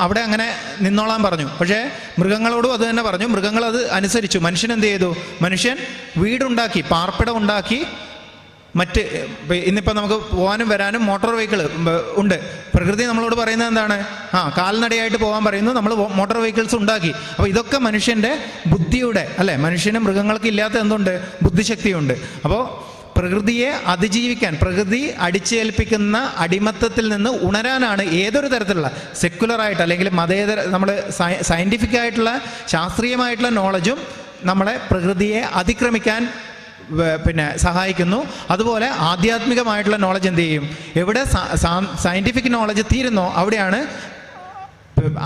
അവിടെ അങ്ങനെ നിന്നോളാൻ പറഞ്ഞു. പക്ഷേ മൃഗങ്ങളോടും അത് തന്നെ പറഞ്ഞു. മൃഗങ്ങൾ അത് അനുസരിച്ചു. മനുഷ്യൻ എന്ത് ചെയ്തു? മനുഷ്യൻ വീടുണ്ടാക്കി, പാർപ്പിടം ഉണ്ടാക്കി. ഇന്നിപ്പോൾ നമുക്ക് പോകാനും വരാനും മോട്ടോർ വെഹിക്കിൾ ഉണ്ട്. പ്രകൃതി നമ്മളോട് പറയുന്നത് എന്താണ്? കാൽനടയായിട്ട് പോകാൻ പറയുന്നു. നമ്മൾ മോട്ടോർ വെഹിക്കിൾസ് ഉണ്ടാക്കി. അപ്പോൾ ഇതൊക്കെ മനുഷ്യൻ്റെ ബുദ്ധിയുടെ, അല്ലേ? മനുഷ്യനും മൃഗങ്ങൾക്ക് ഇല്ലാത്ത എന്തുണ്ട്? ബുദ്ധിശക്തിയുണ്ട്. അപ്പോൾ പ്രകൃതിയെ അതിജീവിക്കാൻ, പ്രകൃതി അടിച്ചേൽപ്പിക്കുന്ന അടിമത്തത്തിൽ നിന്ന് ഉണരാനാണ് ഏതൊരു തരത്തിലുള്ള സെക്കുലറായിട്ട് അല്ലെങ്കിൽ മതേതര, നമ്മൾ സയൻറ്റിഫിക് ആയിട്ടുള്ള ശാസ്ത്രീയമായിട്ടുള്ള നോളജും നമ്മളെ പ്രകൃതിയെ അതിക്രമിക്കാൻ സഹായിക്കുന്നു. അതുപോലെ ആധ്യാത്മികമായിട്ടുള്ള നോളജ് എന്ത് ചെയ്യും? എവിടെ സയൻറ്റിഫിക് നോളജ് തീരുന്നോ അവിടെയാണ്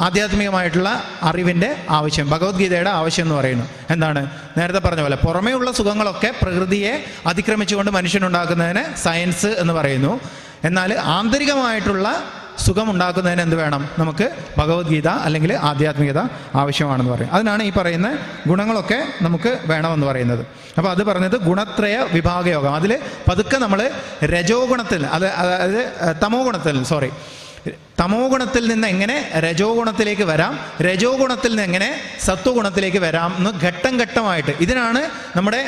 ആധ്യാത്മികമായിട്ടുള്ള അറിവിൻ്റെ ആവശ്യം, ഭഗവത്ഗീതയുടെ ആവശ്യം എന്ന് പറയുന്നു. എന്താണ്? നേരത്തെ പറഞ്ഞ പോലെ പുറമേയുള്ള സുഖങ്ങളൊക്കെ പ്രകൃതിയെ അതിക്രമിച്ചുകൊണ്ട് മനുഷ്യനുണ്ടാക്കുന്നതിന് സയൻസ് എന്ന് പറയുന്നു. എന്നാൽ ആന്തരികമായിട്ടുള്ള സുഖം ഉണ്ടാക്കുന്നതിന് എന്ത് വേണം? നമുക്ക് ഭഗവത്ഗീത അല്ലെങ്കിൽ ആധ്യാത്മികത ആവശ്യമാണെന്ന് പറയും. അതിനാണ് ഈ പറയുന്ന ഗുണങ്ങളൊക്കെ നമുക്ക് വേണമെന്ന് പറയുന്നത്. അപ്പോൾ അത് പറഞ്ഞത് ഗുണത്രയ വിഭാഗയോഗം. അതിൽ പതുക്കെ നമ്മൾ രജോ ഗുണത്തിൽ, അതായത് തമോ ഗുണത്തിൽ, തമോ ഗുണത്തിൽ നിന്ന് എങ്ങനെ രജോ ഗുണത്തിലേക്ക് വരാം, രജോ ഗുണത്തിൽ നിന്ന് എങ്ങനെ സത്വഗുണത്തിലേക്ക് വരാം എന്ന് ഘട്ടം ഘട്ടമായിട്ട്. ഇതിനാണ് നമ്മുടെ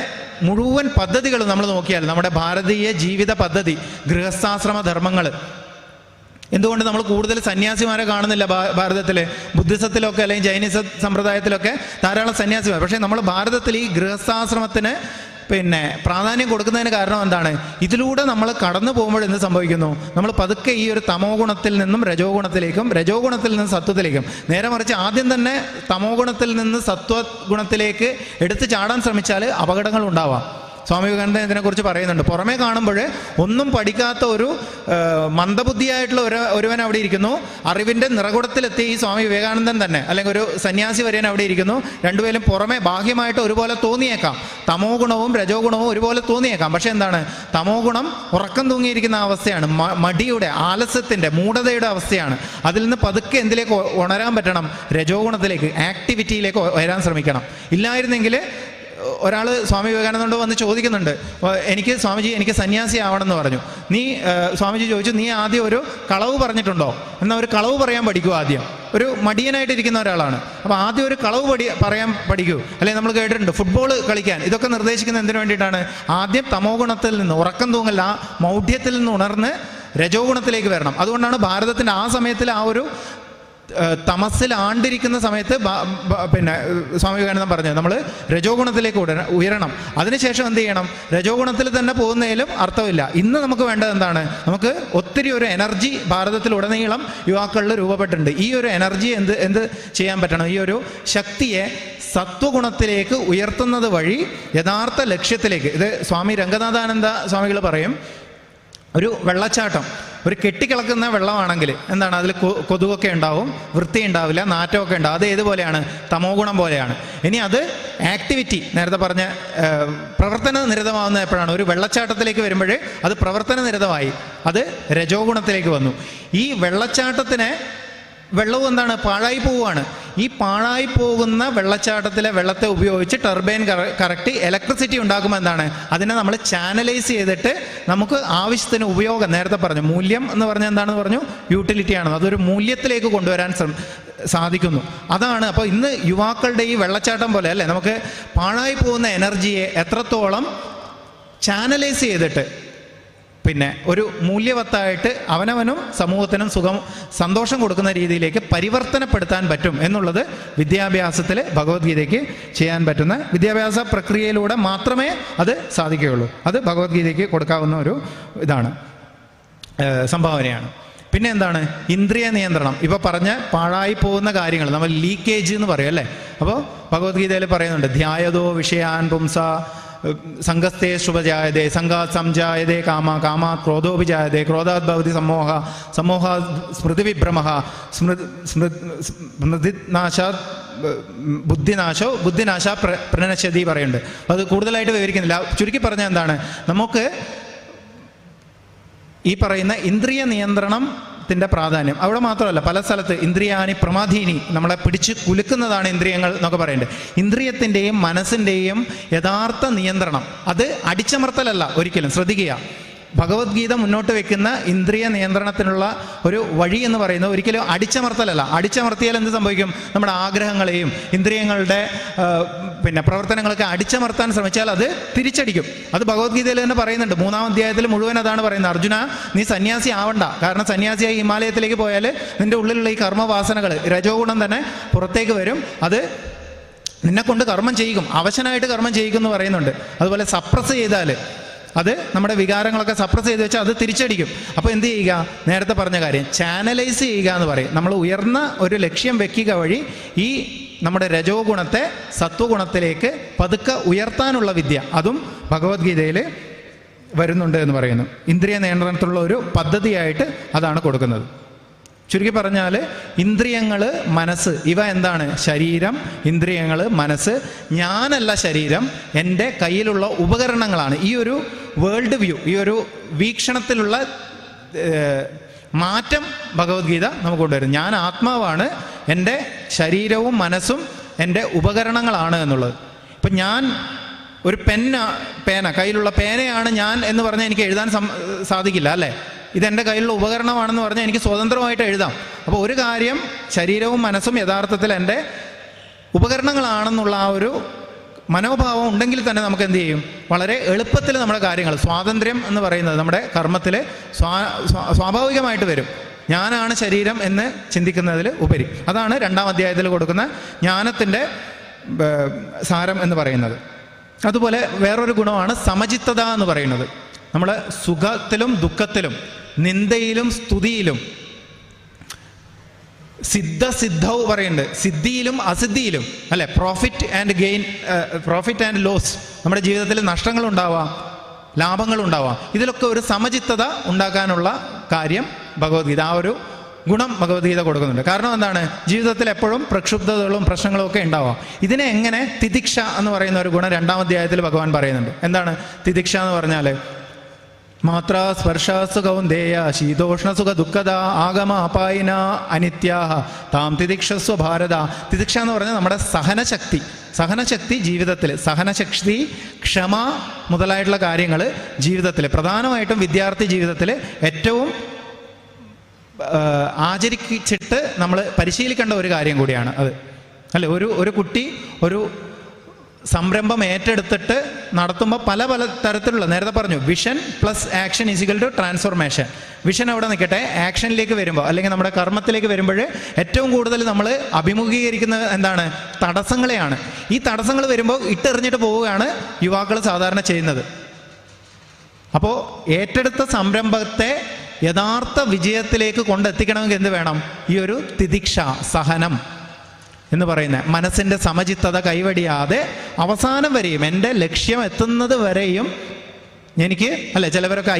മുഴുവൻ പദ്ധതികളും നമ്മൾ നോക്കിയാൽ നമ്മുടെ ഭാരതീയ ജീവിത പദ്ധതി, ഗൃഹസ്ഥാശ്രമ ധർമ്മങ്ങൾ. എന്തുകൊണ്ട് നമ്മൾ കൂടുതൽ സന്യാസിമാരെ കാണുന്നില്ല ഭാരതത്തിൽ? ബുദ്ധിസത്തിലൊക്കെ അല്ലെങ്കിൽ ജൈനിസ സമ്പ്രദായത്തിലൊക്കെ ധാരാളം സന്യാസിമാർ. പക്ഷേ നമ്മൾ ഭാരതത്തിൽ ഈ ഗൃഹസ്ഥാശ്രമത്തിന് പ്രാധാന്യം കൊടുക്കുന്നതിന് കാരണം എന്താണ്? ഇതിലൂടെ നമ്മൾ കടന്നു പോകുമ്പോൾ എന്ത് സംഭവിക്കുന്നു? നമ്മൾ പതുക്കെ ഈ ഒരു തമോ ഗുണത്തിൽ നിന്നും രജോ ഗുണത്തിലേക്കും രജോ ഗുണത്തിൽ നിന്നും സത്വത്തിലേക്കും, നേരെ മറിച്ച് ആദ്യം തന്നെ തമോ ഗുണത്തിൽ നിന്ന് സത്വ ഗുണത്തിലേക്ക് എടുത്തു ചാടാൻ ശ്രമിച്ചാൽ അപകടങ്ങൾ ഉണ്ടാവാം. സ്വാമി വിവേകാനന്ദൻ ഇതിനെക്കുറിച്ച് പറയുന്നുണ്ട്. പുറമേ കാണുമ്പോൾ ഒന്നും പഠിക്കാത്ത ഒരു മന്ദബുദ്ധിയായിട്ടുള്ള ഒരുവൻ അവിടെ ഇരിക്കുന്നു, അറിവിൻ്റെ നിറകുടത്തിലെത്തി ഈ സ്വാമി വിവേകാനന്ദൻ തന്നെ അല്ലെങ്കിൽ ഒരു സന്യാസി വരെയാണ് അവിടെ ഇരിക്കുന്നു. രണ്ടുപേരും പുറമേ ബാഹ്യമായിട്ട് ഒരുപോലെ തോന്നിയേക്കാം, തമോ ഗുണവും രജോ ഗുണവും ഒരുപോലെ തോന്നിയേക്കാം. പക്ഷെ എന്താണ്? തമോ ഗുണം ഉറക്കം തൂങ്ങിയിരിക്കുന്ന അവസ്ഥയാണ്, മടിയുടെ, ആലസ്യത്തിൻ്റെ, മൂഢതയുടെ അവസ്ഥയാണ്. അതിൽ നിന്ന് പതുക്കെ എന്തിലേക്ക് ഉണരാൻ പറ്റണം? രജോ ഗുണത്തിലേക്ക്, ആക്ടിവിറ്റിയിലേക്ക് വരാൻ ശ്രമിക്കണം. ഇല്ലായിരുന്നെങ്കിൽ ഒരാൾ സ്വാമി വിവേകാനന്ദനോട് വന്ന് ചോദിക്കുന്നുണ്ട്, എനിക്ക് സ്വാമിജി എനിക്ക് സന്യാസി ആവണമെന്ന് പറഞ്ഞു. സ്വാമിജി ചോദിച്ചു, നീ ആദ്യം ഒരു കളവ് പറഞ്ഞിട്ടുണ്ടോ? എന്നാൽ ഒരു കളവ് പറയാൻ പഠിക്കൂ ആദ്യം. ഒരു മടിയനായിട്ടിരിക്കുന്ന ഒരാളാണ്. അപ്പോൾ ആദ്യം ഒരു കളവ് പറയാൻ പഠിക്കൂ. അല്ലെങ്കിൽ നമ്മൾ കേട്ടിട്ടുണ്ട് ഫുട്ബോൾ കളിക്കാൻ. ഇതൊക്കെ നിർദ്ദേശിക്കുന്നത് എന്തിനു വേണ്ടിയിട്ടാണ്? ആദ്യം തമോ ഗുണത്തിൽ നിന്ന്, ഉറക്കം തൂങ്ങൽ, ആ മൗഢ്യത്തിൽ നിന്ന് ഉണർന്ന് രജോ ഗുണത്തിലേക്ക് വരണം. അതുകൊണ്ടാണ് ഭാരതത്തിൻ്റെ ആ സമയത്തിൽ ആ ഒരു തമസിൽ ആണ്ടിരിക്കുന്ന സമയത്ത് സ്വാമി വിവേകാനന്ദൻ പറഞ്ഞത് നമ്മൾ രജോ ഗുണത്തിലേക്ക് ഉയരണം. അതിനുശേഷം എന്ത് ചെയ്യണം? രജോ ഗുണത്തിൽ തന്നെ പോകുന്നതിലും അർത്ഥമില്ല. ഇന്ന് നമുക്ക് വേണ്ടത് എന്താണ്? നമുക്ക് ഒത്തിരി ഒരു എനർജി ഭാരതത്തിലുടനീളം യുവാക്കളിൽ രൂപപ്പെട്ടിട്ടുണ്ട്. ഈ ഒരു എനർജി എന്ത് ചെയ്യാൻ പറ്റണം? ഈ ഒരു ശക്തിയെ സത്വഗുണത്തിലേക്ക് ഉയർത്തുന്നത് വഴി യഥാർത്ഥ ലക്ഷ്യത്തിലേക്ക്. ഇത് സ്വാമി രംഗനാഥാനന്ദ സ്വാമികൾ പറയും, ഒരു വെള്ളച്ചാട്ടം, ഒരു കെട്ടിക്കിളക്കുന്ന വെള്ളമാണെങ്കിൽ എന്താണ്? അതിൽ കൊതുകൊക്കെ ഉണ്ടാവും, വൃത്തി ഉണ്ടാവില്ല, നാറ്റമൊക്കെ ഉണ്ടാവും. അത് ഏതുപോലെയാണ്? തമോ ഗുണം പോലെയാണ്. ഇനി അത് ആക്ടിവിറ്റി, നേരത്തെ പറഞ്ഞ പ്രവർത്തന നിരതമാവുന്ന എപ്പോഴാണ്? ഒരു വെള്ളച്ചാട്ടത്തിലേക്ക് വരുമ്പോൾ അത് പ്രവർത്തന നിരതമായി, അത് രജോ ഗുണത്തിലേക്ക് വന്നു. ഈ വെള്ളച്ചാട്ടത്തിന് വെള്ളവും എന്താണ്? പാഴായി പോവുകയാണ്. ഈ പാഴായി പോകുന്ന വെള്ളച്ചാട്ടത്തിലെ വെള്ളത്തെ ഉപയോഗിച്ച് ടർബൈൻ കറക്റ്റ് ഇലക്ട്രിസിറ്റി ഉണ്ടാക്കുമ്പോൾ എന്താണ്? അതിനെ നമ്മൾ ചാനലൈസ് ചെയ്തിട്ട് നമുക്ക് ആവശ്യത്തിന് ഉപയോഗം, നേരത്തെ പറഞ്ഞു മൂല്യം എന്ന് പറഞ്ഞാൽ എന്താണെന്ന് പറഞ്ഞു? യൂട്ടിലിറ്റി ആണ്. അതൊരു മൂല്യത്തിലേക്ക് കൊണ്ടുവരാൻ സാധിക്കുന്നു. അതാണ്. അപ്പോൾ ഇന്ന് യുവാക്കളുടെ ഈ വെള്ളച്ചാട്ടം പോലെ അല്ലേ, നമുക്ക് പാഴായി പോകുന്ന എനർജിയെ എത്രത്തോളം ചാനലൈസ് ചെയ്തിട്ട് ഒരു മൂല്യവത്തായിട്ട് അവനവനും സമൂഹത്തിനും സന്തോഷം കൊടുക്കുന്ന രീതിയിലേക്ക് പരിവർത്തനപ്പെടുത്താൻ പറ്റും എന്നുള്ളത് വിദ്യാഭ്യാസത്തിൽ ഭഗവത്ഗീതയ്ക്ക് ചെയ്യാൻ പറ്റുന്ന വിദ്യാഭ്യാസ പ്രക്രിയയിലൂടെ മാത്രമേ അത് സാധിക്കുകയുള്ളൂ. അത് ഭഗവത്ഗീതയ്ക്ക് കൊടുക്കാവുന്ന ഒരു ഇതാണ്, സംഭാവനയാണ്. പിന്നെ എന്താണ്? ഇന്ദ്രിയ നിയന്ത്രണം. ഇപ്പോൾ പറഞ്ഞ പാഴായി പോകുന്ന കാര്യങ്ങൾ നമ്മൾ ലീക്കേജ് എന്ന് പറയും അല്ലേ. അപ്പോൾ ഭഗവത്ഗീതയിൽ പറയുന്നുണ്ട്, ധ്യായതോ വിഷയാൻ പുംസ സംഘസ്തേ ശുഭജായതേ സംഘാത് സംജായതേ കാമ കാമാത് ക്രോധോഭിജായതേ ക്രോധാത് ഭവതി സമോഹ സമോഹാത് സ്മൃതിവിഭ്രമഃ സ്മൃതിനാശാത് ബുദ്ധിനാശോ ബുദ്ധിനാശ പ്രണശ്യതി പറയുന്നുണ്ട്. അത് കൂടുതലായിട്ട് വിവരിക്കുന്നില്ല. ചുരുക്കി പറഞ്ഞാൽ എന്താണ്? നമുക്ക് ഈ പറയുന്ന ഇന്ദ്രിയ നിയന്ത്രണത്തിൻ്റെ പ്രാധാന്യം അവിടെ മാത്രമല്ല, പല സ്ഥലത്ത് ഇന്ദ്രിയാനി പ്രമാധീനി, നമ്മളെ പിടിച്ച് കുലുക്കുന്നതാണ് ഇന്ദ്രിയങ്ങൾ എന്നൊക്കെ പറയുന്നുണ്ട്. ഇന്ദ്രിയത്തിൻ്റെയും മനസ്സിൻ്റെയും യഥാർത്ഥ നിയന്ത്രണം അത് അടിച്ചമർത്തലല്ല ഒരിക്കലും. ശ്രദ്ധിക്കുക, ഭഗവത്ഗീത മുന്നോട്ട് വെക്കുന്ന ഇന്ദ്രിയ നിയന്ത്രണത്തിനുള്ള ഒരു വഴി എന്ന് പറയുന്നത് ഒരിക്കലും അടിച്ചമർത്തലല്ല. അടിച്ചമർത്തിയാൽ എന്ത് സംഭവിക്കും? നമ്മുടെ ആഗ്രഹങ്ങളെയും ഇന്ദ്രിയങ്ങളുടെ പ്രവർത്തനങ്ങളൊക്കെ അടിച്ചമർത്താൻ ശ്രമിച്ചാൽ അത് തിരിച്ചടിക്കും. അത് ഭഗവത്ഗീതയിൽ തന്നെ പറയുന്നുണ്ട്. 3-ാം അധ്യായത്തിൽ മുഴുവൻ അതാണ് പറയുന്നത്. അർജുന, നീ സന്യാസി ആവണ്ട. കാരണം സന്യാസിയായി ഹിമാലയത്തിലേക്ക് പോയാൽ നിന്റെ ഉള്ളിലുള്ള ഈ കർമ്മവാസനകൾ, രജോ ഗുണം തന്നെ പുറത്തേക്ക് വരും. അത് നിന്നെ കൊണ്ട് കർമ്മം ചെയ്യിക്കും, അവശനായിട്ട് കർമ്മം ചെയ്യിക്കും എന്ന് പറയുന്നുണ്ട്. അതുപോലെ സപ്രസ് ചെയ്താൽ അത് നമ്മുടെ വികാരങ്ങളൊക്കെ സപ്രസ് ചെയ്ത് വെച്ചാൽ അത് തിരിച്ചടിക്കും. അപ്പോൾ എന്ത് ചെയ്യുക? നേരത്തെ പറഞ്ഞ കാര്യം ചാനലൈസ് ചെയ്യുക എന്ന് പറയും. നമ്മൾ ഉയർന്ന ഒരു ലക്ഷ്യം വെക്കുക വഴി ഈ നമ്മുടെ രജോ ഗുണത്തെ സത്വഗുണത്തിലേക്ക് പതുക്കെ ഉയർത്താനുള്ള വിദ്യ, അതും ഭഗവത്ഗീതയിൽ വരുന്നുണ്ട് എന്ന് പറയുന്നു. ഇന്ദ്രിയ നിയന്ത്രണത്തിലുള്ള ഒരു പദ്ധതിയായിട്ട് അതാണ് കൊടുക്കുന്നത്. ചുരുക്കി പറഞ്ഞാൽ ഇന്ദ്രിയങ്ങൾ, മനസ്സ്, ഇവ എന്താണ്? ശരീരം, ഇന്ദ്രിയങ്ങൾ, മനസ്സ്, ഞാനല്ല ശരീരം, എൻ്റെ കയ്യിലുള്ള ഉപകരണങ്ങളാണ്. ഈ ഒരു വേൾഡ് വ്യൂ, ഈ ഒരു വീക്ഷണത്തിലുള്ള മാറ്റം ഭഗവത്ഗീത നമുക്ക് കൊണ്ടുവരും. ഞാൻ ആത്മാവാണ്, എൻ്റെ ശരീരവും മനസ്സും എൻ്റെ ഉപകരണങ്ങളാണ് എന്നുള്ളത്. ഇപ്പം ഞാൻ ഒരു പേന, കയ്യിലുള്ള പേനയാണ് ഞാൻ എന്ന് പറഞ്ഞാൽ എനിക്ക് എഴുതാൻ സാധിക്കില്ല അല്ലേ? ഇതെൻ്റെ കയ്യിലുള്ള ഉപകരണമാണെന്ന് പറഞ്ഞാൽ എനിക്ക് സ്വതന്ത്രമായിട്ട് എഴുതാം. അപ്പോൾ ഒരു കാര്യം, ശരീരവും മനസ്സും യഥാർത്ഥത്തിൽ എൻ്റെ ഉപകരണങ്ങളാണെന്നുള്ള ആ ഒരു മനോഭാവം ഉണ്ടെങ്കിൽ തന്നെ നമുക്ക് എന്ത് ചെയ്യും, വളരെ എളുപ്പത്തിൽ നമ്മുടെ കാര്യങ്ങൾ, സ്വാതന്ത്ര്യം എന്ന് പറയുന്നത് നമ്മുടെ കർമ്മത്തിൽ സ്വാഭാവികമായിട്ട് വരും. ഞാനാണ് ശരീരം എന്ന് ചിന്തിക്കുന്നതിൽ ഉപരി. അതാണ് 2-ാം അധ്യായത്തിൽ കൊടുക്കുന്ന ജ്ഞാനത്തിൻ്റെ സാരം എന്ന് പറയുന്നത്. അതുപോലെ വേറൊരു ഗുണമാണ് സമചിത്തത എന്ന് പറയുന്നത്. നമ്മൾ സുഖത്തിലും ദുഃഖത്തിലും നിന്ദയിലും സ്തുതിയിലും സിദ്ധൗ പറയുന്നുണ്ട്, സിദ്ധിയിലും അസിദ്ധിയിലും അല്ലെ, പ്രോഫിറ്റ് ആൻഡ് ലോസ്, നമ്മുടെ ജീവിതത്തിൽ നഷ്ടങ്ങളുണ്ടാവാം, ലാഭങ്ങളുണ്ടാവാം. ഇതിലൊക്കെ ഒരു സമചിത്തത ഉണ്ടാക്കാനുള്ള കാര്യം ഭഗവത്ഗീത, ആ ഒരു ഗുണം ഭഗവത്ഗീത കൊടുക്കുന്നുണ്ട്. കാരണം എന്താണ്, ജീവിതത്തിൽ എപ്പോഴും പ്രക്ഷുബ്ധതകളും പ്രശ്നങ്ങളും ഒക്കെ ഉണ്ടാവാം. ഇതിനെ എങ്ങനെ തിദിക്ഷ എന്ന് പറയുന്ന ഒരു ഗുണം 2-ാം അധ്യായത്തിൽ ഭഗവാൻ പറയുന്നുണ്ട്. എന്താണ് തിദിക്ഷ എന്ന് പറഞ്ഞാൽ, മാത്ര സ്പർശാസു കൗന്ദേയ ശീതോഷ്ണസുഖ ദുഃഖദ ആഗമ അപായിന അനിത്യാഹ താം തിദിക്ഷസ്വ ഭാരത. തിദിക്ഷ എന്ന് പറഞ്ഞാൽ നമ്മുടെ സഹനശക്തി ജീവിതത്തിൽ, സഹനശക്തി, ക്ഷമ മുതലായിട്ടുള്ള കാര്യങ്ങൾ ജീവിതത്തിൽ, പ്രധാനമായിട്ടും വിദ്യാർത്ഥി ജീവിതത്തിൽ ഏറ്റവും ആചരിച്ചിട്ട് നമ്മൾ പരിശീലിക്കേണ്ട ഒരു കാര്യം കൂടിയാണ് അത്, അല്ലെ. ഒരു കുട്ടി ഒരു സംരംഭം ഏറ്റെടുത്തിട്ട് നടത്തുമ്പോൾ പല തരത്തിലുള്ള, നേരത്തെ പറഞ്ഞു vision plus action equal to transformation. Vision അവിടെ നിൽക്കട്ടെ, ആക്ഷനിലേക്ക് വരുമ്പോൾ അല്ലെങ്കിൽ നമ്മുടെ കർമ്മത്തിലേക്ക് വരുമ്പോൾ ഏറ്റവും കൂടുതൽ നമ്മൾ അഭിമുഖീകരിക്കുന്നത് എന്താണ്, തടസ്സങ്ങളെയാണ്. ഈ തടസ്സങ്ങൾ വരുമ്പോൾ ഇട്ടെറിഞ്ഞിട്ട് പോവുകയാണ് യുവാക്കൾ സാധാരണ ചെയ്യുന്നത്. അപ്പോൾ ഏറ്റെടുത്ത സംരംഭത്തെ യഥാർത്ഥ വിജയത്തിലേക്ക് കൊണ്ടെത്തിക്കണമെങ്കിൽ എന്ത് വേണം, ഈ ഒരു തിദിക്ഷ, സഹനം എന്ന് പറയുന്ന മനസ്സിൻ്റെ സമചിത്തത കൈവടിയാതെ അവസാനം വരെയും, എൻ്റെ ലക്ഷ്യം എത്തുന്നത് വരെയും എനിക്ക്, അല്ലെ, ചിലവരൊക്കെ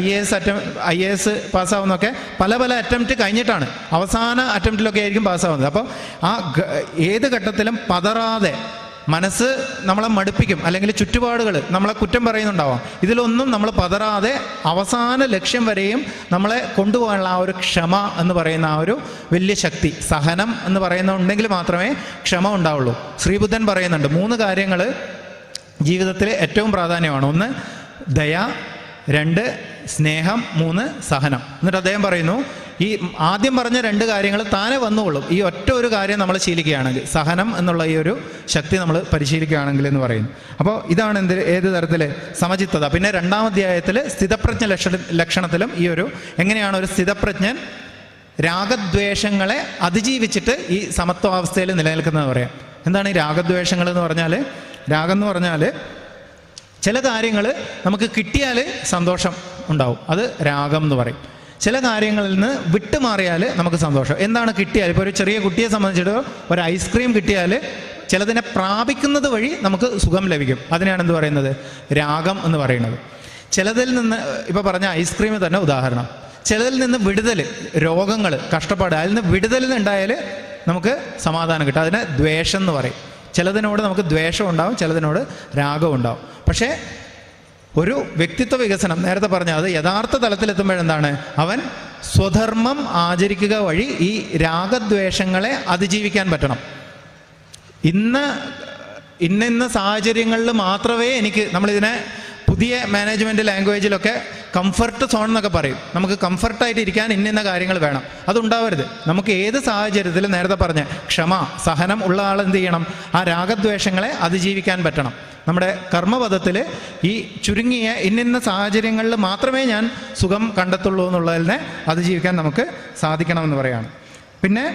IAS പാസ്സാവുന്നൊക്കെ പല അറ്റംപ്റ്റ് കഴിഞ്ഞിട്ടാണ്, അവസാന അറ്റംപ്റ്റിലൊക്കെ ആയിരിക്കും പാസ്സാവുന്നത്. അപ്പോൾ ആ ഏത് ഘട്ടത്തിലും പതറാതെ, മനസ്സ് നമ്മളെ മടുപ്പിക്കും, അല്ലെങ്കിൽ ചുറ്റുപാടുകൾ നമ്മളെ കുറ്റം പറയുന്നുണ്ടാവാം, ഇതിലൊന്നും നമ്മൾ പതറാതെ അവസാന ലക്ഷ്യം വരെയും നമ്മളെ കൊണ്ടുപോകാനുള്ള ആ ഒരു ക്ഷമ എന്ന് പറയുന്ന ആ ഒരു വലിയ ശക്തി, സഹനം എന്ന് പറയുന്ന ഉണ്ടെങ്കിൽ മാത്രമേ ക്ഷമ ഉണ്ടാവുള്ളൂ. ശ്രീബുദ്ധൻ പറയുന്നുണ്ട് 3 കാര്യങ്ങൾ ജീവിതത്തിൽ ഏറ്റവും പ്രാധാന്യമാണ്. 1 ദയ, 2 സ്നേഹം, 3 സഹനം. എന്നിട്ട് അദ്ദേഹം പറയുന്നു, ഈ ആദ്യം പറഞ്ഞ 2 കാര്യങ്ങൾ താനെ വന്നുകൊള്ളും ഈ ഒറ്റ ഒരു കാര്യം നമ്മൾ ശീലിക്കുകയാണെങ്കിൽ, സഹനം എന്നുള്ള ഈ ഒരു ശക്തി നമ്മൾ പരിശീലിക്കുകയാണെങ്കിൽ എന്ന് പറയുന്നു. അപ്പോൾ ഇതാണ് ഏത് തരത്തിൽ സമചിത്തത. പിന്നെ 2-ാം അധ്യായത്തിൽ സ്ഥിതപ്രജ്ഞ ലക്ഷണത്തിലും ഈ ഒരു എങ്ങനെയാണ് ഒരു സ്ഥിതപ്രജ്ഞൻ രാഗദ്വേഷങ്ങളെ അതിജീവിച്ചിട്ട് ഈ സമത്വാവസ്ഥയിൽ നിലനിൽക്കുന്നത് പറയാം. എന്താണ് ഈ രാഗദ്വേഷങ്ങൾ എന്ന് പറഞ്ഞാൽ, രാഗം എന്ന് പറഞ്ഞാൽ ചില കാര്യങ്ങൾ നമുക്ക് കിട്ടിയാൽ സന്തോഷം ഉണ്ടാവും, അത് രാഗം എന്ന് പറയും. ചില കാര്യങ്ങളിൽ നിന്ന് വിട്ടുമാറിയാൽ നമുക്ക് സന്തോഷം. എന്താണ് കിട്ടിയാൽ, ഇപ്പോൾ ഒരു ചെറിയ കുട്ടിയെ സംബന്ധിച്ചിട്ട് ഒരു ഐസ്ക്രീം കിട്ടിയാൽ ചിലതിനെ പ്രാപിക്കുന്നത് വഴി നമുക്ക് സുഖം ലഭിക്കും, അതിനെയാണ് എന്ത് പറയുന്നത്, രാഗം എന്ന് പറയുന്നത്. ചിലതിൽ നിന്ന്, ഇപ്പോൾ പറഞ്ഞ ഐസ്ക്രീം തന്നെ ഉദാഹരണം, ചിലതിൽ നിന്ന് വിടുതൽ, രോഗങ്ങൾ, കഷ്ടപ്പാട്, അതിൽ നിന്ന് വിടുതൽ ഉണ്ടായാൽ നമുക്ക് സമാധാനം കിട്ടും, അതിനെ ദ്വേഷം എന്ന് പറയും. ചിലതിനോട് നമുക്ക് ദ്വേഷം ഉണ്ടാവും, ചിലതിനോട് രാഗം ഉണ്ടാവും. പക്ഷേ ഒരു വ്യക്തിത്വ വികസനം, നേരത്തെ പറഞ്ഞ അത് യഥാർത്ഥ തലത്തിലെത്തുമ്പോഴെന്താണ്, അവൻ സ്വധർമ്മം ആചരിക്കുക വഴി ഈ രാഗദ്വേഷങ്ങളെ അതിജീവിക്കാൻ പറ്റണം. ഇന്ന സാഹചര്യങ്ങളിൽ മാത്രമേ നമ്മളിതിനെ പുതിയ മാനേജ്മെൻറ്റ് ലാംഗ്വേജിലൊക്കെ കംഫർട്ട് സോൺ എന്നൊക്കെ പറയും. നമുക്ക് കംഫർട്ടായിട്ട് ഇരിക്കാൻ ഇന്ന കാര്യങ്ങൾ വേണം, അതുണ്ടാവരുത്. നമുക്ക് ഏത് സാഹചര്യത്തിലും നേരത്തെ പറഞ്ഞ ക്ഷമ, സഹനം ഉള്ള ആൾ എന്ത് ചെയ്യണം, ആ രാഗദ്വേഷങ്ങളെ അതിജീവിക്കാൻ പറ്റണം. നമ്മുടെ കർമ്മപദത്തിൽ ഈ ചുരുങ്ങിയ ഇന്ന സാഹചര്യങ്ങളിൽ മാത്രമേ ഞാൻ സുഖം കണ്ടെത്തുള്ളൂ എന്നുള്ളതിനെ അതിജീവിക്കാൻ നമുക്ക് സാധിക്കണമെന്ന് പറയാണ്. പിന്നെ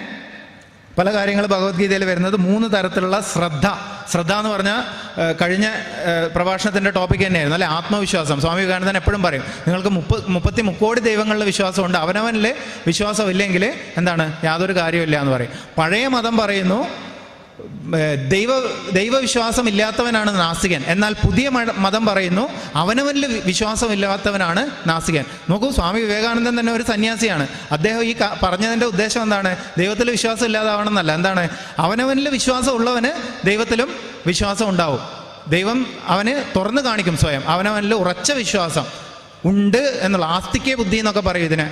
പല കാര്യങ്ങൾ ഭഗവത്ഗീതയിൽ വരുന്നത് 3 തരത്തിലുള്ള ശ്രദ്ധ എന്ന് പറഞ്ഞാൽ കഴിഞ്ഞ പ്രഭാഷണത്തിൻ്റെ ടോപ്പിക് തന്നെയായിരുന്നു, അല്ലെ, ആത്മവിശ്വാസം. സ്വാമി വിവേകാനന്ദൻ എപ്പോഴും പറയും, നിങ്ങൾക്ക് 30 കോടി ദൈവങ്ങളുടെ വിശ്വാസമുണ്ട്, അവനവനിൽ വിശ്വാസമില്ലെങ്കിൽ എന്താണ്, യാതൊരു കാര്യമില്ല എന്ന് പറയും. പഴയ മതം പറയുന്നു ദൈവവിശ്വാസം ഇല്ലാത്തവനാണ് നാസ്തികൻ, എന്നാൽ പുതിയ മതം പറയുന്നു അവനവനിൽ വിശ്വാസമില്ലാത്തവനാണ് നാസ്തികൻ. നോക്കൂ, സ്വാമി വിവേകാനന്ദൻ തന്നെ ഒരു സന്യാസിയാണ്. അദ്ദേഹം ഈ പറഞ്ഞതിൻ്റെ ഉദ്ദേശം എന്താണ്, ദൈവത്തിൽ വിശ്വാസം ഇല്ലാതാവണമെന്നല്ല, എന്താണ്, അവനവനിൽ വിശ്വാസം ഉള്ളവന് ദൈവത്തിലും വിശ്വാസം ഉണ്ടാവും. ദൈവം അവന് തുറന്നു കാണിക്കും സ്വയം, അവനവനിൽ ഉറച്ച വിശ്വാസം ഉണ്ട് എന്നുള്ള, ആസ്തിക്യ ബുദ്ധി എന്നൊക്കെ പറയും ഇതിന്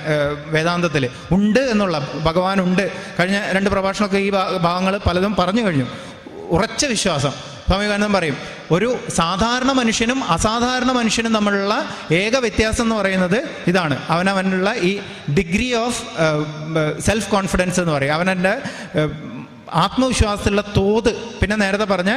വേദാന്തത്തിൽ. ഉണ്ട് എന്നുള്ള, ഭഗവാൻ ഉണ്ട്. കഴിഞ്ഞ 2 പ്രഭാഷണമൊക്കെ ഈ ഭാഗങ്ങൾ പലതും പറഞ്ഞു കഴിഞ്ഞു. ഉറച്ച വിശ്വാസം, സ്വാമി വിവേകാനന്ദൻ പറയും, ഒരു സാധാരണ മനുഷ്യനും അസാധാരണ മനുഷ്യനും തമ്മിലുള്ള ഏക വ്യത്യാസം എന്ന് പറയുന്നത് ഇതാണ്, അവനവനുള്ള ഈ ഡിഗ്രി ഓഫ് സെൽഫ് കോൺഫിഡൻസ് എന്ന് പറയും, അവനവൻ്റെ ആത്മവിശ്വാസത്തിലുള്ള തോത്, പിന്നെ നേരത്തെ പറഞ്ഞ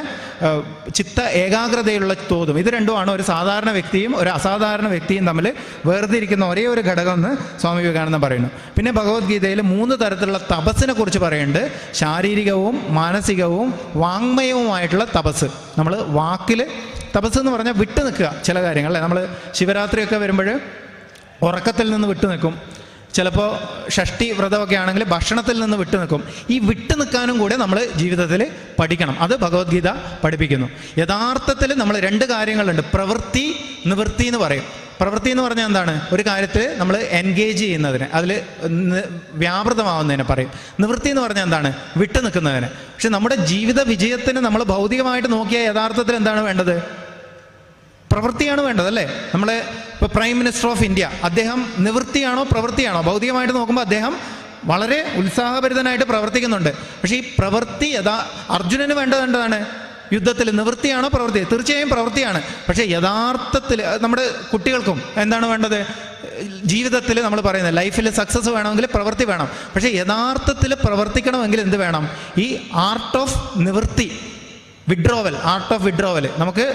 ചിത്ത ഏകാഗ്രതയുള്ള തോതും. ഇത് രണ്ടുമാണ് ഒരു സാധാരണ വ്യക്തിയും ഒരു അസാധാരണ വ്യക്തിയും തമ്മിൽ വേർതിരിക്കുന്ന ഒരേ ഒരു ഘടകം എന്ന് സ്വാമി വിവേകാനന്ദൻ പറയുന്നു. പിന്നെ ഭഗവത്ഗീതയിൽ 3 തരത്തിലുള്ള തപസ്സിനെ കുറിച്ച് പറയുന്നുണ്ട്. ശാരീരികവും മാനസികവും വാങ്മയവുമായിട്ടുള്ള തപസ്. നമ്മൾ വാക്കിൽ തപസ് എന്ന് പറഞ്ഞാൽ വിട്ടു നിൽക്കുക ചില കാര്യങ്ങൾ, അല്ലേ? നമ്മൾ ശിവരാത്രിയൊക്കെ വരുമ്പോൾ ഉറക്കത്തിൽ നിന്ന് വിട്ടു നിൽക്കും. ചിലപ്പോൾ ഷഷ്ടി വ്രതമൊക്കെ ആണെങ്കിൽ ഭക്ഷണത്തിൽ നിന്ന് വിട്ടു നിൽക്കും. ഈ വിട്ടു നിൽക്കാനും കൂടെ നമ്മൾ ജീവിതത്തിൽ പഠിക്കണം. അത് ഭഗവത്ഗീത പഠിപ്പിക്കുന്നു. യഥാർത്ഥത്തിൽ നമ്മൾ 2 കാര്യങ്ങളുണ്ട്. പ്രവൃത്തി, നിവൃത്തി എന്ന് പറയും. പ്രവൃത്തി എന്ന് പറഞ്ഞാൽ എന്താണ്? ഒരു കാര്യത്തിൽ നമ്മൾ എൻഗേജ് ചെയ്യുന്നതിന്, അതിൽ വ്യാപൃതമാവുന്നതിനെ പറയും. നിവൃത്തി എന്ന് പറഞ്ഞാൽ എന്താണ്? വിട്ടു നിൽക്കുന്നതിന്. പക്ഷെ നമ്മുടെ ജീവിത വിജയത്തിന് നമ്മൾ ഭൗതികമായിട്ട് നോക്കിയാൽ യഥാർത്ഥത്തിൽ എന്താണ് വേണ്ടത്? പ്രവൃത്തിയാണ് വേണ്ടത്, അല്ലേ? നമ്മൾ ഇപ്പോൾ പ്രൈം മിനിസ്റ്റർ ഓഫ് ഇന്ത്യ, അദ്ദേഹം നിവൃത്തിയാണോ പ്രവൃത്തിയാണോ? ഭൗതികമായിട്ട് നോക്കുമ്പോൾ അദ്ദേഹം വളരെ ഉത്സാഹഭരിതനായിട്ട് പ്രവർത്തിക്കുന്നുണ്ട്. പക്ഷേ ഈ പ്രവൃത്തി അർജുനന് വേണ്ടത് എന്താണ്? യുദ്ധത്തിൽ നിവൃത്തിയാണോ പ്രവൃത്തി? തീർച്ചയായും പ്രവൃത്തിയാണ്. പക്ഷേ യഥാർത്ഥത്തിൽ നമ്മുടെ കുട്ടികൾക്കും എന്താണ് വേണ്ടത്? ജീവിതത്തിൽ നമ്മൾ പറയുന്നത് ലൈഫിൽ സക്സസ് വേണമെങ്കിൽ പ്രവൃത്തി വേണം. പക്ഷേ യഥാർത്ഥത്തിൽ പ്രവർത്തിക്കണമെങ്കിൽ എന്ത് വേണം? ഈ ആർട്ട് ഓഫ് നിവൃത്തി, വിഡ്രോവൽ, ആർട്ട് ഓഫ് വിഡ്രോവൽ. നമുക്ക്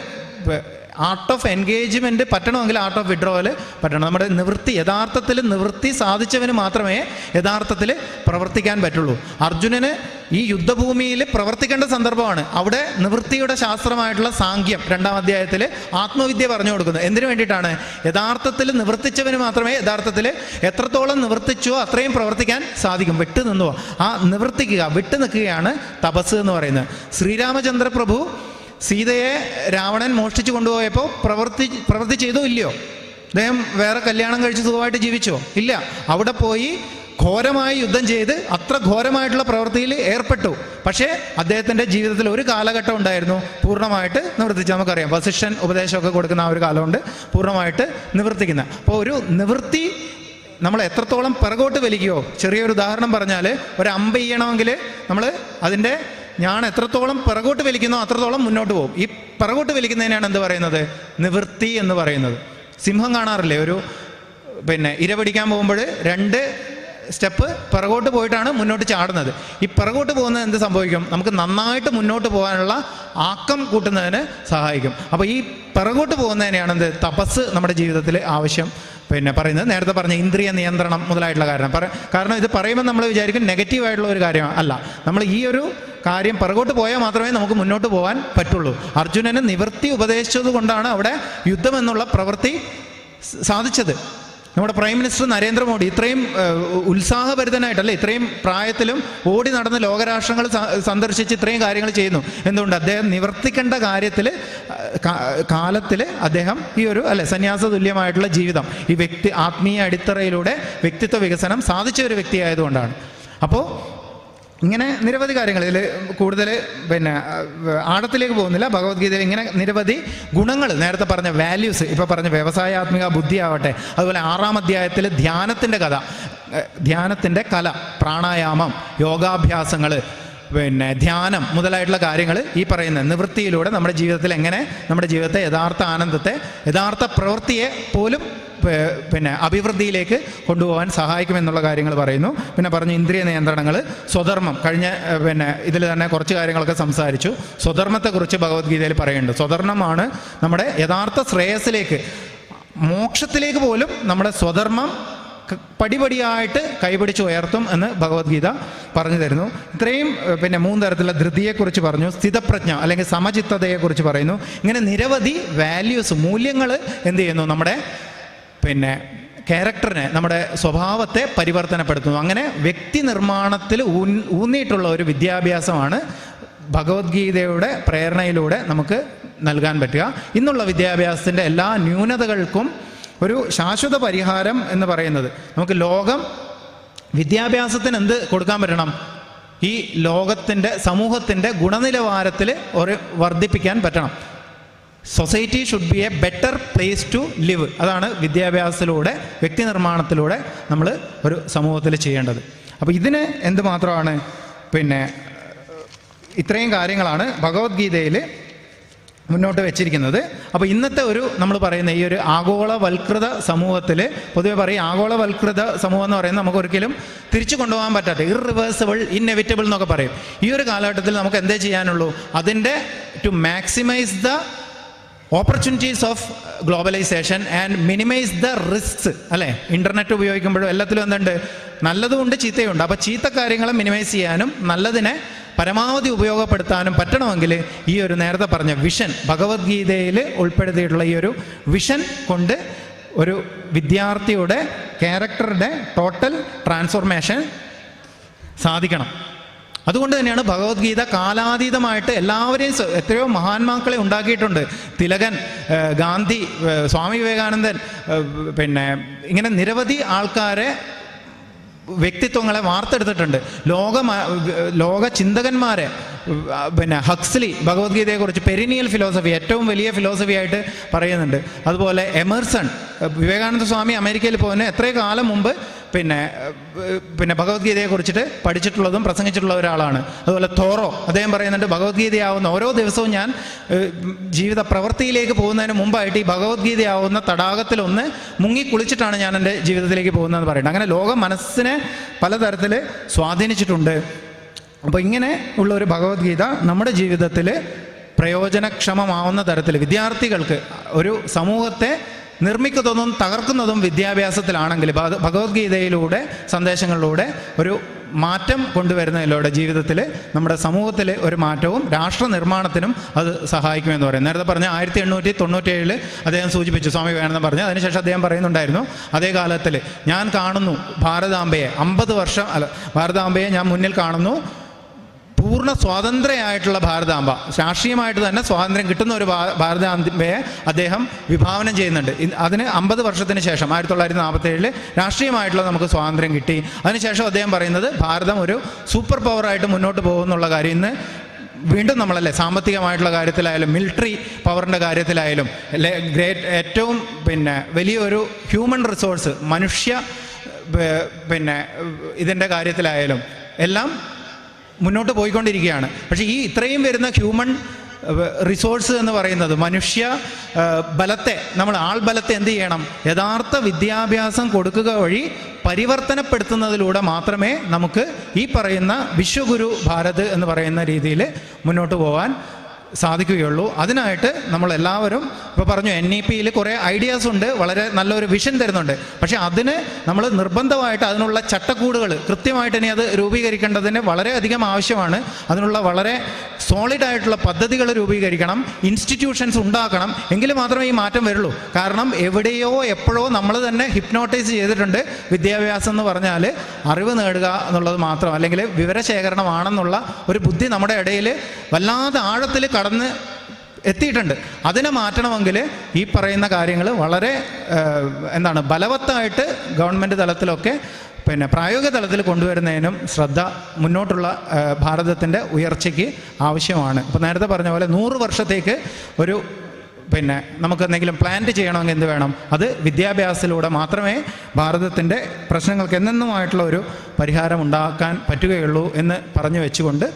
ആർട്ട് ഓഫ് എൻഗേജ്മെൻറ്റ് പറ്റണമെങ്കിൽ ആർട്ട് ഓഫ് വിഡ്രോവൽ പറ്റണം. നമ്മുടെ നിവൃത്തി, യഥാർത്ഥത്തിൽ നിവൃത്തി സാധിച്ചവന് മാത്രമേ യഥാർത്ഥത്തിൽ പ്രവർത്തിക്കാൻ പറ്റുള്ളൂ. അർജുനന് ഈ യുദ്ധഭൂമിയിൽ പ്രവർത്തിക്കേണ്ട സന്ദർഭമാണ്. അവിടെ നിവൃത്തിയുടെ ശാസ്ത്രമായിട്ടുള്ള സാങ്ക്യം 2-ാം അധ്യായത്തിൽ ആത്മവിദ്യ പറഞ്ഞു കൊടുക്കുന്നത്. എന്തിനു വേണ്ടിയിട്ടാണ്? യഥാർത്ഥത്തിൽ നിവർത്തിച്ചവന് മാത്രമേ യഥാർത്ഥത്തിൽ എത്രത്തോളം നിവർത്തിച്ചോ അത്രയും പ്രവർത്തിക്കാൻ സാധിക്കും. വിട്ടു നിന്നുവോ ആ നിവർത്തിക്കുക, വിട്ടു നിൽക്കുകയാണ് തപസ് എന്ന് പറയുന്നത്. ശ്രീരാമചന്ദ്ര പ്രഭു സീതയെ രാവണൻ മോഷ്ടിച്ചു കൊണ്ടുപോയപ്പോൾ പ്രവൃത്തി ചെയ്തോ ഇല്ലയോ? അദ്ദേഹം വേറെ കല്യാണം കഴിച്ച് സുഖമായിട്ട് ജീവിച്ചോ? ഇല്ല. അവിടെ പോയി ഘോരമായി യുദ്ധം ചെയ്ത് അത്ര ഘോരമായിട്ടുള്ള പ്രവൃത്തിയിൽ ഏർപ്പെട്ടു. പക്ഷേ അദ്ദേഹത്തിൻ്റെ ജീവിതത്തിൽ ഒരു കാലഘട്ടം ഉണ്ടായിരുന്നു പൂർണ്ണമായിട്ട് നിവർത്തിച്ച്. നമുക്കറിയാം, വസിഷ്ഠൻ ഉപദേശമൊക്കെ കൊടുക്കുന്ന ആ ഒരു കാലമുണ്ട് പൂർണ്ണമായിട്ട് നിവർത്തിക്കുന്ന. അപ്പോൾ ഒരു നിവൃത്തി നമ്മൾ എത്രത്തോളം പിറകോട്ട് വലിക്കുകയോ, ചെറിയൊരു ഉദാഹരണം പറഞ്ഞാൽ, ഒരു അമ്പ് ചെയ്യണമെങ്കിൽ നമ്മൾ അതിൻ്റെ ഞാൻ എത്രത്തോളം പിറകോട്ട് വലിക്കുന്നോ അത്രത്തോളം മുന്നോട്ട് പോകും. ഈ പിറകോട്ട് വലിക്കുന്നതിനാണ് എന്ത് പറയുന്നത്? നിവൃത്തി എന്ന് പറയുന്നത്. സിംഹം കാണാറില്ലേ? ഒരു ഇര പിടിക്കാൻ പോകുമ്പോൾ 2 സ്റ്റെപ്പ് പിറകോട്ട് പോയിട്ടാണ് മുന്നോട്ട് ചാടുന്നത്. ഈ പിറകോട്ട് പോകുന്നത് എന്ത് സംഭവിക്കും? നമുക്ക് നന്നായിട്ട് മുന്നോട്ട് പോകാനുള്ള ആക്കം കൂട്ടുന്നതിന് സഹായിക്കും. അപ്പോൾ ഈ പിറകോട്ട് പോകുന്നതിനെയാണ് എന്ത്? തപസ് നമ്മുടെ ജീവിതത്തിൽ ആവശ്യം പറയുന്നത്. നേരത്തെ പറഞ്ഞ ഇന്ദ്രിയ നിയന്ത്രണം മുതലായിട്ടുള്ള കാരണം ഇത് പറയുമ്പോൾ നമ്മൾ വിചാരിക്കും നെഗറ്റീവായിട്ടുള്ള ഒരു കാര്യം അല്ല. നമ്മൾ ഈ ഒരു കാര്യം പിറകോട്ട് പോയാൽ മാത്രമേ നമുക്ക് മുന്നോട്ട് പോകാൻ പറ്റുള്ളൂ. അർജുനന് നിവൃത്തി ഉപദേശിച്ചത് കൊണ്ടാണ് അവിടെ യുദ്ധം എന്നുള്ള പ്രവൃത്തി സാധിച്ചത്. നമ്മുടെ പ്രൈം മിനിസ്റ്റർ നരേന്ദ്രമോദി ഇത്രയും ഉത്സാഹഭരിതനായിട്ടല്ലേ, ഇത്രയും പ്രായത്തിലും ഓടി നടന്ന് ലോകരാഷ്ട്രങ്ങൾ സന്ദർശിച്ച് ഇത്രയും കാര്യങ്ങൾ ചെയ്യുന്നു. എന്തുകൊണ്ട്? അദ്ദേഹം നിവർത്തിക്കേണ്ട കാലത്തിൽ അദ്ദേഹം ഈ ഒരു സന്യാസ തുല്യമായിട്ടുള്ള ജീവിതം, ഈ ആത്മീയ അടിത്തറയിലൂടെ വ്യക്തിത്വ വികസനം സാധിച്ച ഒരു വ്യക്തിയായതുകൊണ്ടാണ്. അപ്പോൾ ഇങ്ങനെ നിരവധി കാര്യങ്ങൾ, ഇതിൽ കൂടുതൽ ആഴത്തിലേക്ക് പോകുന്നില്ല. ഭഗവത്ഗീതയിൽ ഇങ്ങനെ നിരവധി ഗുണങ്ങൾ, നേരത്തെ പറഞ്ഞ വാല്യൂസ്, ഇപ്പോൾ പറഞ്ഞ വ്യവസായാത്മിക ബുദ്ധി ആവട്ടെ, അതുപോലെ 6-ാം അധ്യായത്തിൽ ധ്യാനത്തിൻ്റെ കല, പ്രാണായാമം, യോഗാഭ്യാസങ്ങൾ, ധ്യാനം മുതലായിട്ടുള്ള കാര്യങ്ങൾ ഈ പറയുന്ന നിവൃത്തിയിലൂടെ നമ്മുടെ ജീവിതത്തിൽ എങ്ങനെ നമ്മുടെ ജീവിതത്തെ യഥാർത്ഥ ആനന്ദത്തെ, യഥാർത്ഥ പ്രവൃത്തിയെ പോലും അഭിവൃദ്ധിയിലേക്ക് കൊണ്ടുപോകാൻ സഹായിക്കുമെന്നുള്ള കാര്യങ്ങൾ പറയുന്നു. പിന്നെ പറഞ്ഞു ഇന്ദ്രിയ നിയന്ത്രണങ്ങൾ, സ്വധർമ്മം. കഴിഞ്ഞ ഇതിൽ തന്നെ കുറച്ച് കാര്യങ്ങളൊക്കെ സംസാരിച്ചു. സ്വധർമ്മത്തെക്കുറിച്ച് ഭഗവത്ഗീതയിൽ പറയുന്നുണ്ട്. സ്വധർമ്മമാണ് നമ്മുടെ യഥാർത്ഥ ശ്രേയസ്സിലേക്ക്, മോക്ഷത്തിലേക്ക് പോലും നമ്മുടെ സ്വധർമ്മം പടിപടിയായിട്ട് കൈപിടിച്ച് ഉയർത്തും എന്ന് ഭഗവത്ഗീത പറഞ്ഞു തരുന്നു. ഇത്രയും 3 തരത്തിലുള്ള ധൃതിയെക്കുറിച്ച് പറഞ്ഞു, സ്ഥിതപ്രജ്ഞ അല്ലെങ്കിൽ സമചിത്തതയെക്കുറിച്ച് പറയുന്നു. ഇങ്ങനെ നിരവധി വാല്യൂസ്, മൂല്യങ്ങൾ എന്ത് ചെയ്യുന്നു? നമ്മുടെ ക്യാരക്ടറിനെ, നമ്മുടെ സ്വഭാവത്തെ പരിവർത്തനപ്പെടുത്തുന്നു. അങ്ങനെ വ്യക്തി നിർമ്മാണത്തിൽ ഊന്നിയിട്ടുള്ള ഒരു വിദ്യാഭ്യാസമാണ് ഭഗവത്ഗീതയുടെ പ്രേരണയിലൂടെ നമുക്ക് നൽകാൻ പറ്റുക. ഇന്നുള്ള വിദ്യാഭ്യാസത്തിൻ്റെ എല്ലാ ന്യൂനതകൾക്കും ഒരു ശാശ്വത പരിഹാരം എന്ന് പറയുന്നത്, നമുക്ക് വിദ്യാഭ്യാസത്തിന് എന്ത് കൊടുക്കാൻ പറ്റണം? ഈ സമൂഹത്തിൻ്റെ ഗുണനിലവാരത്തിൽ വർദ്ധിപ്പിക്കാൻ പറ്റണം. Society should be a better place to live. അതാണ് വിദ്യാഭ്യാസത്തിലൂടെ, വ്യക്തി നിർമ്മാണത്തിലൂടെ നമ്മൾ ഒരു സമൂഹത്തിൽ ചെയ്യേണ്ടത്. അപ്പോൾ ഇതിന് എന്തുമാത്രമാണ് ഇത്രയും കാര്യങ്ങളാണ് ഭഗവത്ഗീതയിൽ മുന്നോട്ട് വെച്ചിരിക്കുന്നത്. അപ്പോൾ ഇന്നത്തെ നമ്മൾ പറയുന്ന ഈ ഒരു ആഗോളവൽകൃത സമൂഹത്തിൽ പൊതുവെ പറയും, ആഗോളവൽകൃത സമൂഹം എന്ന് പറയുന്നത് നമുക്ക് ഒരിക്കലും തിരിച്ചു കൊണ്ടുപോകാൻ പറ്റാത്ത, ഇർറിവേഴ്സിബിൾ, ഇന്നെവിറ്റബിൾ എന്നൊക്കെ പറയും. ഈ ഒരു കാലഘട്ടത്തിൽ നമുക്ക് എന്തേ ചെയ്യാനുള്ളൂ? അതിൻ്റെ to maximise the opportunities of globalisation and minimise the risks, അല്ലേ? ഇൻ്റർനെറ്റ് ഉപയോഗിക്കുമ്പോഴും എല്ലാത്തിലും എന്തുണ്ട്? നല്ലതുമുണ്ട്, ചീത്തയുണ്ട്. അപ്പോൾ ചീത്ത കാര്യങ്ങളെ മിനിമൈസ് ചെയ്യാനും നല്ലതിനെ പരമാവധി ഉപയോഗപ്പെടുത്താനും പറ്റണമെങ്കിൽ ഈ ഒരു നേരത്തെ പറഞ്ഞ വിഷൻ, ഭഗവത്ഗീതയിൽ ഉൾപ്പെടുത്തിയിട്ടുള്ള ഈ ഒരു വിഷൻ കൊണ്ട് ഒരു വിദ്യാർത്ഥിയുടെ ക്യാരക്ടറുടെ ടോട്ടൽ ട്രാൻസ്ഫോർമേഷൻ സാധിക്കണം. അതുകൊണ്ട് തന്നെയാണ് ഭഗവത്ഗീത കാലാതീതമായിട്ട് എല്ലാവരെയും, എത്രയോ മഹാന്മാക്കളെ ഉണ്ടാക്കിയിട്ടുണ്ട്. തിലകൻ, ഗാന്ധി, സ്വാമി വിവേകാനന്ദൻ, പിന്നെ ഇങ്ങനെ നിരവധി ആൾക്കാരെ, വ്യക്തിത്വങ്ങളെ വാർത്തെടുത്തിട്ടുണ്ട്. ലോക ചിന്തകന്മാരെ, പിന്നെ ഹക്സ്ലി ഭഗവത്ഗീതയെക്കുറിച്ച് പെരിനിയൽ ഫിലോസഫി, ഏറ്റവും വലിയ ഫിലോസഫി ആയിട്ട് പറയുന്നുണ്ട്. അതുപോലെ എമേഴ്സൺ, വിവേകാനന്ദ സ്വാമി അമേരിക്കയിൽ പോകുന്ന എത്രയോ കാലം മുമ്പ് പിന്നെ ഭഗവത്ഗീതയെക്കുറിച്ചിട്ട് പഠിച്ചിട്ടുള്ളതും പ്രസംഗിച്ചിട്ടുള്ള ഒരാളാണ്. അതുപോലെ തോറോ, അദ്ദേഹം പറയുന്നുണ്ട്, ഭഗവത്ഗീതയാവുന്ന ഓരോ ദിവസവും ഞാൻ ജീവിത പ്രവൃത്തിയിലേക്ക് പോകുന്നതിന് മുമ്പായിട്ട് ഈ ഭഗവത്ഗീതയാവുന്ന തടാകത്തിലൊന്ന് മുങ്ങി കുളിച്ചിട്ടാണ് ഞാൻ എൻ്റെ ജീവിതത്തിലേക്ക് പോകുന്നതെന്ന് പറയുന്നത്. അങ്ങനെ ലോകം മനസ്സിനെ പലതരത്തിൽ സ്വാധീനിച്ചിട്ടുണ്ട്. അപ്പോൾ ഇങ്ങനെ ഉള്ളൊരു ഭഗവത്ഗീത നമ്മുടെ ജീവിതത്തിൽ പ്രയോജനക്ഷമമാവുന്ന തരത്തിൽ വിദ്യാർത്ഥികൾക്ക്, ഒരു സമൂഹത്തെ നിർമ്മിക്കുന്നതും തകർക്കുന്നതും വിദ്യാഭ്യാസത്തിലാണെങ്കിൽ ഭഗവത്ഗീതയിലൂടെ, സന്ദേശങ്ങളിലൂടെ ഒരു മാറ്റം കൊണ്ടുവരുന്നതിലൂടെ ജീവിതത്തിൽ, നമ്മുടെ സമൂഹത്തിൽ ഒരു മാറ്റവും രാഷ്ട്ര നിർമ്മാണത്തിനും അത് സഹായിക്കുമെന്ന് പറയും. നേരത്തെ പറഞ്ഞ 1897 അദ്ദേഹം സൂചിപ്പിച്ചു, സ്വാമി വിവേകാനന്ദൻ പറഞ്ഞു. അതിനുശേഷം അദ്ദേഹം പറയുന്നുണ്ടായിരുന്നു, അതേ കാലത്തിൽ ഞാൻ കാണുന്നു ഭാരതാംബയെ, 50 വർഷം ഭാരതാംബയെ ഞാൻ മുന്നിൽ കാണുന്നു, പൂർണ്ണ സ്വാതന്ത്ര്യമായിട്ടുള്ള ഭാരതാംബ, രാഷ്ട്രീയമായിട്ട് തന്നെ സ്വാതന്ത്ര്യം കിട്ടുന്ന ഒരു ഭാരതാംബയെ അദ്ദേഹം വിഭാവനം ചെയ്യുന്നുണ്ട്. അതിന് 50 വർഷത്തിന് ശേഷം 1947 രാഷ്ട്രീയമായിട്ടുള്ള നമുക്ക് സ്വാതന്ത്ര്യം കിട്ടി. അതിനുശേഷം അദ്ദേഹം പറയുന്നത് ഭാരതം ഒരു സൂപ്പർ പവറായിട്ട് മുന്നോട്ട് പോകുന്നുള്ള കാര്യം ഇന്ന് വീണ്ടും നമ്മളല്ലേ, സാമ്പത്തികമായിട്ടുള്ള കാര്യത്തിലായാലും മിലിറ്ററി പവറിൻ്റെ കാര്യത്തിലായാലും ഏറ്റവും പിന്നെ വലിയൊരു ഹ്യൂമൻ റിസോഴ്സ്, മനുഷ്യ പിന്നെ ഇതിൻ്റെ കാര്യത്തിലായാലും എല്ലാം മുന്നോട്ട് പോയിക്കൊണ്ടിരിക്കുകയാണ്. പക്ഷേ ഈ ഇത്രയും വരുന്ന ഹ്യൂമൻ റിസോഴ്സ് എന്ന് പറയുന്നത്, മനുഷ്യ ബലത്തെ, നമ്മൾ ആൾബലത്തെ എന്ത് ചെയ്യണം? യഥാർത്ഥ വിദ്യാഭ്യാസം കൊടുക്കുക വഴി പരിവർത്തനപ്പെടുത്തുന്നതിലൂടെ മാത്രമേ നമുക്ക് ഈ പറയുന്ന വിശ്വഗുരു ഭാരത് എന്ന് പറയുന്ന രീതിയിൽ മുന്നോട്ട് പോകാൻ സാധിക്കുകയുള്ളൂ. അതിനായിട്ട് നമ്മളെല്ലാവരും ഇപ്പോൾ പറഞ്ഞു, NEPയിൽ കുറേ ഐഡിയാസ് ഉണ്ട്, വളരെ നല്ലൊരു വിഷൻ തരുന്നുണ്ട്. പക്ഷേ അതിന് നമ്മൾ നിർബന്ധമായിട്ട് അതിനുള്ള ചട്ടക്കൂടുകൾ കൃത്യമായിട്ട് ഇനി അത് രൂപീകരിക്കേണ്ടതിന് വളരെയധികം ആവശ്യമാണ്. അതിനുള്ള വളരെ സോളിഡായിട്ടുള്ള പദ്ധതികൾ രൂപീകരിക്കണം, ഇൻസ്റ്റിറ്റ്യൂഷൻസ് ഉണ്ടാക്കണം. എങ്കിൽ മാത്രമേ ഈ മാറ്റം വരുള്ളൂ. കാരണം എവിടെയോ എപ്പോഴോ നമ്മൾ തന്നെ ഹിപ്നോട്ടൈസ് ചെയ്തിട്ടുണ്ട്. വിദ്യാഭ്യാസം എന്ന് പറഞ്ഞാൽ അറിവ് നേടുക എന്നുള്ളത് മാത്രം, അല്ലെങ്കിൽ വിവരശേഖരണമാണെന്നുള്ള ഒരു ബുദ്ധി നമ്മുടെ ഇടയിൽ വല്ലാതെ ആഴത്തിൽ കടന്ന് എത്തിയിട്ടുണ്ട്. അതിനെ മാറ്റണമെങ്കിൽ ഈ പറയുന്ന കാര്യങ്ങൾ വളരെ ബലവത്തായിട്ട് ഗവൺമെൻറ് തലത്തിലൊക്കെ പിന്നെ പ്രായോഗിക തലത്തിൽ കൊണ്ടുവരുന്നതിനും ശ്രദ്ധ മുന്നോട്ടുള്ള ഭാരതത്തിൻ്റെ ഉയർച്ചയ്ക്ക് ആവശ്യമാണ്. ഇപ്പോൾ നേരത്തെ പറഞ്ഞ പോലെ 100 വർഷത്തേക്ക് ഒരു നമുക്ക് എന്തെങ്കിലും പ്ലാന്റ് ചെയ്യണമെങ്കിൽ എന്ത് വേണം? അത് വിദ്യാഭ്യാസത്തിലൂടെ മാത്രമേ ഭാരതത്തിൻ്റെ പ്രശ്നങ്ങൾക്ക് എന്നെന്നുമായിട്ടുള്ള ഒരു പരിഹാരം ഉണ്ടാക്കാൻ പറ്റുകയുള്ളൂ എന്ന് പറഞ്ഞു വെച്ചുകൊണ്ട്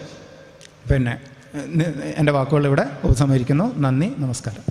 എൻ്റെ വാക്കുകൾ ഇവിടെ ഉപസംഹരിക്കുന്നു. നന്ദി, നമസ്കാരം.